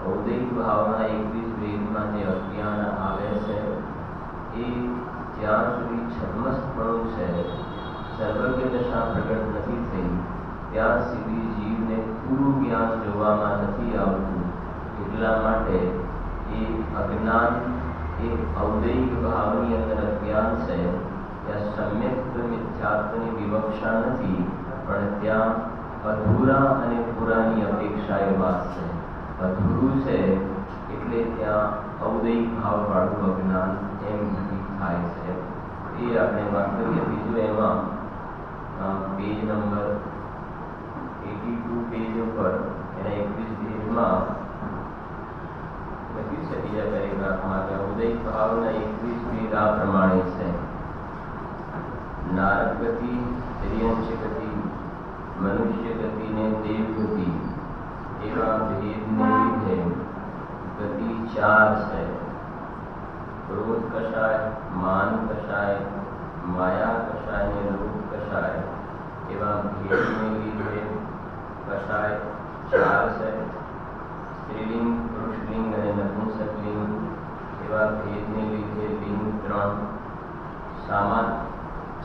ઔદૈક ભાવના 21 વેદમાં જે અજ્ઞાન આવે છે એ જ્યાં સુધી છદ્મસ્પણું છે, સર્વજ્ઞ દશા પ્રગટ નથી થઈ ત્યાં સુધી જીવને પૂરું જ્ઞાન જોવામાં નથી આવતું. એટલા માટે એ અજ્ઞાન એ ઔદૈક ભાવની અંદર અજ્ઞાન છે. ત્યાં સમ્યક્ મિથ્યાત્વની વિવક્ષા નથી, પણ ત્યાં અધૂરા અને પૂરાની અપેક્ષા એ વાત છે. અધૂરું છે એટલે ત્યાં ઔદૈક ભાવવાળું અજ્ઞાન એમ થાય છે. એ આપણે વાત કરીએ. બીજું એમાં પેજ નંબર 82 પેજ ઉપર એના 21 પેજમાં લખ્યું છે બીજા પેરેગ્રાફમાં કે ઔદૈક ભાવના 21 વેદ આ પ્રમાણે છે: નારદ ગતિ, તિર્યંશ ગતિ, મનુષ્ય ગતિ ને દેવ ગતિ એવા ભેદને લીધે ગતિ 4 છે. ક્રોધ કષાય, માન કષાય, માયા કષાય ને રૂપ કષાય એવા ભેદને લીધે કષાય 4 છે. સ્ત્રીલિંગ, પુરુષલિંગ અને નપુંસકલિંગ એવા ભેદને લીધે લિંગ 3. સામાન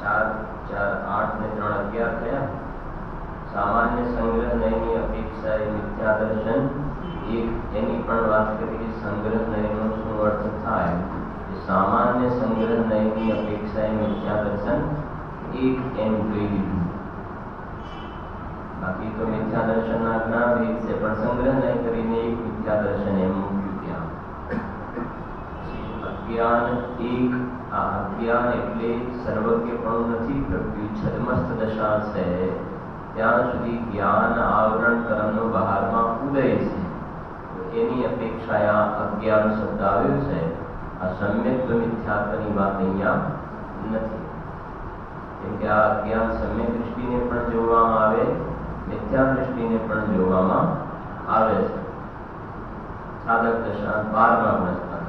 4 4 8 ને 3 11 થયા. સામાન્ય સંગ્રહ નયની અપેક્ષાએ મિથ્યા દર્શન 1. એની પણ વાત કરી કે સંગ્રહ નયનો શું અર્થ થાય. સામાન્ય સંગ્રહ નયની અપેક્ષાએ મિથ્યા દર્શન 1 એમ કહી દીધું. બાકી તો મિથ્યા દર્શનના ઘણા ભેદ છે, પણ સંગ્રહ નય કરીને એક મિથ્યા દર્શન એમ મૂક્યું ત્યાં. અજ્ઞાન 1. આ અજ્ઞાન એટલે સર્વજ્ઞપણું નથી પ્રગટ્યું, છદ્મસ્થ દશા છે. ત્યાં સુધી જ્ઞાન આવરણ કર્મનો બહારમાં ઉદય છે. એની અપેક્ષાએ આ અજ્ઞાન શબ્દ આવ્યો છે. આ સમ્યક મિથ્યાત્વની વાત અહીંયા નથી. કેમ કે આ અજ્ઞાન સમ્યક દૃષ્ટિને પણ જોવામાં આવે, મિથ્યા દૃષ્ટિને પણ જોવામાં આવે છે. સાધક દશા 12મા પ્રશ્ન.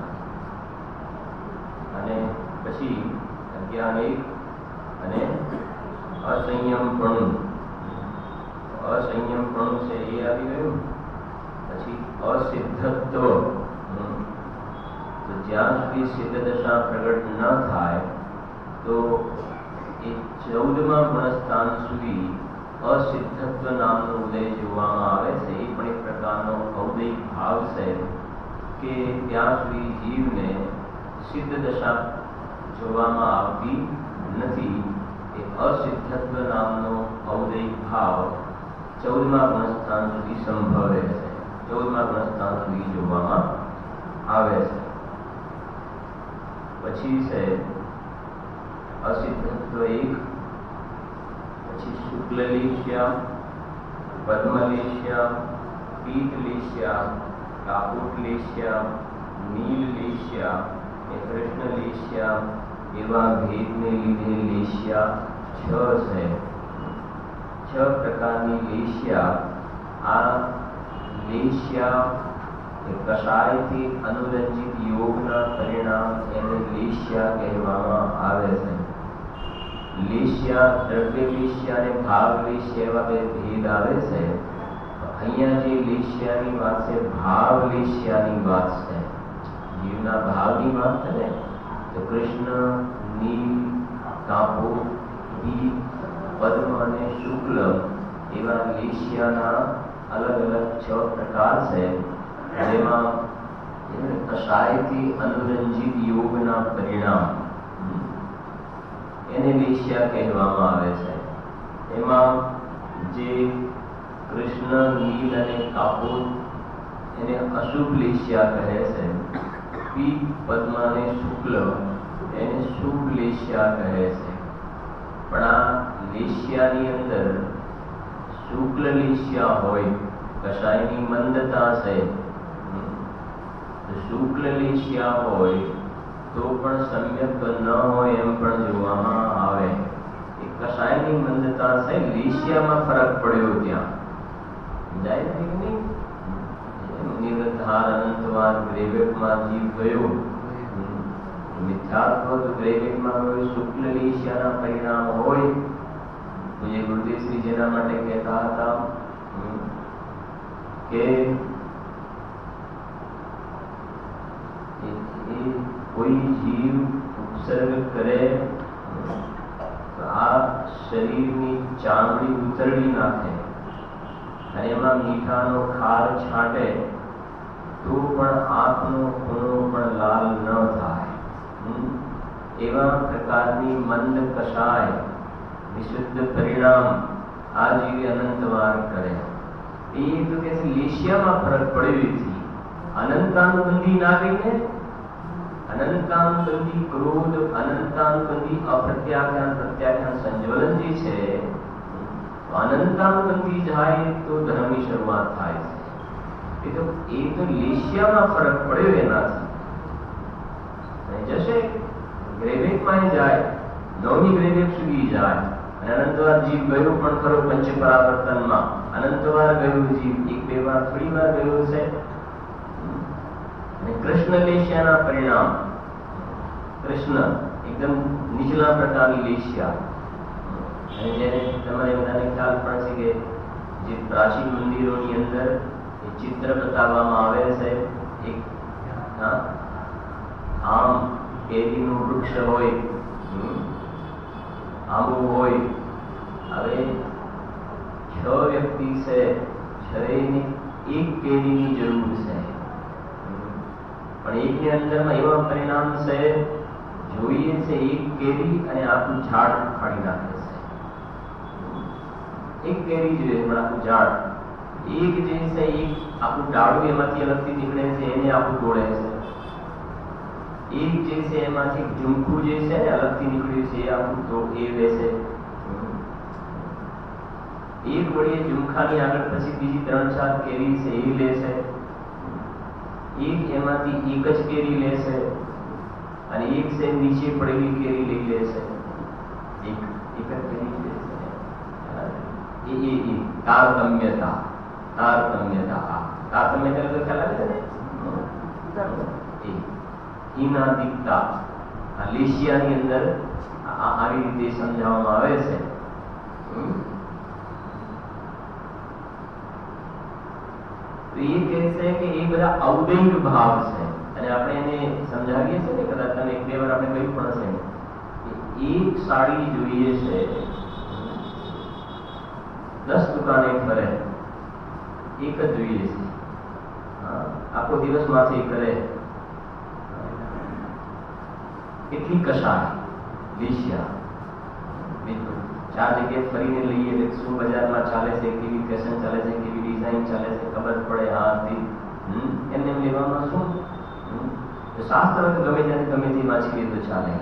અને પછી અજ્ઞાન 1 અને અસંયમપણું. અસંયમપણું છે એ આવી ગયું. પછી અસિદ્ધત્વ. તો જ્યાં સુધી સિદ્ધ દશા પ્રગટ ન થાય તો એ 14મા ગુણસ્થાન સુધી અસિદ્ધત્વ નામનો ઉદય જોવામાં આવે છે. એ પણ એક પ્રકારનો ઔદૈક ભાવ છે કે ત્યાં સુધી જીવને સિદ્ધ દશા જોવામાં આવતી નથી. એ અસિદ્ધત્વ નામનો ઔદૈક ભાવ 14મા ગુણસ્થાન સુધી સંભવે છે. 14મા ગુણસ્થાન સુધી જોવામાં આવે છે. પછી છે અસિદ્ધત્વ 1. પછી શુક્લલેશ્યા, પદ્મલેશ્યા, પીતલેશ્યા, કાપુટલેશ્યા, નીલલેશ્યા, કૃષ્ણલેશ્યા એવા ભેદને લીધે લેશ્યા 6 છે. 6 પ્રકારની લેશ્યા. આ લેશ્યા કષાયથી અનુરંજિત યોગના પરિણામ એને લેશ્યા કહેવામાં આવે છે. લેશ્યા, દ્રવ્ય લેશ્યા અને ભાવ લેશ્યા એવા બે ભેદ આવે છે. અહીંયા જે લેશ્યાની વાત છે ભાવ લેશ્યાની વાત છે. જીવના ભાવની વાત છે ને, તો કૃષ્ણ, નીલ, કાપોદ, પીત, પદ્મ અને શુક્લ એવા લેશ્યાના અલગ અલગ 6 પ્રકાર છે. જેમાં કષાયથી અનુરંજિત યોગના પરિણામ એને લેશ્યા કહેવામાં આવે છે. એમાં જે કૃષ્ણ, નીલ અને કાપોદ એને અશુભ લેશ્યા કહે છે. પીત, પદ્મ અને શુક્લ એને શુભ લેશ્યા કહે છે. પણ આ લેશ્યાની અંદર શુક્લ લેશ્યા હોય, કષાયની મંદતા છે, શુક્લ લેશ્યા હોય તો પણ સમ્યક ન હોય એમ પણ જોવામાં આવે. એ કષાયની મંદતા છે, લેશ્યામાં ફરક પડ્યો ત્યાં. સમજાય છે કે નહીં? નિર્ધાર અનંતવાદ ગ્રેવેટમાં જીવ ગયો, મિથ્યાત્વ તો ગ્રેવેટમાં ગયો. શુક્લ લેશ્યાના પરિણામ હોય. પૂજ્ય ગુરુદેવશ્રી જેના માટે કહેતા હતા કે કોઈ જીવ ઉપસર્ગ કરે તો આ શરીરની ચામડી ઉતરડી નાખે અને એમાં મીઠાનો ખાર છાંટે તો પણ આંખનો ખૂણો પણ લાલ ન થાય. એવા પ્રકારની મંદ કષાય વિશુદ્ધ પરિણામ આ જીવે અનંતવાર કરે. એ તો કે લેશિયામાં ફરક પડ્યો નથી. અનંતાનુબંધી ના કહીને, અનંતાનુબંધી ક્રોધ, અનંતાનુબંધી અપ્રત્યાખ્યાન પ્રત્યાખ્યાન સંજ્વલન જે છે, અનંતાનુબંધી જાય તો ધર્મની શરૂઆત થાય છે. એ તો લેશિયામાં ફરક પડ્યો એનાથી જશે. ગ્રેવેકમાં જાય, નવમી ગ્રેવેક સુધી જાય અને અનંતવાર જીવ ગયો પણ ખરો પંચ પરાવર્તનમાં. અનંતવાર ગયું જીવ, એક બે વાર થોડી વાર ગયો છે. અને કૃષ્ણ લેશિયાના પરિણામ, કૃષ્ણ એકદમ નીચલા પ્રકારની લેશિયા. અને જેને તમારે બધાને ખ્યાલ પણ છે કે જે પ્રાચીન મંદિરોની અંદર એ ચિત્ર બતાવવામાં આવે છે. એક આમ કેરીનું વૃક્ષ હોય, આંબો હોય. હવે 6 વ્યક્તિ છે, 6ને એક કેરીની જરૂર છે, પણ એકની અંદરમાં એવા પરિણામ છે, જોઈએ છે એક કેરી અને આખું ઝાડ ફાડી નાખે છે. એક કેરી જોઈએ પણ આખું ઝાડ. એક જે છે એક આખું ડાળું એમાંથી અલગથી નીકળે છે, એને આખું તોડે છે. એક જે છે એમાંથી ઝુમખું જે છે અલગથી નીકળ્યું છે, એ આખું તો એ લે છે. એક વળી ઝુમખાની આગળ પછી બીજી 3-4 કેરી છે એ લે છે. એક એમાંથી એક જ કેરી લે છે અને એક છે નીચે પડેલી કેરી લઈ લે છે. એક જ કેરી લે છે. એ તારતમ્યતા. તારતમ્યતા એટલે ખ્યાલ આવે છે ને. હિનાદિકતા આ લેશિયાની અંદર આવી રીતે સમજાવવામાં આવે છે. તો એ કહે છે કે એ બધા અવદૈવ ભાવ છે અને આપણે એને સમજાવીએ છીએ ને, કદાચ તમે 1-2 વાર આપણે કહ્યું પણ છે. એક સાડી જોઈએ છે, 10 દુકાને ફરે, એક જ જોઈએ છે. આખો દિવસ માંથી કરે, કેટલી કશાય લેશિયા. 4 જગ્યાએ ફરીને લઈએ એટલે શું બજારમાં ચાલે છે, કેવી ફેશન ચાલે છે, કેવી ડિઝાઇન ચાલે છે, ખબર પડે. એમને લેવામાં શું શાસ્ત્ર ગમે ત્યારે ગમે તે વાંચી લે તો ચાલે.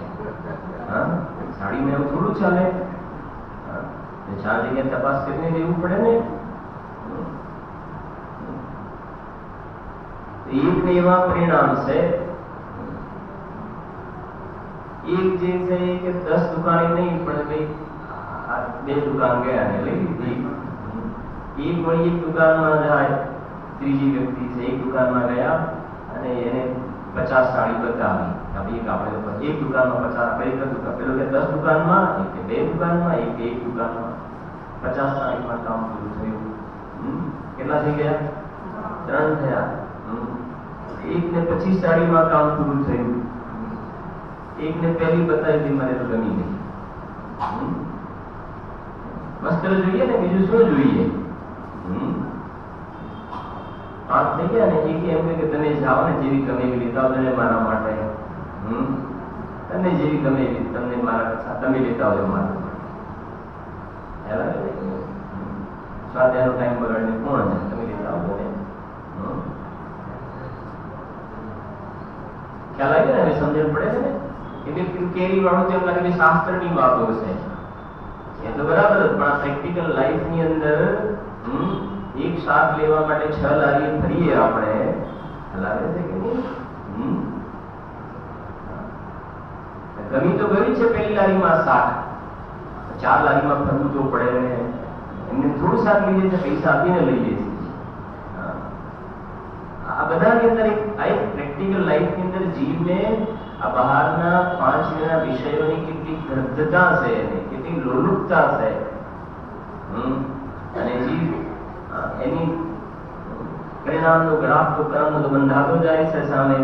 સાડીમાં એવું થોડું ચાલે. 4 જગ્યાએ તપાસ કરીને લેવું પડે ને. એક એવા પરિણામ છે. એક જે છે કે 10 દુકાને નહીં પણ ભાઈ 2 દુકાન ગયા ને લઈ લીધી. એક વળી એક દુકાનમાં જાય, ત્રીજી વ્યક્તિ છે, એક દુકાનમાં ગયા અને એને 50 સાડી બતાવી. આપણે એક દુકાનમાં 50, પેલો કે 10 દુકાનમાં, એક કે 2 દુકાનમાં, એક કે 1 દુકાનમાં 50 સાડીમાં કામ પૂરું થયું. કેટલા થઈ ગયા? 3 થયા. એકને 25 સાડીમાં કામ પૂરું થયું. એકને પહેલી બતાવી મને તો ગમી ગઈ. વસ્ત્ર જોઈએ ને, બીજું શું જોઈએ? 5 થઈ ગયા ને. એક એમ કે તમે જાઓ ને, જેવી ગમે એવી લેતા આવજો મારા માટે. તમને જેવી ગમે એવી તમને મારા તમે લેતા આવજો મારા માટે. સ્વાધ્યાયનો ટાઈમ બગાડીને કોણ છે? તમે લેતા આવજો ને. ખ્યાલ આવી ને? સમજણ પડે છે ને? એટલે કેરી વાળું તેમ લાગે કે શાસ્ત્રની વાતો છે. એ તો બરાબર, પણ આ પ્રેક્ટિકલ લાઈફની અંદર એક શાક લેવા માટે 6 લારી ફરીએ આપણે, લાગે છે કે નહીં? ગમી તો ગયું છે પહેલી લારીમાં શાક, 4 લારીમાં ફરવું તો પડે ને. એમને થોડું શાક લઈએ છે, પૈસા આપીને લઈએ છીએ. આ બધાની અંદર એક પ્રેક્ટિકલ લાઈફની અંદર જીવને આ બહારના 5 વિષયોની કેટલી દૃઢતા છે, કેટલી લોલુપતા છે. અને જીવ એની પરિણામનો ગ્રાફ તો કર્મનો તો બંધાતો જાય છે સામે.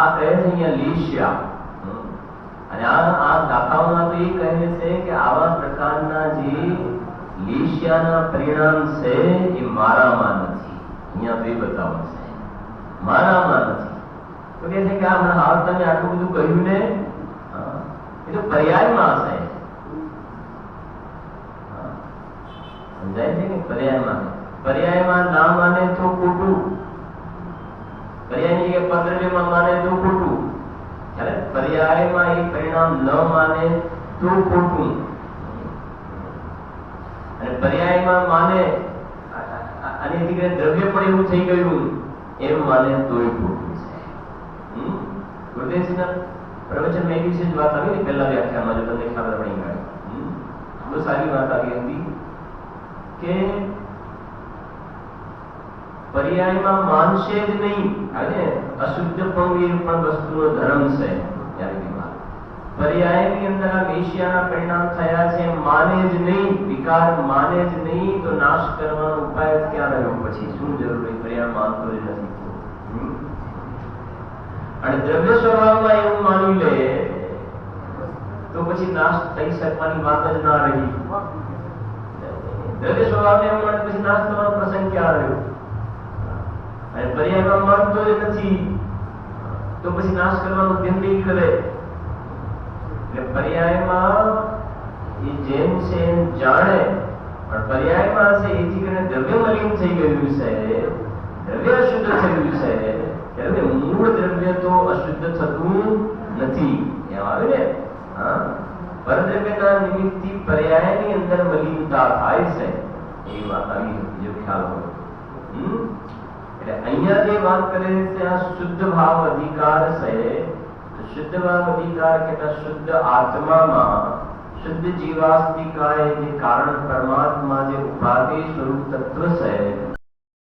આ કહે છે અહીંયા લીસ્યા, અને આ દાખાઓમાં તો એ કહે છે કે આવા પ્રકારના જે લીસ્યાના પરિણામ છે એ મારામાં નથી. અહીંયા તો એ બતાવે છે મારામાં નથી. તો કહે છે કે આ હમણાં હાલ તમે આટલું બધું કહ્યું ને, એ તો પર્યાયમાં છે. સમજાય છે કે પર્યાયમાં ના માને તો ખોટું, પર્યાયની કે પદ્રવ્યમાં માને તો ખોટું, જ્યારે પર્યાયમાં એ પરિણામ ન માને તો ખોટું, અને પર્યાયમાં માને અને એથી દ્રવ્ય પણ એવું થઈ ગયું એમ માને તોય ખોટું છે. ગુરુદેવજીના પ્રવચનમાં એ વિશે જ વાત આવી ને પહેલા વ્યાખ્યાનમાં, જો તમને ખ્યાલ પડી ગયો, બહુ સારી વાત આવી હતી કે પર્યાયમાં માનશે જ નહીં. આજે અશુદ્ધ પણ વસ્તુનો ધર્મ છે. પર્યાયની અંદર આ વેશ્યાના પરિણામ થયા છે માને જ નહીં, વિકાર માને જ નહીં, તો નાશ કરવાનો ઉપાય ક્યાં રહ્યો? પછી શું જરૂર હોય? પર્યાય માનતો જ નથી. અને દ્રવ્ય સ્વભાવમાં એવું માની લે તો પછી નાશ થઈ શકવાની વાત જ ના રહી. દ્રવ્ય સ્વભાવને એમ માને પછી નાશ થવાનો પ્રસંગ ક્યાં રહ્યો? અને પર્યાયમાં માનતો જ નથી તો પછી નાશ કરવાનું ધ્યાન નહીં કરે. એટલે પર્યાયમાં એ જેમ છે એમ જાણે, પણ પર્યાયમાં છે એથી કરીને દ્રવ્ય મલિન થઈ ગયું છે, દ્રવ્ય અશુદ્ધ થયું છે, એટલે મૂળ દ્રવ્ય તો અશુદ્ધ થતું નથી. એમ આવે ને, પરદ્રવ્યના નિમિત્તથી પર્યાયની અંદર મલિનતા થાય છે, એ વાત આવી જો ખ્યાલ હોય. એટલે અહીંયા જે વાત કરે છે આ શુદ્ધ ભાવ અધિકાર છે. શુદ્ધ ભાવ અધિકાર કે શુદ્ધ આત્મામાં શુદ્ધ જીવાસ્તિકાએ જે કારણ પરમાત્મા જે ઉપાધિ સ્વરૂપ તત્વ છે